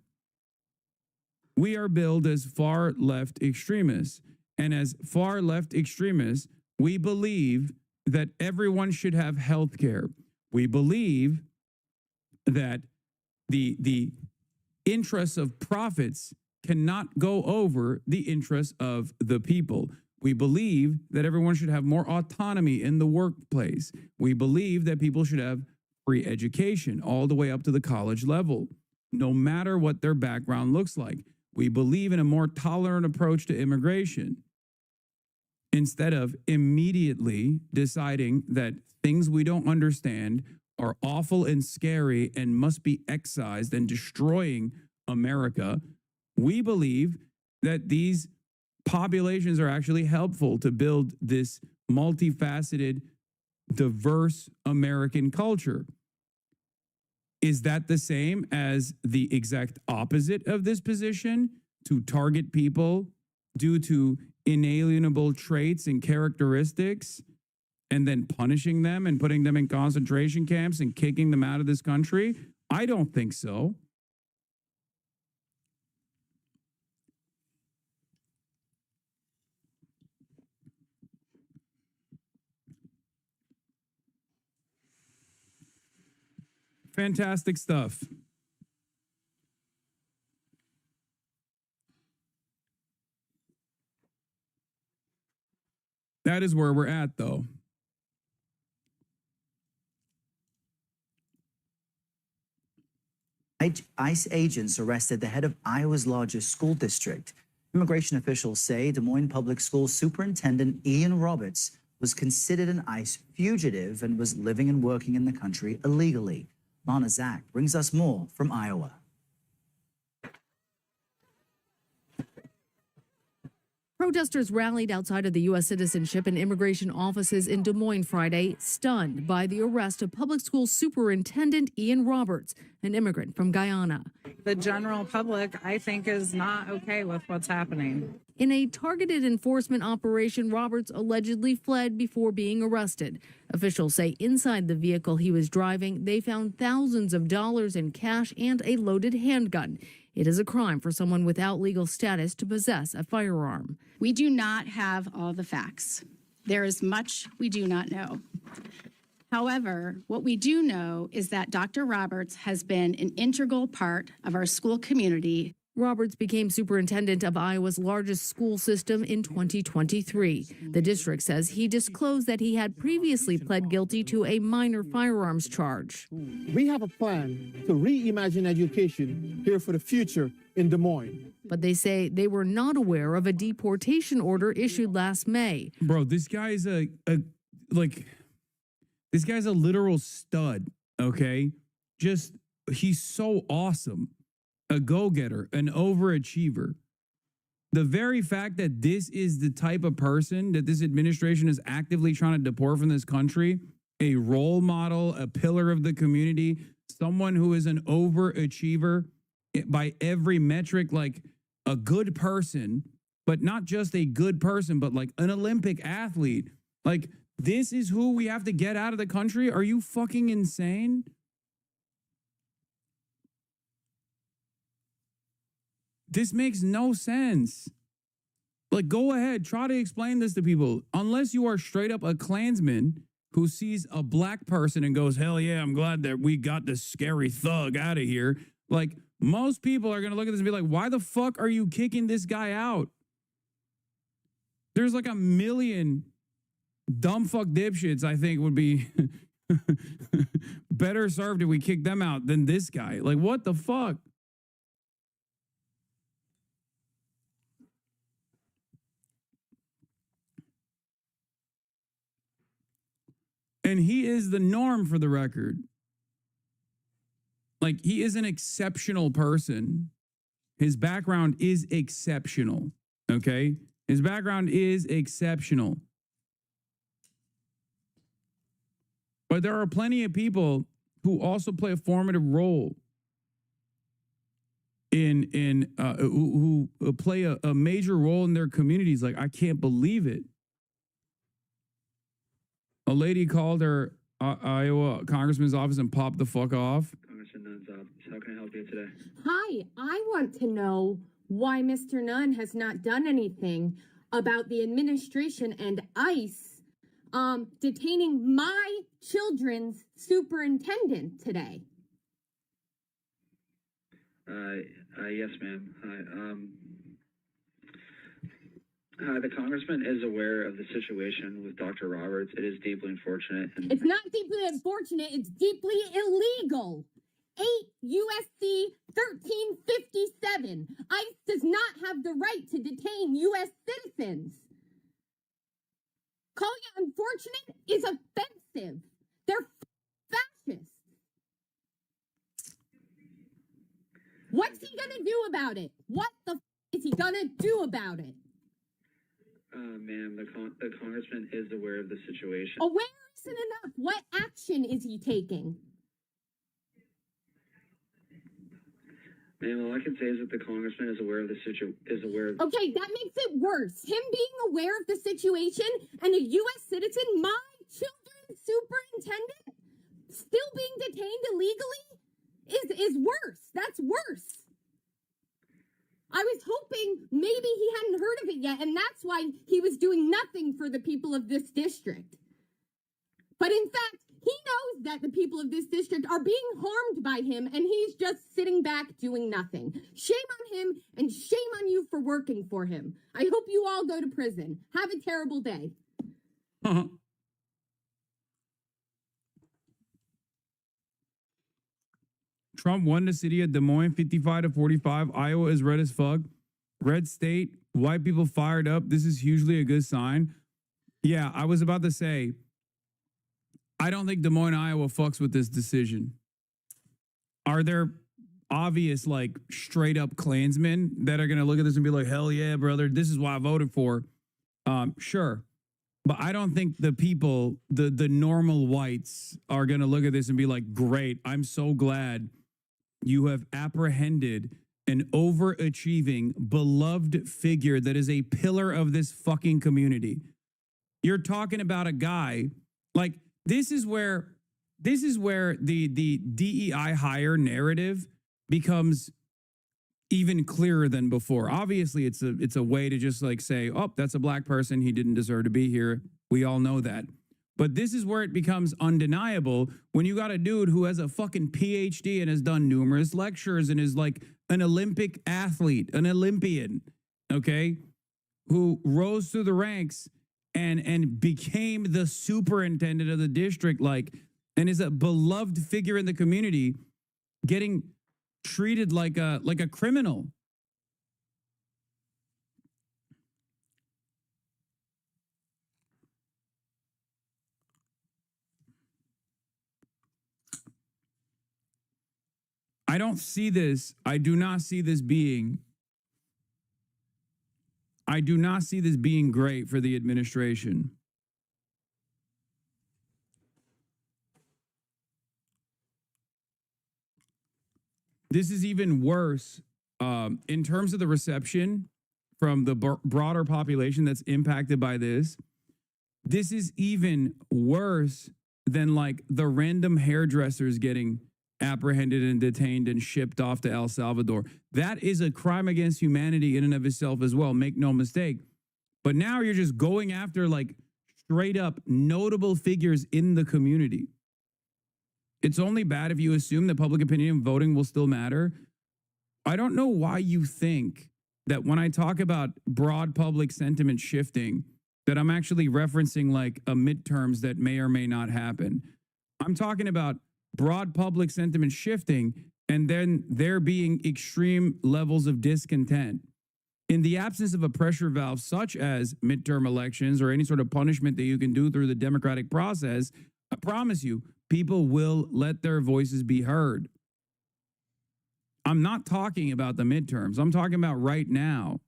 We are billed as far left extremists. And as far left extremists, we believe that everyone should have health care. We believe that the interests of profits cannot go over the interests of the people. We believe that everyone should have more autonomy in the workplace. We believe that people should have free education all the way up to the college level, no matter what their background looks like. We believe in a more tolerant approach to immigration, instead of immediately deciding that things we don't understand are awful and scary and must be excised and destroying America. We believe that these populations are actually helpful to build this multifaceted, diverse American culture. Is that the same as the exact opposite of this position, to target people due to inalienable traits and characteristics and then punishing them and putting them in concentration camps and kicking them out of this country? I don't think so. Fantastic stuff. That is where we're at, though. ICE agents arrested the head of Iowa's largest school district. Immigration officials say Des Moines Public School Superintendent Ian Roberts was considered an ICE fugitive and was living and working in the country illegally. Lana Zach brings us more from Iowa. Protesters rallied outside of the U.S. Citizenship and Immigration offices in Des Moines Friday, stunned by the arrest of public school superintendent Ian Roberts, an immigrant from Guyana. The general public, I think, is not okay with what's happening. In a targeted enforcement operation, Roberts allegedly fled before being arrested. Officials say inside the vehicle he was driving, they found thousands of dollars in cash and a loaded handgun. It is a crime for someone without legal status to possess a firearm. We do not have all the facts. There is much we do not know. However, what we do know is that Dr. Roberts has been an integral part of our school community. Roberts became superintendent of Iowa's largest school system in 2023. The district says he disclosed that he had previously pled guilty to a minor firearms charge. We have a plan to reimagine education here for the future in Des Moines. But they say they were not aware of a deportation order issued last May. Bro, this guy's this guy's a literal stud, okay? He's so awesome. A go-getter, an overachiever. The very fact that this is the type of person that this administration is actively trying to deport from this country, a role model, a pillar of the community, someone who is an overachiever by every metric, like a good person, but not just a good person, but like an Olympic athlete. Like, this is who we have to get out of the country? Are you fucking insane? This makes no sense. Like, go ahead, try to explain this to people. Unless you are straight up a Klansman who sees a black person and goes, hell yeah, I'm glad that we got this scary thug out of here. Like, most people are going to look at this and be like, why the fuck are you kicking this guy out? There's like a million dumb fuck dipshits I think would be better served if we kick them out than this guy. Like, what the fuck? And he is the norm, for the record. Like, he is an exceptional person. His background is exceptional, okay? His background is exceptional. But there are plenty of people who also play a formative role who play a major role in their communities. Like, I can't believe it. A lady called her Iowa congressman's office and popped the fuck off. Congressman Nunn's office. How can I help you today? Hi, I want to know why Mr. Nunn has not done anything about the administration and ICE detaining my children's superintendent today. Yes, ma'am. The congressman is aware of the situation with Dr. Roberts. It is deeply unfortunate. It's not deeply unfortunate, it's deeply illegal. 8 USC 1357. ICE does not have the right to detain U.S. citizens. Calling it unfortunate is offensive. They're fascists. What's he gonna do about it? What the is he gonna do about it? Ma'am, the congressman is aware of the situation. Aware isn't enough. What action is he taking? Ma'am, all I can say is that the congressman is aware of the situation. Okay, that makes it worse. Him being aware of the situation and a U.S. citizen, my children's superintendent, still being detained illegally is worse. That's worse. I was hoping maybe he hadn't heard of it yet, and that's why he was doing nothing for the people of this district. But in fact, he knows that the people of this district are being harmed by him, and he's just sitting back doing nothing. Shame on him, and shame on you for working for him. I hope you all go to prison. Have a terrible day. Trump won the city of Des Moines 55-45. Iowa is red as fuck. Red state, white people fired up. This is hugely a good sign. Yeah, I was about to say, I don't think Des Moines, Iowa fucks with this decision. Are there obvious, like, straight up Klansmen that are going to look at this and be like, hell yeah, brother, this is why I voted for? Sure. But I don't think the people, the normal whites are going to look at this and be like, great, I'm so glad you have apprehended an overachieving, beloved figure that is a pillar of this fucking community. You're talking about a guy, like, this is where the DEI hire narrative becomes even clearer than before. Obviously, it's a way to just like say, oh, that's a black person. He didn't deserve to be here. We all know that. But this is where it becomes undeniable when you got a dude who has a fucking PhD and has done numerous lectures and is like an Olympic athlete, an Olympian, okay, who rose through the ranks and became the superintendent of the district, like, and is a beloved figure in the community, getting treated like a criminal. I don't see this. I do not see this being great for the administration. This is even worse in terms of the reception from the broader population that's impacted by this. This is even worse than like the random hairdressers getting apprehended and detained and shipped off to El Salvador. That is a crime against humanity in and of itself as well. Make no mistake. But now you're just going after like straight up notable figures in the community. It's only bad if you assume that public opinion and voting will still matter. I don't know why you think that when I talk about broad public sentiment shifting, that I'm actually referencing like a midterms that may or may not happen. I'm talking about broad public sentiment shifting and then there being extreme levels of discontent. In the absence of a pressure valve such as midterm elections or any sort of punishment that you can do through the democratic process, I promise you, people will let their voices be heard. I'm not talking about the midterms. I'm talking about right now.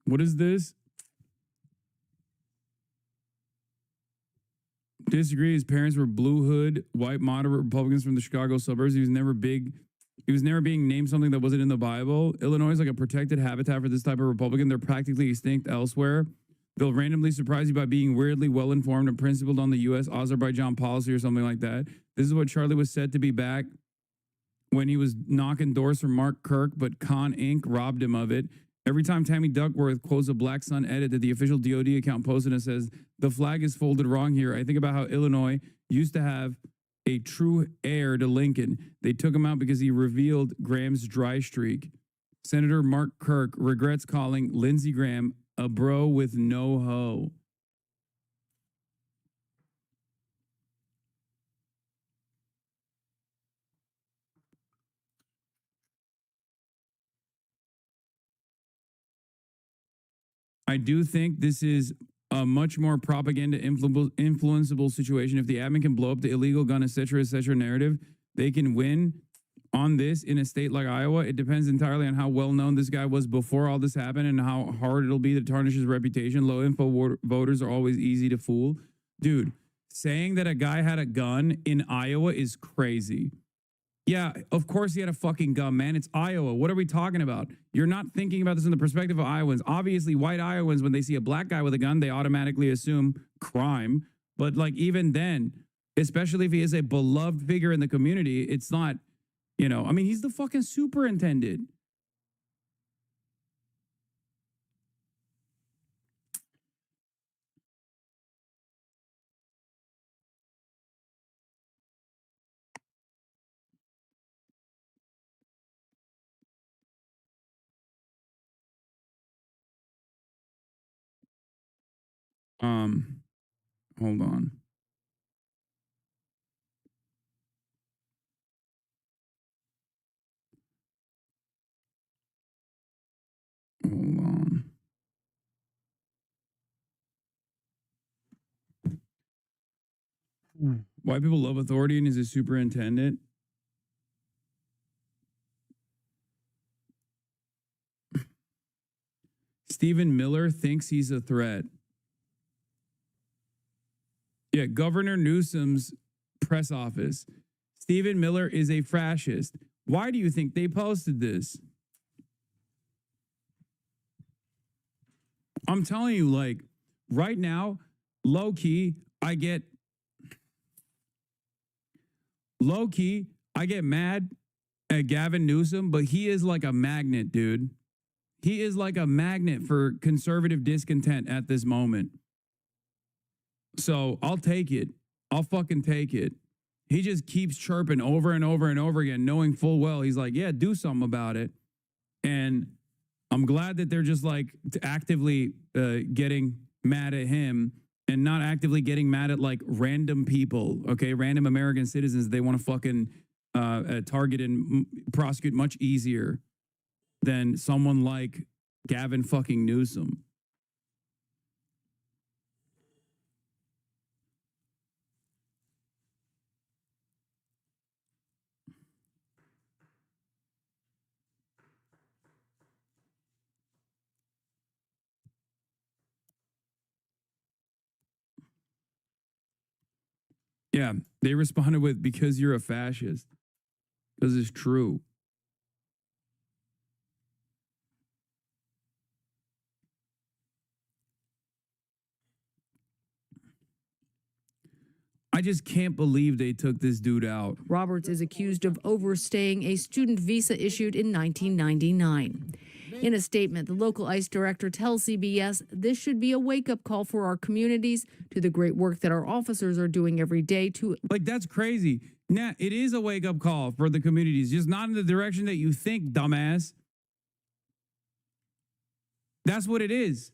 What is this? Disagree. His parents were blue hood, white moderate Republicans from the Chicago suburbs. He was never being named something that wasn't in the Bible. Illinois is like a protected habitat for this type of Republican. They're practically extinct elsewhere. They'll randomly surprise you by being weirdly well-informed and principled on the U.S. Azerbaijan policy or something like that. This is what Charlie was said to be back when he was knocking doors for Mark Kirk, but Con Inc. robbed him of it. Every time Tammy Duckworth quotes a Black Sun edit that the official DOD account posted and says, the flag is folded wrong here, I think about how Illinois used to have a true heir to Lincoln. They took him out because he revealed Graham's dry streak. Senator Mark Kirk regrets calling Lindsey Graham a bro with no hoe. I do think this is a much more propaganda influenceable situation. If the admin can blow up the illegal gun, et cetera narrative, they can win on this in a state like Iowa. It depends entirely on how well known this guy was before all this happened and how hard it'll be to tarnish his reputation. Low info voters are always easy to fool. Dude, saying that a guy had a gun in Iowa is crazy. Yeah, of course he had a fucking gun, man. It's Iowa. What are we talking about? You're not thinking about this in the perspective of Iowans. Obviously, white Iowans, when they see a black guy with a gun, they automatically assume crime. But like even then, especially if he is a beloved figure in the community, it's not, you know, I mean, he's the fucking superintendent. Hold on. Hold on. White people love authority and is a superintendent. Stephen Miller thinks he's a threat. Yeah, Governor Newsom's press office. Stephen Miller is a fascist. Why do you think they posted this? I'm telling you, like, right now, low key, I get mad at Gavin Newsom, but he is like a magnet, dude. He is like a magnet for conservative discontent at this moment. So I'll take it. I'll fucking take it. He just keeps chirping over and over and over again, knowing full well he's like, yeah, do something about it. And I'm glad that they're just like actively getting mad at him and not actively getting mad at like random people, okay? Random American citizens they want to fucking target and prosecute much easier than someone like Gavin fucking Newsom. Yeah, they responded with, because you're a fascist. Because it's true. I just can't believe they took this dude out. Roberts is accused of overstaying a student visa issued in 1999. In a statement, the local ICE director tells CBS this should be a wake-up call for our communities to the great work that our officers are doing every day to... Like, that's crazy. Nah, it is a wake-up call for the communities, just not in the direction that you think, dumbass. That's what it is.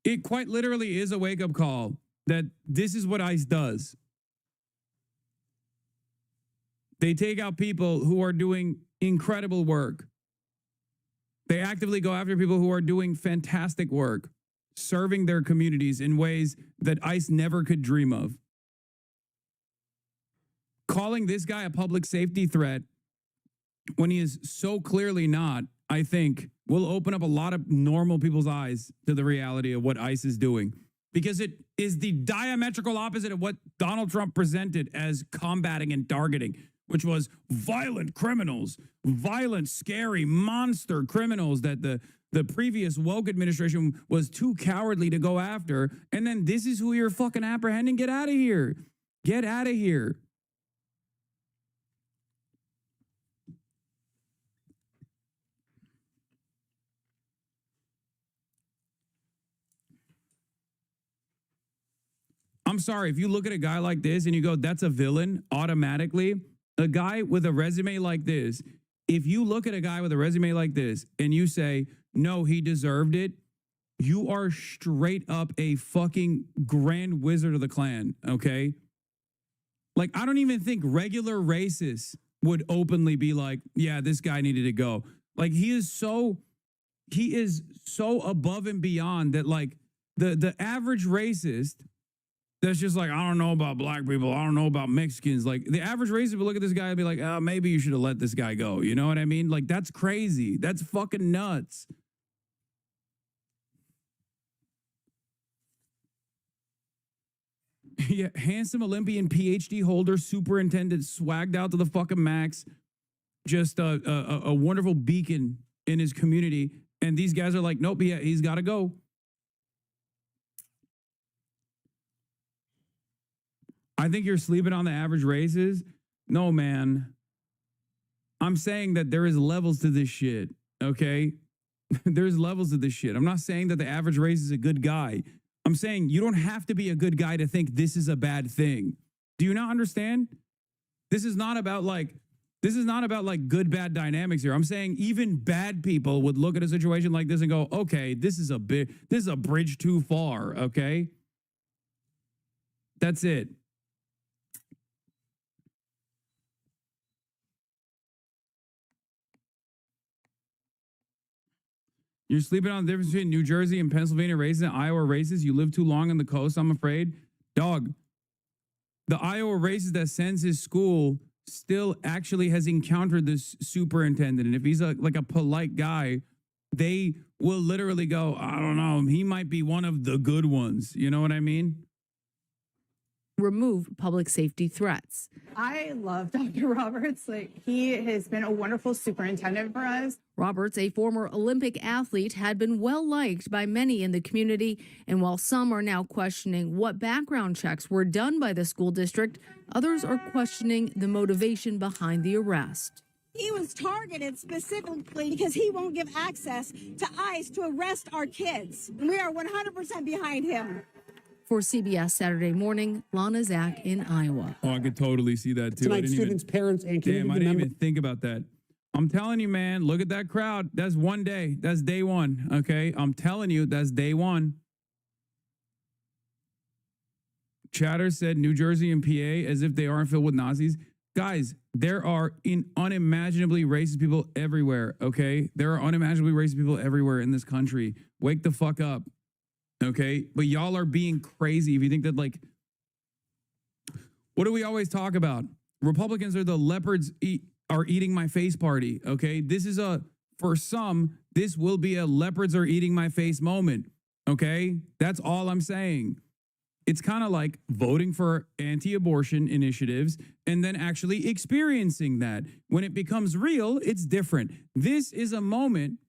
It quite literally is a wake-up call that this is what ICE does. They take out people who are doing incredible work. They actively go after people who are doing fantastic work, serving their communities in ways that ICE never could dream of. Calling this guy a public safety threat when he is so clearly not, I think, will open up a lot of normal people's eyes to the reality of what ICE is doing. Because it is the diametrical opposite of what Donald Trump presented as combating and targeting, which was violent criminals, violent, scary, monster criminals that the previous woke administration was too cowardly to go after. And then this is who you're fucking apprehending. Get out of here. Get out of here. I'm sorry, if you look at a guy like this and you go, that's a villain, automatically, a guy with a resume like this, if you look at a guy with a resume like this and you say, no, he deserved it, you are straight up a fucking grand wizard of the Klan, okay? Like, I don't even think regular racists would openly be like, yeah, this guy needed to go. Like, he is so above and beyond that, like, the average racist that's just like, I don't know about black people. I don't know about Mexicans. Like, the average racist would look at this guy and be like, oh, maybe you should have let this guy go. You know what I mean? Like, that's crazy. That's fucking nuts. Yeah, handsome Olympian PhD holder, superintendent, swagged out to the fucking max. Just a wonderful beacon in his community. And these guys are like, nope, yeah, he's got to go. I think you're sleeping on the average races. No, man. I'm saying that there is levels to this shit, okay? There's levels to this shit. I'm not saying that the average race is a good guy. I'm saying you don't have to be a good guy to think this is a bad thing. Do you not understand? This is not about like good, bad dynamics here. I'm saying even bad people would look at a situation like this and go, okay, this is a bridge too far, okay? That's it. You're sleeping on the difference between New Jersey and Pennsylvania races and Iowa races. You live too long on the coast, I'm afraid. Dog, the Iowa races that sends his school still actually has encountered this superintendent. And if he's like a polite guy, they will literally go, I don't know, he might be one of the good ones. You know what I mean? Remove public safety threats. I love Dr. Roberts. He has been a wonderful superintendent for us. Roberts, a former Olympic athlete, had been well liked by many in the community. And while some are now questioning what background checks were done by the school district, others are questioning the motivation behind the arrest. He was targeted specifically because he won't give access to ICE to arrest our kids. We are 100% behind him. For CBS Saturday Morning, Lana Zach in Iowa. Oh, I could totally see that too. Tonight, students, parents, and community I didn't members. even think about that. I'm telling you, man, look at that crowd. That's one day. That's day one. Okay. I'm telling you, that's day one. Chatter said New Jersey and PA as if they aren't filled with Nazis. Guys, there are unimaginably racist people everywhere. Okay. There are unimaginably racist people everywhere in this country. Wake the fuck up. Okay. But y'all are being crazy if you think that, like, what do we always talk about? Republicans are the leopards are eating my face party. Okay. This is for some, this will be a leopards are eating my face moment. Okay. That's all I'm saying. It's kind of like voting for anti-abortion initiatives and then actually experiencing that. When it becomes real, it's different. This is a moment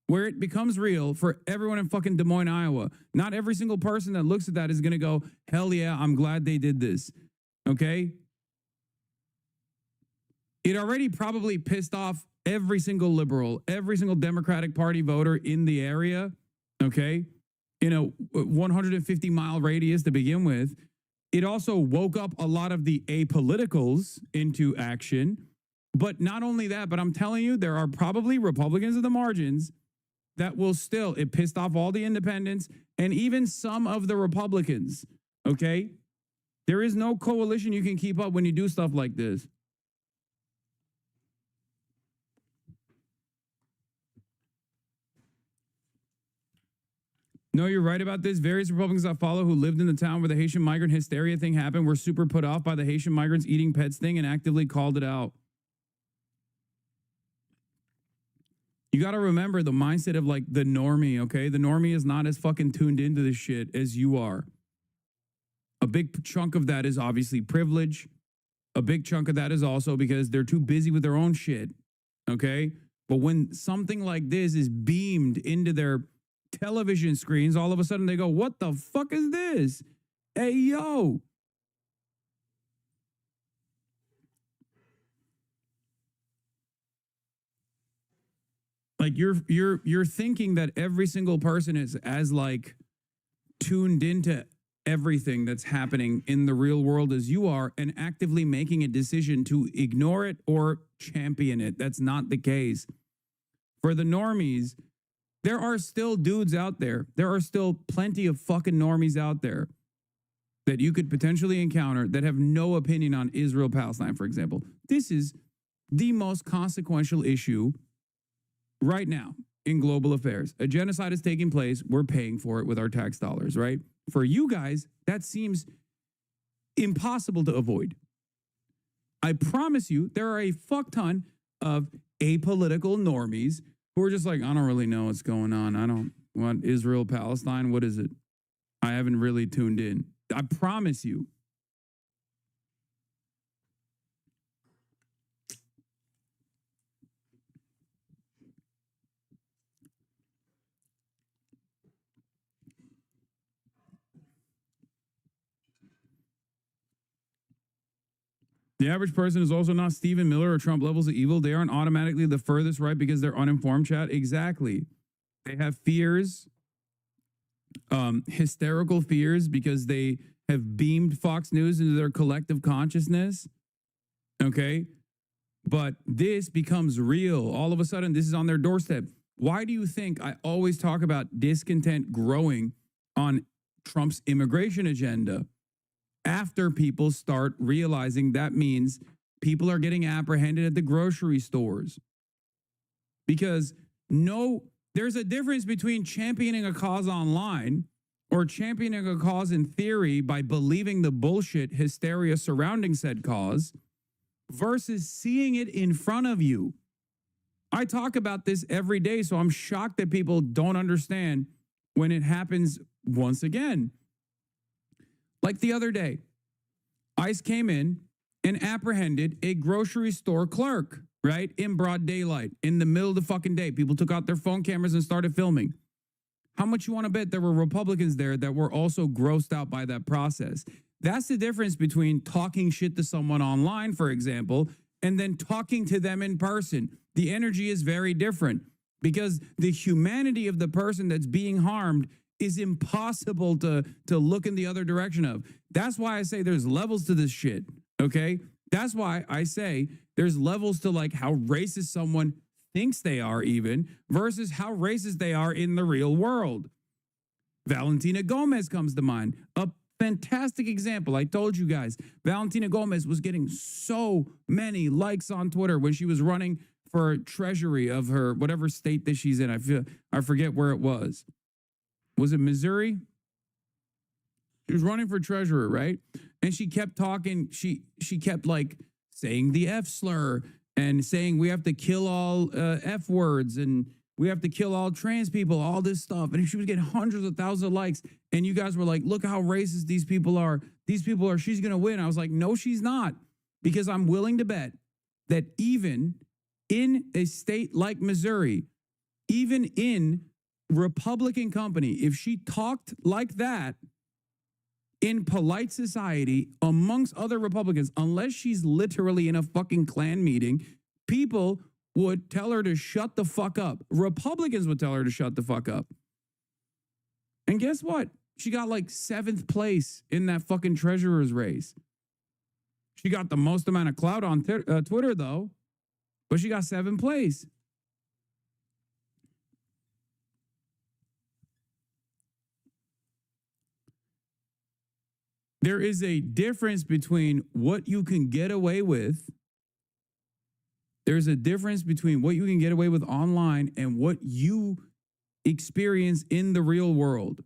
where it becomes real for everyone in fucking Des Moines, Iowa. Not every single person that looks at that is going to go, hell yeah, I'm glad they did this. Okay? It already probably pissed off every single liberal, every single Democratic Party voter in the area. Okay? In a 150-mile radius to begin with. It also woke up a lot of the apoliticals into action. But not only that, but I'm telling you, there are probably Republicans at the margins that will still, it pissed off all the independents and even some of the Republicans, okay? There is no coalition you can keep up when you do stuff like this. No, you're right about this. Various Republicans I follow who lived in the town where the Haitian migrant hysteria thing happened were super put off by the Haitian migrants eating pets thing and actively called it out. You got to remember the mindset of like the normie, okay? The normie is not as fucking tuned into this shit as you are. A big chunk of that is obviously privilege. A big chunk of that is also because they're too busy with their own shit, okay? But when something like this is beamed into their television screens, all of a sudden they go, what the fuck is this? Hey, yo. Like you're thinking that every single person is as like tuned into everything that's happening in the real world as you are and actively making a decision to ignore it or champion it. That's not the case. For the normies, there are still dudes out there. There are still plenty of fucking normies out there that you could potentially encounter that have no opinion on Israel-Palestine, for example. This is the most consequential issue right now in global affairs. A genocide is taking place. We're paying for it with our tax dollars, right? For you guys, that seems impossible to avoid. I promise you, there are a fuck ton of apolitical normies who are just like, I don't really know what's going on. I don't want Israel, Palestine. What is it? I haven't really tuned in. I promise you. The average person is also not Stephen Miller or Trump levels of evil. They aren't automatically the furthest right because they're uninformed, chat. Exactly. They have fears, hysterical fears because they have beamed Fox News into their collective consciousness. Okay. But this becomes real. All of a sudden, this is on their doorstep. Why do you think I always talk about discontent growing on Trump's immigration agenda? After people start realizing that means people are getting apprehended at the grocery stores. Because there's a difference between championing a cause online or championing a cause in theory by believing the bullshit hysteria surrounding said cause versus seeing it in front of you. I talk about this every day, so I'm shocked that people don't understand when it happens once again. Like the other day, ICE came in and apprehended a grocery store clerk, right? In broad daylight, in the middle of the fucking day. People took out their phone cameras and started filming. How much you want to bet there were Republicans there that were also grossed out by that process? That's the difference between talking shit to someone online, for example, and then talking to them in person. The energy is very different because the humanity of the person that's being harmed is impossible to look in the other direction of. That's why I say there's levels to this shit, okay? That's why I say there's levels to like how racist someone thinks they are even versus how racist they are in the real world. Valentina Gomez comes to mind. A fantastic example. I told you guys, Valentina Gomez was getting so many likes on Twitter when she was running for treasury of her whatever state that she's in. I forget where it was. Was it Missouri? She was running for treasurer, right? And she kept talking. She kept like saying the F slur and saying we have to kill all F words and we have to kill all trans people, all this stuff. And she was getting hundreds of thousands of likes. And you guys were like, look how racist these people are. These people are, she's going to win. I was like, no, she's not. Because I'm willing to bet that even in a state like Missouri, even in Republican company, if she talked like that in polite society amongst other Republicans, unless she's literally in a fucking Klan meeting, people would tell her to shut the fuck up. Republicans would tell her to shut the fuck up. And guess what? She got like 7th place in that fucking treasurer's race. She got the most amount of clout on Twitter, though, but she got 7th place. There is a difference between what you can get away with. There's a difference between what you can get away with online and what you experience in the real world.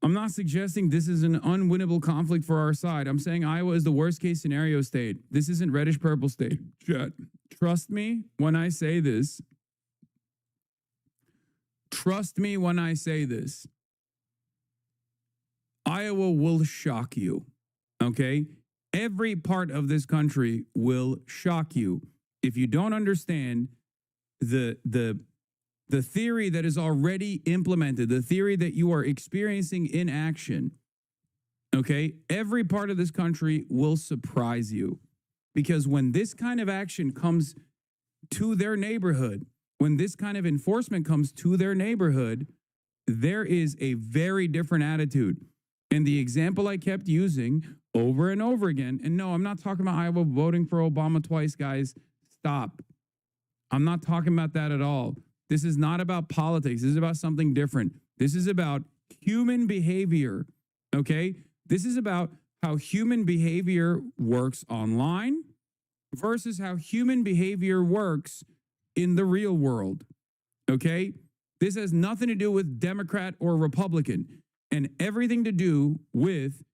I'm not suggesting this is an unwinnable conflict for our side. I'm saying Iowa is the worst case scenario state. This isn't reddish purple state. Trust me when I say this. Trust me when I say this. Iowa will shock you, okay? Every part of this country will shock you if you don't understand the theory that is already implemented, the theory that you are experiencing in action, okay? Every part of this country will surprise you because when this kind of action comes to their neighborhood, when this kind of enforcement comes to their neighborhood, there is a very different attitude. And the example I kept using over and over again, and no, I'm not talking about Iowa voting for Obama twice, guys. Stop. I'm not talking about that at all. This is not about politics. This is about something different. This is about human behavior, okay? This is about how human behavior works online versus how human behavior works in the real world, okay? This has nothing to do with Democrat or Republican and everything to do with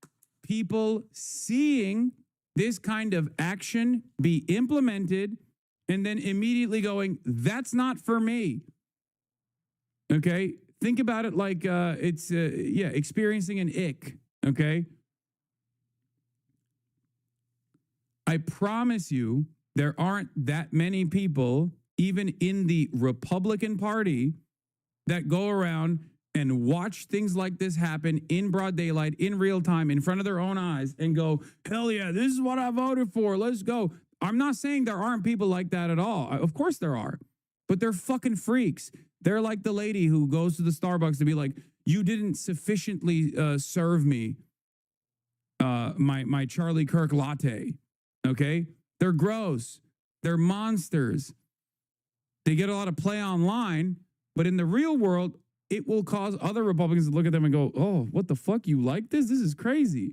people seeing this kind of action be implemented and then immediately going, that's not for me, okay? Think about it like it's experiencing an ick, okay? I promise you there aren't that many people even in the Republican Party that go around and watch things like this happen in broad daylight, in real time, in front of their own eyes and go, hell yeah, this is what I voted for. Let's go. I'm not saying there aren't people like that at all. Of course there are, but they're fucking freaks. They're like the lady who goes to the Starbucks to be like, you didn't sufficiently serve me my Charlie Kirk latte. Okay. They're gross. They're monsters. They get a lot of play online, but in the real world, it will cause other Republicans to look at them and go, oh, what the fuck? You like this? This is crazy.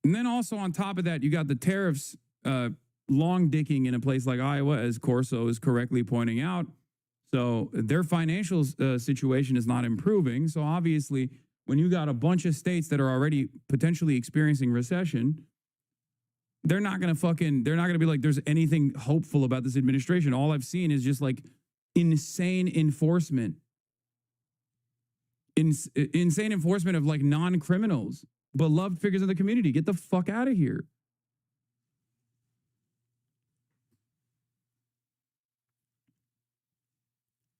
And then also on top of that, you got the tariffs long dicking in a place like Iowa, as Corso is correctly pointing out. So their financial situation is not improving. So obviously when you got a bunch of states that are already potentially experiencing recession, they're not going to be like, there's anything hopeful about this administration. All I've seen is just like insane enforcement. Insane enforcement of like non-criminals, beloved figures of the community. Get the fuck out of here.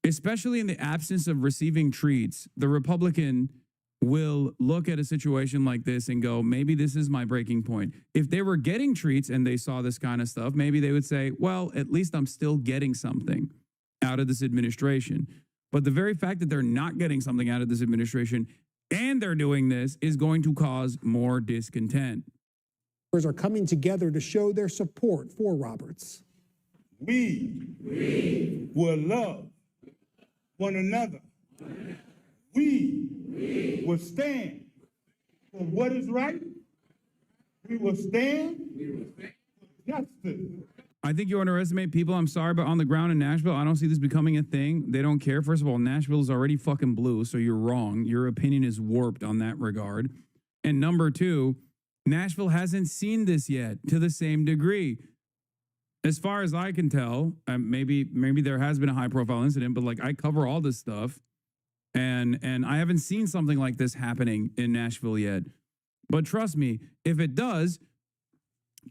Especially in the absence of receiving treats, the Republican will look at a situation like this and go, maybe this is my breaking point. If they were getting treats and they saw this kind of stuff, maybe they would say, well, at least I'm still getting something out of this administration. But the very fact that they're not getting something out of this administration and they're doing this is going to cause more discontent. Are coming together to show their support for Roberts. We will love one another. We will stand for what is right. We will stand for justice. I think you underestimate people. I'm sorry, but on the ground in Nashville, I don't see this becoming a thing. They don't care. First of all, Nashville is already fucking blue, so you're wrong. Your opinion is warped on that regard. And number two, Nashville hasn't seen this yet to the same degree. As far as I can tell, maybe there has been a high-profile incident, but like I cover all this stuff, and I haven't seen something like this happening in Nashville yet. But trust me, if it does,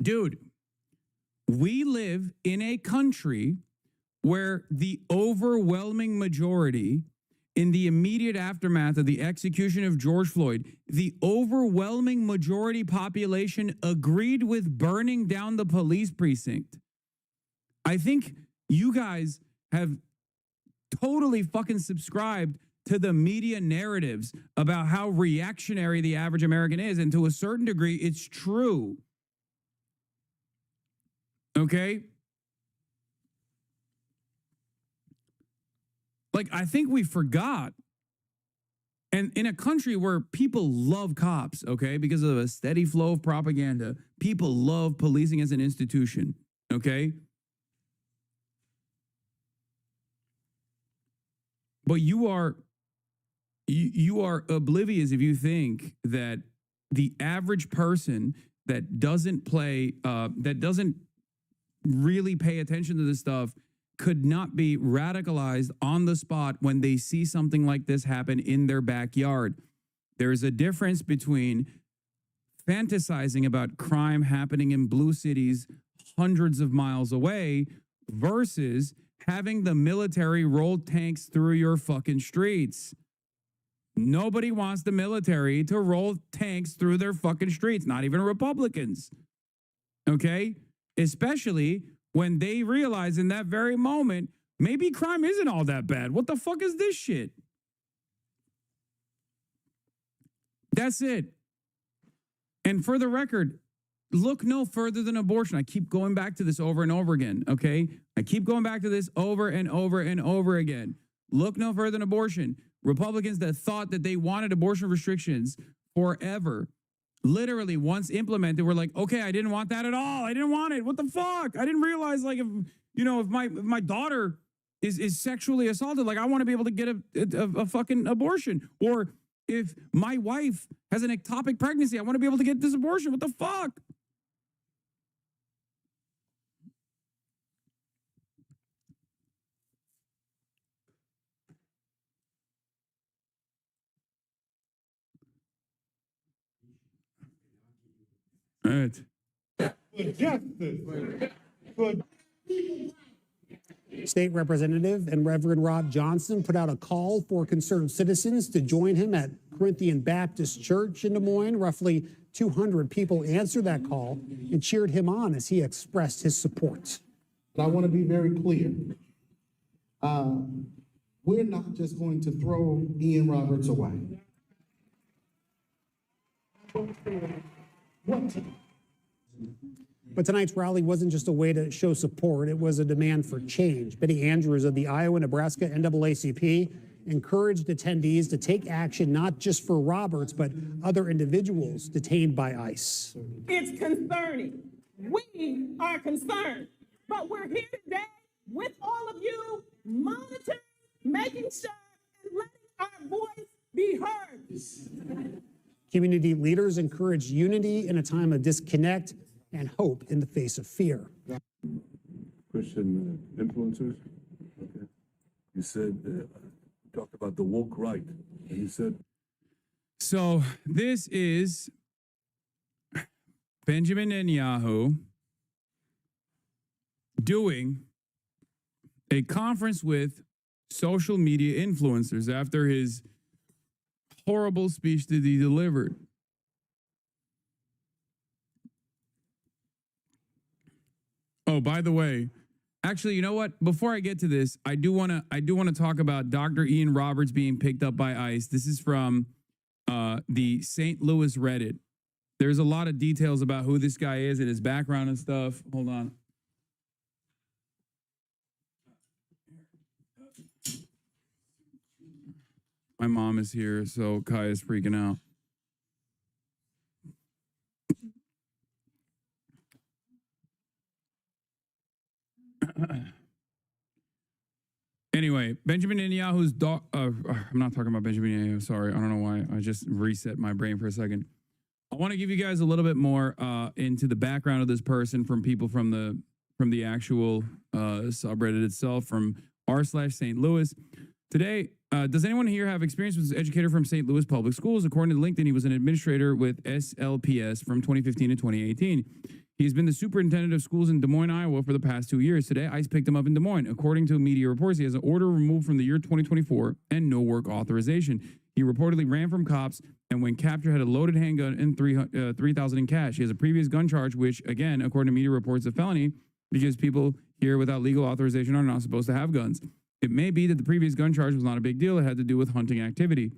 dude, we live in a country where the overwhelming majority, in the immediate aftermath of the execution of George Floyd, the overwhelming majority population agreed with burning down the police precinct. I think you guys have totally fucking subscribed to the media narratives about how reactionary the average American is. And to a certain degree, it's true. Okay? Like, I think we forgot. And in a country where people love cops, okay, because of a steady flow of propaganda, people love policing as an institution, okay? But you are oblivious if you think that the average person that doesn't really pay attention to this stuff could not be radicalized on the spot when they see something like this happen in their backyard. There's a difference between fantasizing about crime happening in blue cities hundreds of miles away versus having the military roll tanks through your fucking streets. Nobody wants the military to roll tanks through their fucking streets, not even Republicans. Okay? Especially when they realize in that very moment, maybe crime isn't all that bad. What the fuck is this shit? That's it. And for the record, look no further than abortion. I keep going back to this over and over again, okay? I keep going back to this over and over and over again. Look no further than abortion. Republicans that thought that they wanted abortion restrictions forever, literally once implemented, were like, okay, I didn't want that at all. I didn't want it. What the fuck? I didn't realize, like, if my daughter is sexually assaulted, like, I want to be able to get a fucking abortion. Or if my wife has an ectopic pregnancy, I want to be able to get this abortion. What the fuck? All right. For justice. For State Representative and Reverend Rob Johnson put out a call for concerned citizens to join him at Corinthian Baptist Church in Des Moines. Roughly 200 people answered that call and cheered him on as he expressed his support. But I want to be very clear. We're not just going to throw Ian Roberts away. But tonight's rally wasn't just a way to show support. It was a demand for change. Betty Andrews of the Iowa-Nebraska NAACP encouraged attendees to take action not just for Roberts, but other individuals detained by ICE. It's concerning. We are concerned. But we're here today with all of you, monitoring, making sure, and letting our voice be heard. Community leaders encourage unity in a time of disconnect and hope in the face of fear. Christian influencers. Okay. You said, talked about the woke right. And you said. So this is Benjamin Netanyahu doing a conference with social media influencers after his horrible speech that he delivered. Oh, by the way, actually, you know what? Before I get to this, I do want to talk about Dr. Ian Roberts being picked up by ICE. This is from the St. Louis Reddit. There's a lot of details about who this guy is and his background and stuff. Hold on. My mom is here, so Kai is freaking out. Anyway, Benjamin Netanyahu's I'm not talking about Benjamin Netanyahu. Sorry, I don't know why. I just reset my brain for a second. I want to give you guys a little bit more into the background of this person from people from the actual subreddit itself, from r/St. Louis. Today, does anyone here have experience with an educator from St. Louis Public Schools? According to LinkedIn, he was an administrator with SLPS from 2015 to 2018. He's been the superintendent of schools in Des Moines, Iowa for the past 2 years. Today, ICE picked him up in Des Moines. According to media reports, he has an order removed from the year 2024 and no work authorization. He reportedly ran from cops and when captured had a loaded handgun and $3,000 in cash. He has a previous gun charge, which, again, according to media reports, is a felony because people here without legal authorization are not supposed to have guns. It may be that the previous gun charge was not a big deal. It had to do with hunting activity.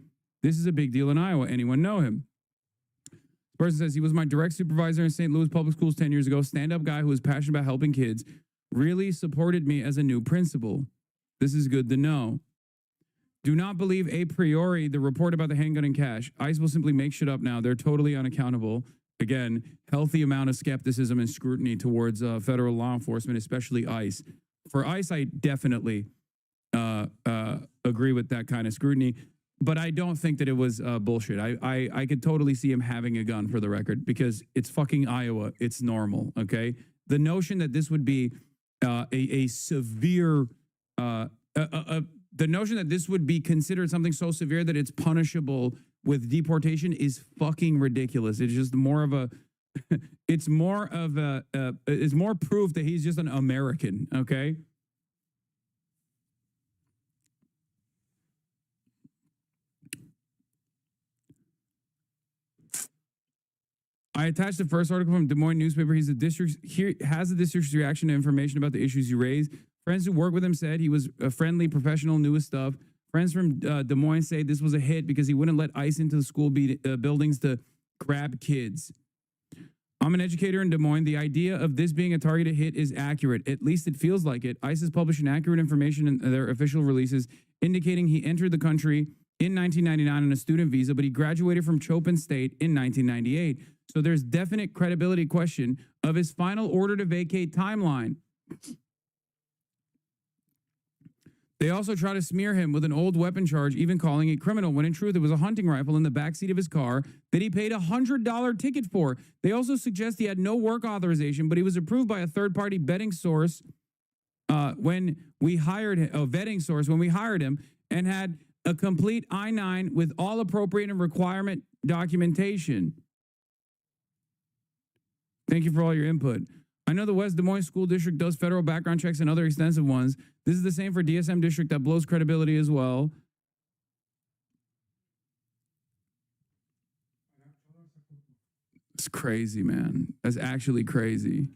This is a big deal in Iowa. Anyone know him? The person says, he was my direct supervisor in St. Louis Public Schools 10 years ago. Stand-up guy who was passionate about helping kids. Really supported me as a new principal. This is good to know. Do not believe a priori the report about the handgun and cash. ICE will simply make shit up now. They're totally unaccountable. Again, healthy amount of skepticism and scrutiny towards federal law enforcement, especially ICE. For ICE, I definitely agree with that kind of scrutiny, but I don't think that it was bullshit. I could totally see him having a gun, for the record, because it's fucking Iowa. It's normal, okay? The notion that this would be a severe, the notion that this would be considered something so severe that it's punishable with deportation is fucking ridiculous. It's just more of a, it's more proof that he's just an American, okay? I attached the first article from Des Moines newspaper. He's the district here has the district's reaction to information about the issues you raised. Friends who work with him said he was a friendly professional, knew his stuff. Friends from Des Moines say this was a hit because he wouldn't let ICE into the school buildings to grab kids. I'm an educator in Des Moines. The idea of this being a targeted hit is accurate. At least it feels like it. ICE has published inaccurate information in their official releases indicating he entered the country in 1999 on a student visa, but he graduated from Chopin State in 1998. So there's definite credibility question of his final order to vacate timeline. They also try to smear him with an old weapon charge, even calling it criminal, when in truth it was a hunting rifle in the backseat of his car that he paid a $100 ticket for. They also suggest he had no work authorization, but he was approved by a third-party betting source when we hired him, vetting source when we hired him, and had a complete I-9 with all appropriate and requirement documentation. Thank you for all your input. I know the West Des Moines School District does federal background checks and other extensive ones. This is the same for DSM District that blows credibility as well. It's crazy, man. That's actually crazy.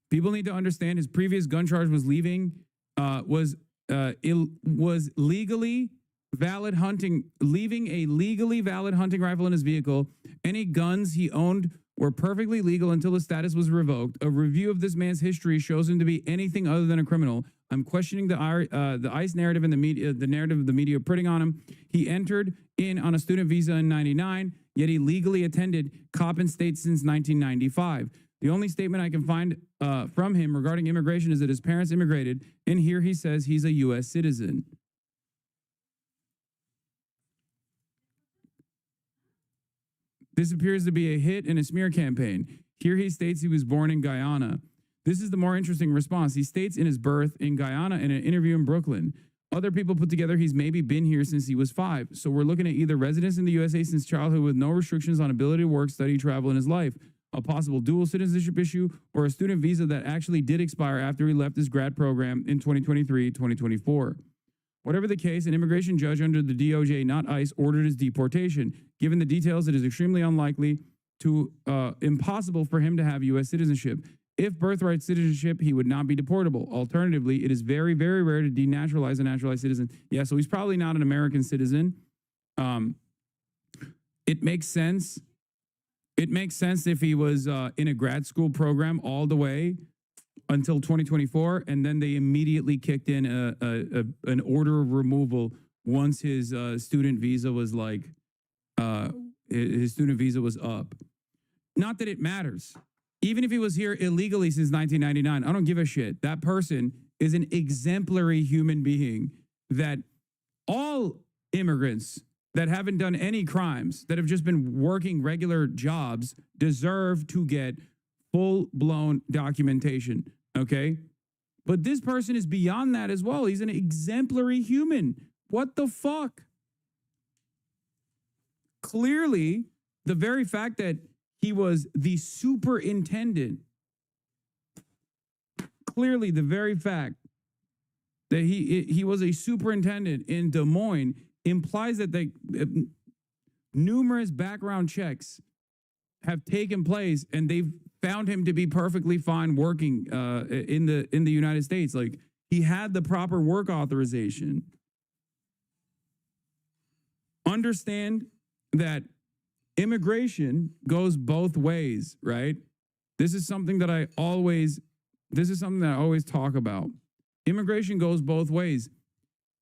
People need to understand his previous gun charge was leaving was legally valid hunting, leaving a legally valid hunting rifle in his vehicle. Any guns he owned were perfectly legal until his status was revoked. A review of this man's history shows him to be anything other than a criminal. I'm questioning the ICE narrative and the media, the narrative of the media putting on him. He entered in on a student visa in '99, yet he legally attended Coppin State since 1995. The only statement I can find from him regarding immigration is that his parents immigrated, and here he says he's a U.S. citizen. This appears to be a hit and a smear campaign. Here he states he was born in Guyana. This is the more interesting response. He states in his birth in Guyana in an interview in Brooklyn. Other people put together he's maybe been here since he was 5. So we're looking at either residence in the USA since childhood with no restrictions on ability to work, study, travel in his life, a possible dual citizenship issue, or a student visa that actually did expire after he left his grad program in 2023-2024. Whatever the case, an immigration judge under the DOJ, not ICE, ordered his deportation. Given the details, it is extremely unlikely to impossible for him to have U.S. citizenship. If birthright citizenship, he would not be deportable. Alternatively, it is very, very rare to denaturalize a naturalized citizen. Yeah, so he's probably not an American citizen. It makes sense. It makes sense if he was in a grad school program all the way until 2024, and then they immediately kicked in an order of removal once his student visa was like his student visa was up. Not that it matters. Even if he was here illegally since 1999, I don't give a shit. That person is an exemplary human being that all immigrants that haven't done any crimes, that have just been working regular jobs, deserve to get full-blown documentation, okay? But this person is beyond that as well. He's an exemplary human. What the fuck? Clearly, the very fact that he was the superintendent, clearly the very fact that he was a superintendent in Des Moines implies that numerous background checks have taken place and they've found him to be perfectly fine working in the United States. Like, he had the proper work authorization. Understand that immigration goes both ways, right? This is something that I always talk about. Immigration goes both ways.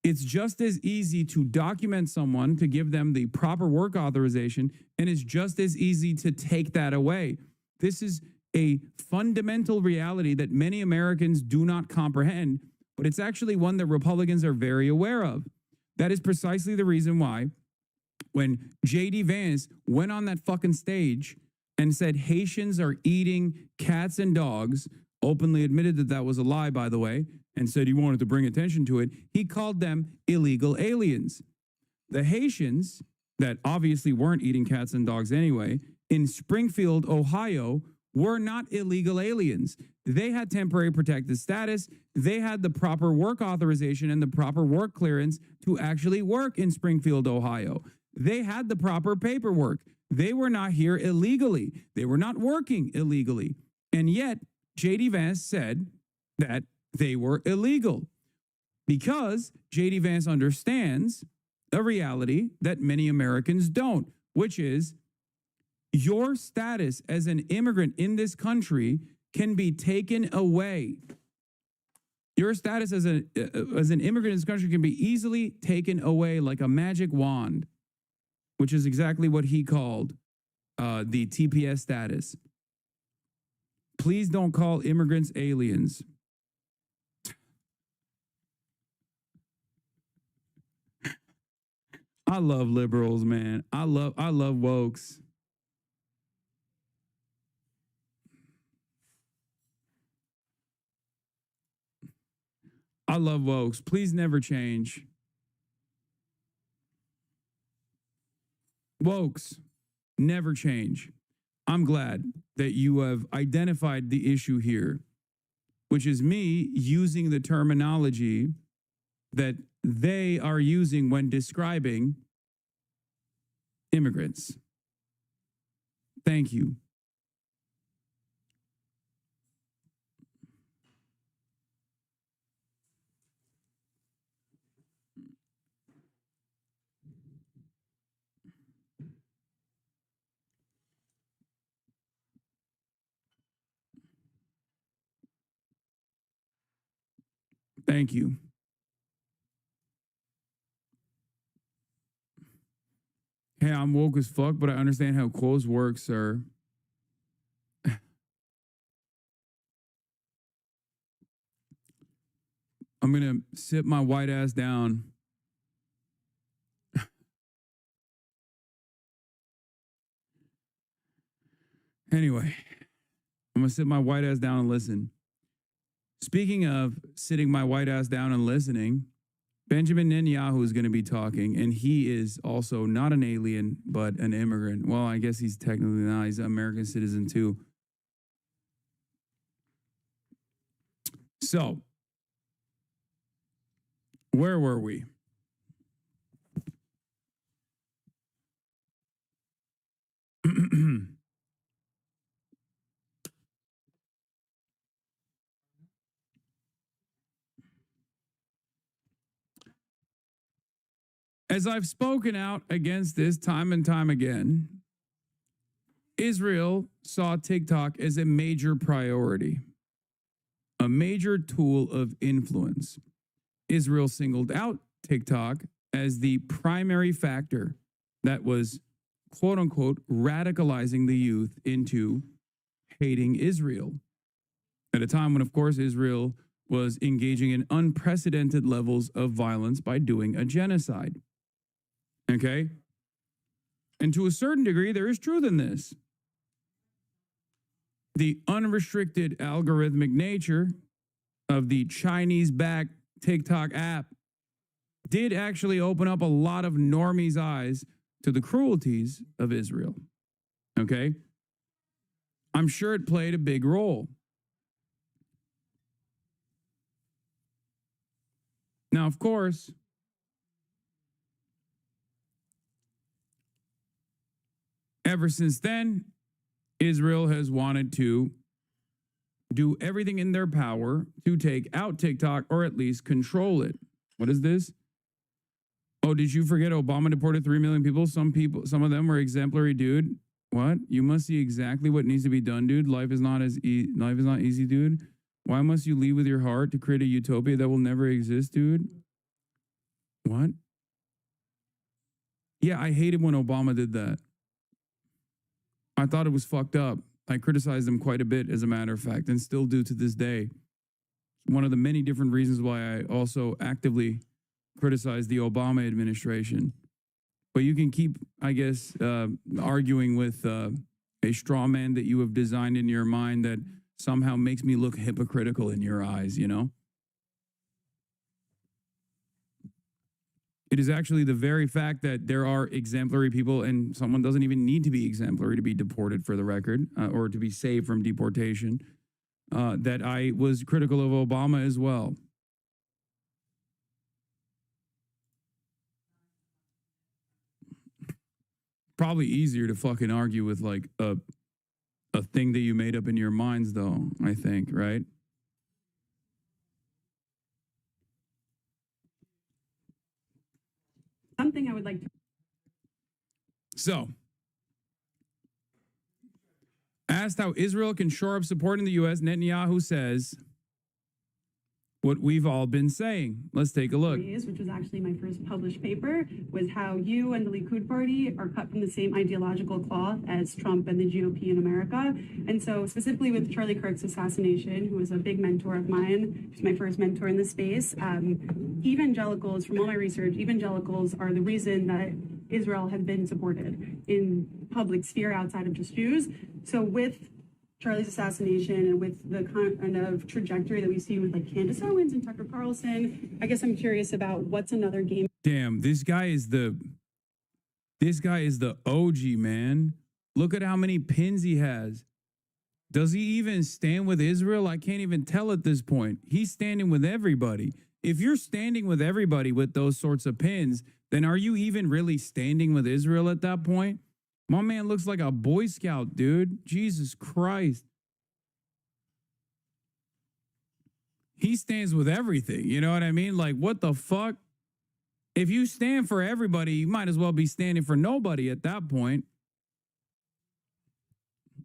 It's just as easy to document someone to give them the proper work authorization, and it's just as easy to take that away. This is a fundamental reality that many Americans do not comprehend, but it's actually one that Republicans are very aware of. That is precisely the reason why when J.D. Vance went on that fucking stage and said Haitians are eating cats and dogs, openly admitted that that was a lie, by the way, and said he wanted to bring attention to it, he called them illegal aliens. The Haitians, that obviously weren't eating cats and dogs anyway, in Springfield, Ohio, were not illegal aliens. They had temporary protected status. They had the proper work authorization and the proper work clearance to actually work in Springfield, Ohio. They had the proper paperwork. They were not here illegally. They were not working illegally. And yet, J.D. Vance said that they were illegal because J.D. Vance understands a reality that many Americans don't, which is your status as an immigrant in this country can be taken away. Your status as an immigrant in this country can be easily taken away like a magic wand, which is exactly what he called the TPS status. Please don't call immigrants aliens. I love liberals, man. I love wokes. I love wokes. Please never change. Wokes, never change. I'm glad that you have identified the issue here, which is me using the terminology that they are using when describing immigrants. Thank you. Thank you. Hey, I'm woke as fuck, but I understand how quotes work, sir. I'm going to sit my white ass down. Anyway, I'm going to sit my white ass down and listen. Speaking of sitting my white ass down and listening, Benjamin Netanyahu is going to be talking, and he is also not an alien, but an immigrant. Well, I guess he's technically not. He's an American citizen, too. So, where were we? As I've spoken out against this time and time again, Israel saw TikTok as a major priority, a major tool of influence. Israel singled out TikTok as the primary factor that was, quote unquote, radicalizing the youth into hating Israel. At a time when, of course, Israel was engaging in unprecedented levels of violence by doing a genocide. Okay? And to a certain degree, there is truth in this. The unrestricted algorithmic nature of the Chinese-backed TikTok app did actually open up a lot of normies' eyes to the cruelties of Israel. Okay? I'm sure it played a big role. Now, of course, ever since then, Israel has wanted to do everything in their power to take out TikTok or at least control it. What is this? Oh, did you forget Obama deported 3 million people? Some of them were exemplary, dude. What? You must see exactly what needs to be done, dude. Life is not easy, dude. Why must you lead with your heart to create a utopia that will never exist, dude? What? Yeah, I hated when Obama did that. I thought it was fucked up. I criticized him quite a bit, as a matter of fact, and still do to this day. One of the many different reasons why I also actively criticize the Obama administration. But you can keep, I guess, arguing with a straw man that you have designed in your mind that somehow makes me look hypocritical in your eyes, you know? It is actually the very fact that there are exemplary people, and someone doesn't even need to be exemplary to be deported, for the record, or to be saved from deportation, that I was critical of Obama as well. Probably easier to fucking argue with like a thing that you made up in your minds, though, I think, right? Something I would like to. So, asked how Israel can shore up support in the U.S., Netanyahu says what we've all been saying. Let's take a look. Which was actually my first published paper, was how you and the Likud party are cut from the same ideological cloth as Trump and the GOP in America. And so specifically with Charlie Kirk's assassination, who was a big mentor of mine, who's my first mentor in the space, evangelicals, from all my research, evangelicals are the reason that Israel had been supported in public sphere outside of just Jews. So with Charlie's assassination and with the kind of trajectory that we see with like Candace Owens and Tucker Carlson, I guess I'm curious about what's another game. Damn, this guy is the OG, man. Look at how many pins he has. Does he even stand with Israel? I can't even tell at this point. He's standing with everybody. If you're standing with everybody with those sorts of pins, then are you even really standing with Israel at that point? My man looks like a Boy Scout, dude. Jesus Christ. He stands with everything. You know what I mean? Like, what the fuck? If you stand for everybody, you might as well be standing for nobody at that point.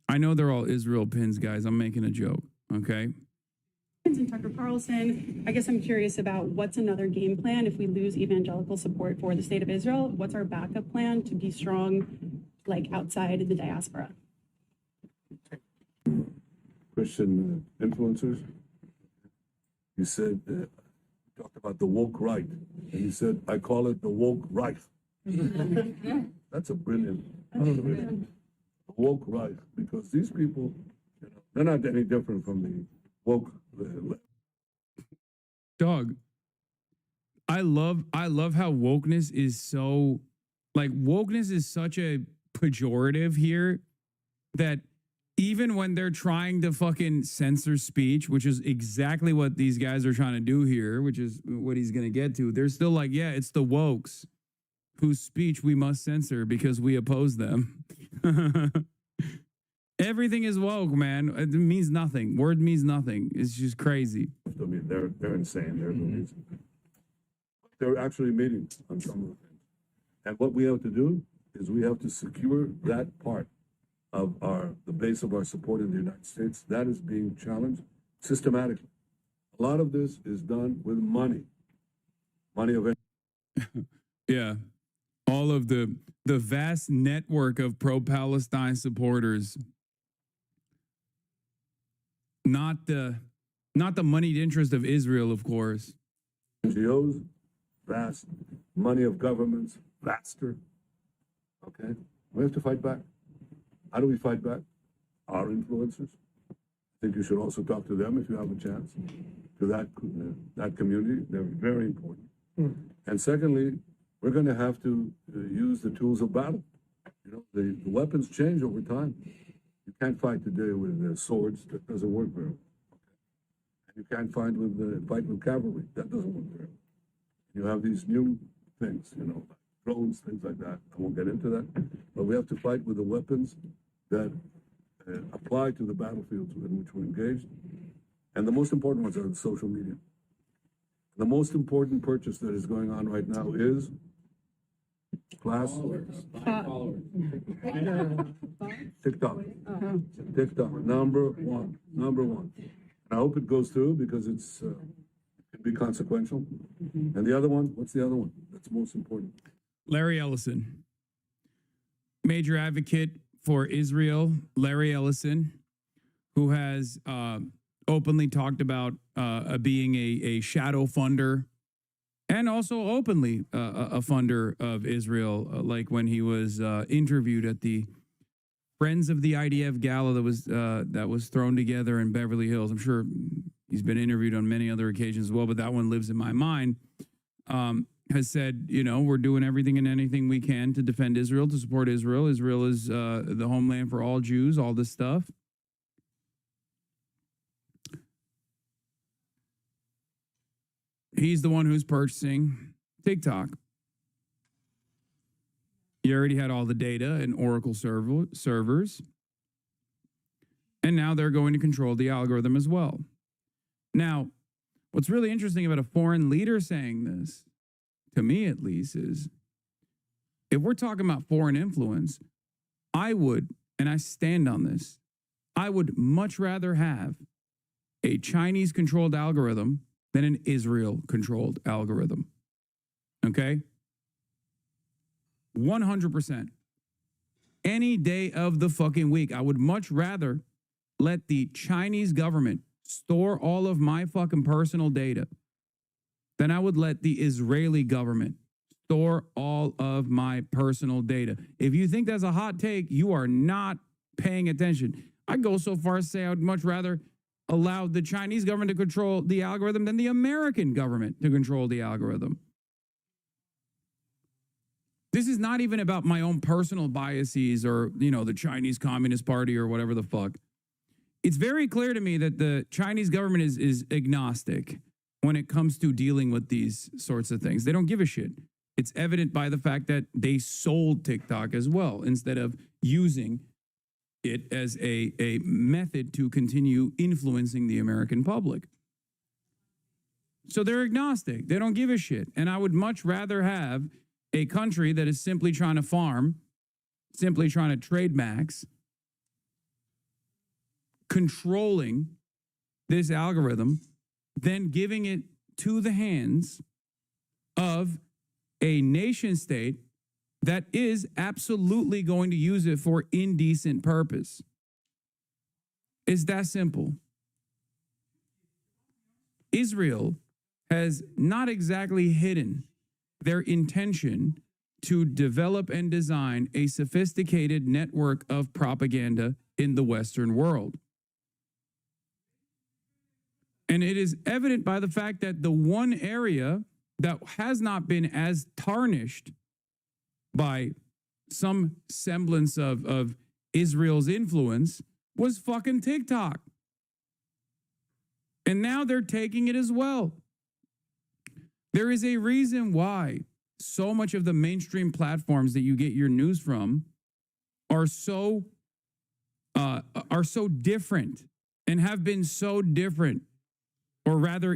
I know they're all Israel pins, guys. I'm making a joke, okay? And Tucker Carlson, I guess I'm curious about what's another game plan if we lose evangelical support for the state of Israel? What's our backup plan to be strong, like outside of the diaspora? Christian influencers. You said, talked about the woke right, and you said, I call it the woke right. That's a brilliant. woke right, because these people, they're not any different from the woke. Dog, I love how wokeness is so, like, wokeness is such a pejorative here that even when they're trying to fucking censor speech, which is exactly what these guys are trying to do here, which is what he's going to get to, they're still like, yeah, it's the wokes whose speech we must censor because we oppose them. Everything is woke, man. It means nothing. Word means nothing. It's just crazy. I mean, they're insane. They're actually meeting on some of the things. And what we have to do is we have to secure that part of the base of our support in the United States. That is being challenged systematically. A lot of this is done with money. Money of Yeah. All of the vast network of pro-Palestine supporters, not the moneyed interest of Israel, of course. NGOs, vast money of governments, vaster. Okay, we have to fight back. How do we fight back? Our influencers. I think you should also talk to them if you have a chance. To that community, they're very important. And secondly, we're going to have to use the tools of battle. You know, the weapons change over time. You can't fight today with swords. That doesn't work very well. Okay. You can't fight with cavalry. That doesn't work very well. You have these new things, you know, drones, things like that. I won't get into that. But we have to fight with the weapons that apply to the battlefields in which we're engaged. And the most important ones are the social media. The most important purchase that is going on right now is class TikTok. TikTok, number one. And I hope it goes through because it can be consequential. And the other one, what's the other one that's most important? Larry Ellison, major advocate for Israel. Larry Ellison, who has openly talked about being a shadow funder and also openly a funder of Israel, like when he was interviewed at the Friends of the IDF gala that was thrown together in Beverly Hills. I'm sure he's been interviewed on many other occasions as well, but that one lives in my mind. Has said, you know, we're doing everything and anything we can to defend Israel, to support Israel. Israel is the homeland for all Jews, all this stuff. He's the one who's purchasing TikTok. You already had all the data and Oracle servers. And now they're going to control the algorithm as well. Now, what's really interesting about a foreign leader saying this, to me at least, is if we're talking about foreign influence, I would, and I stand on this, I would much rather have a Chinese-controlled algorithm than an Israel-controlled algorithm. Okay? 100%. Any day of the fucking week, I would much rather let the Chinese government store all of my fucking personal data than I would let the Israeli government store all of my personal data. If you think that's a hot take, you are not paying attention. I go so far as to say I would much rather allow the Chinese government to control the algorithm than the American government to control the algorithm. This is not even about my own personal biases or, you know, the Chinese Communist Party or whatever the fuck. It's very clear to me that the Chinese government is agnostic when it comes to dealing with these sorts of things. They don't give a shit. It's evident by the fact that they sold TikTok as well, instead of using it as a method to continue influencing the American public. So they're agnostic. They don't give a shit. And I would much rather have a country that is simply trying to farm, simply trying to trade max, controlling this algorithm, than giving it to the hands of a nation state that is absolutely going to use it for indecent purpose. It's that simple. Israel has not exactly hidden their intention to develop and design a sophisticated network of propaganda in the Western world. And it is evident by the fact that the one area that has not been as tarnished by some semblance of Israel's influence was fucking TikTok. And now they're taking it as well. There is a reason why so much of the mainstream platforms that you get your news from are so different and have been so different, or rather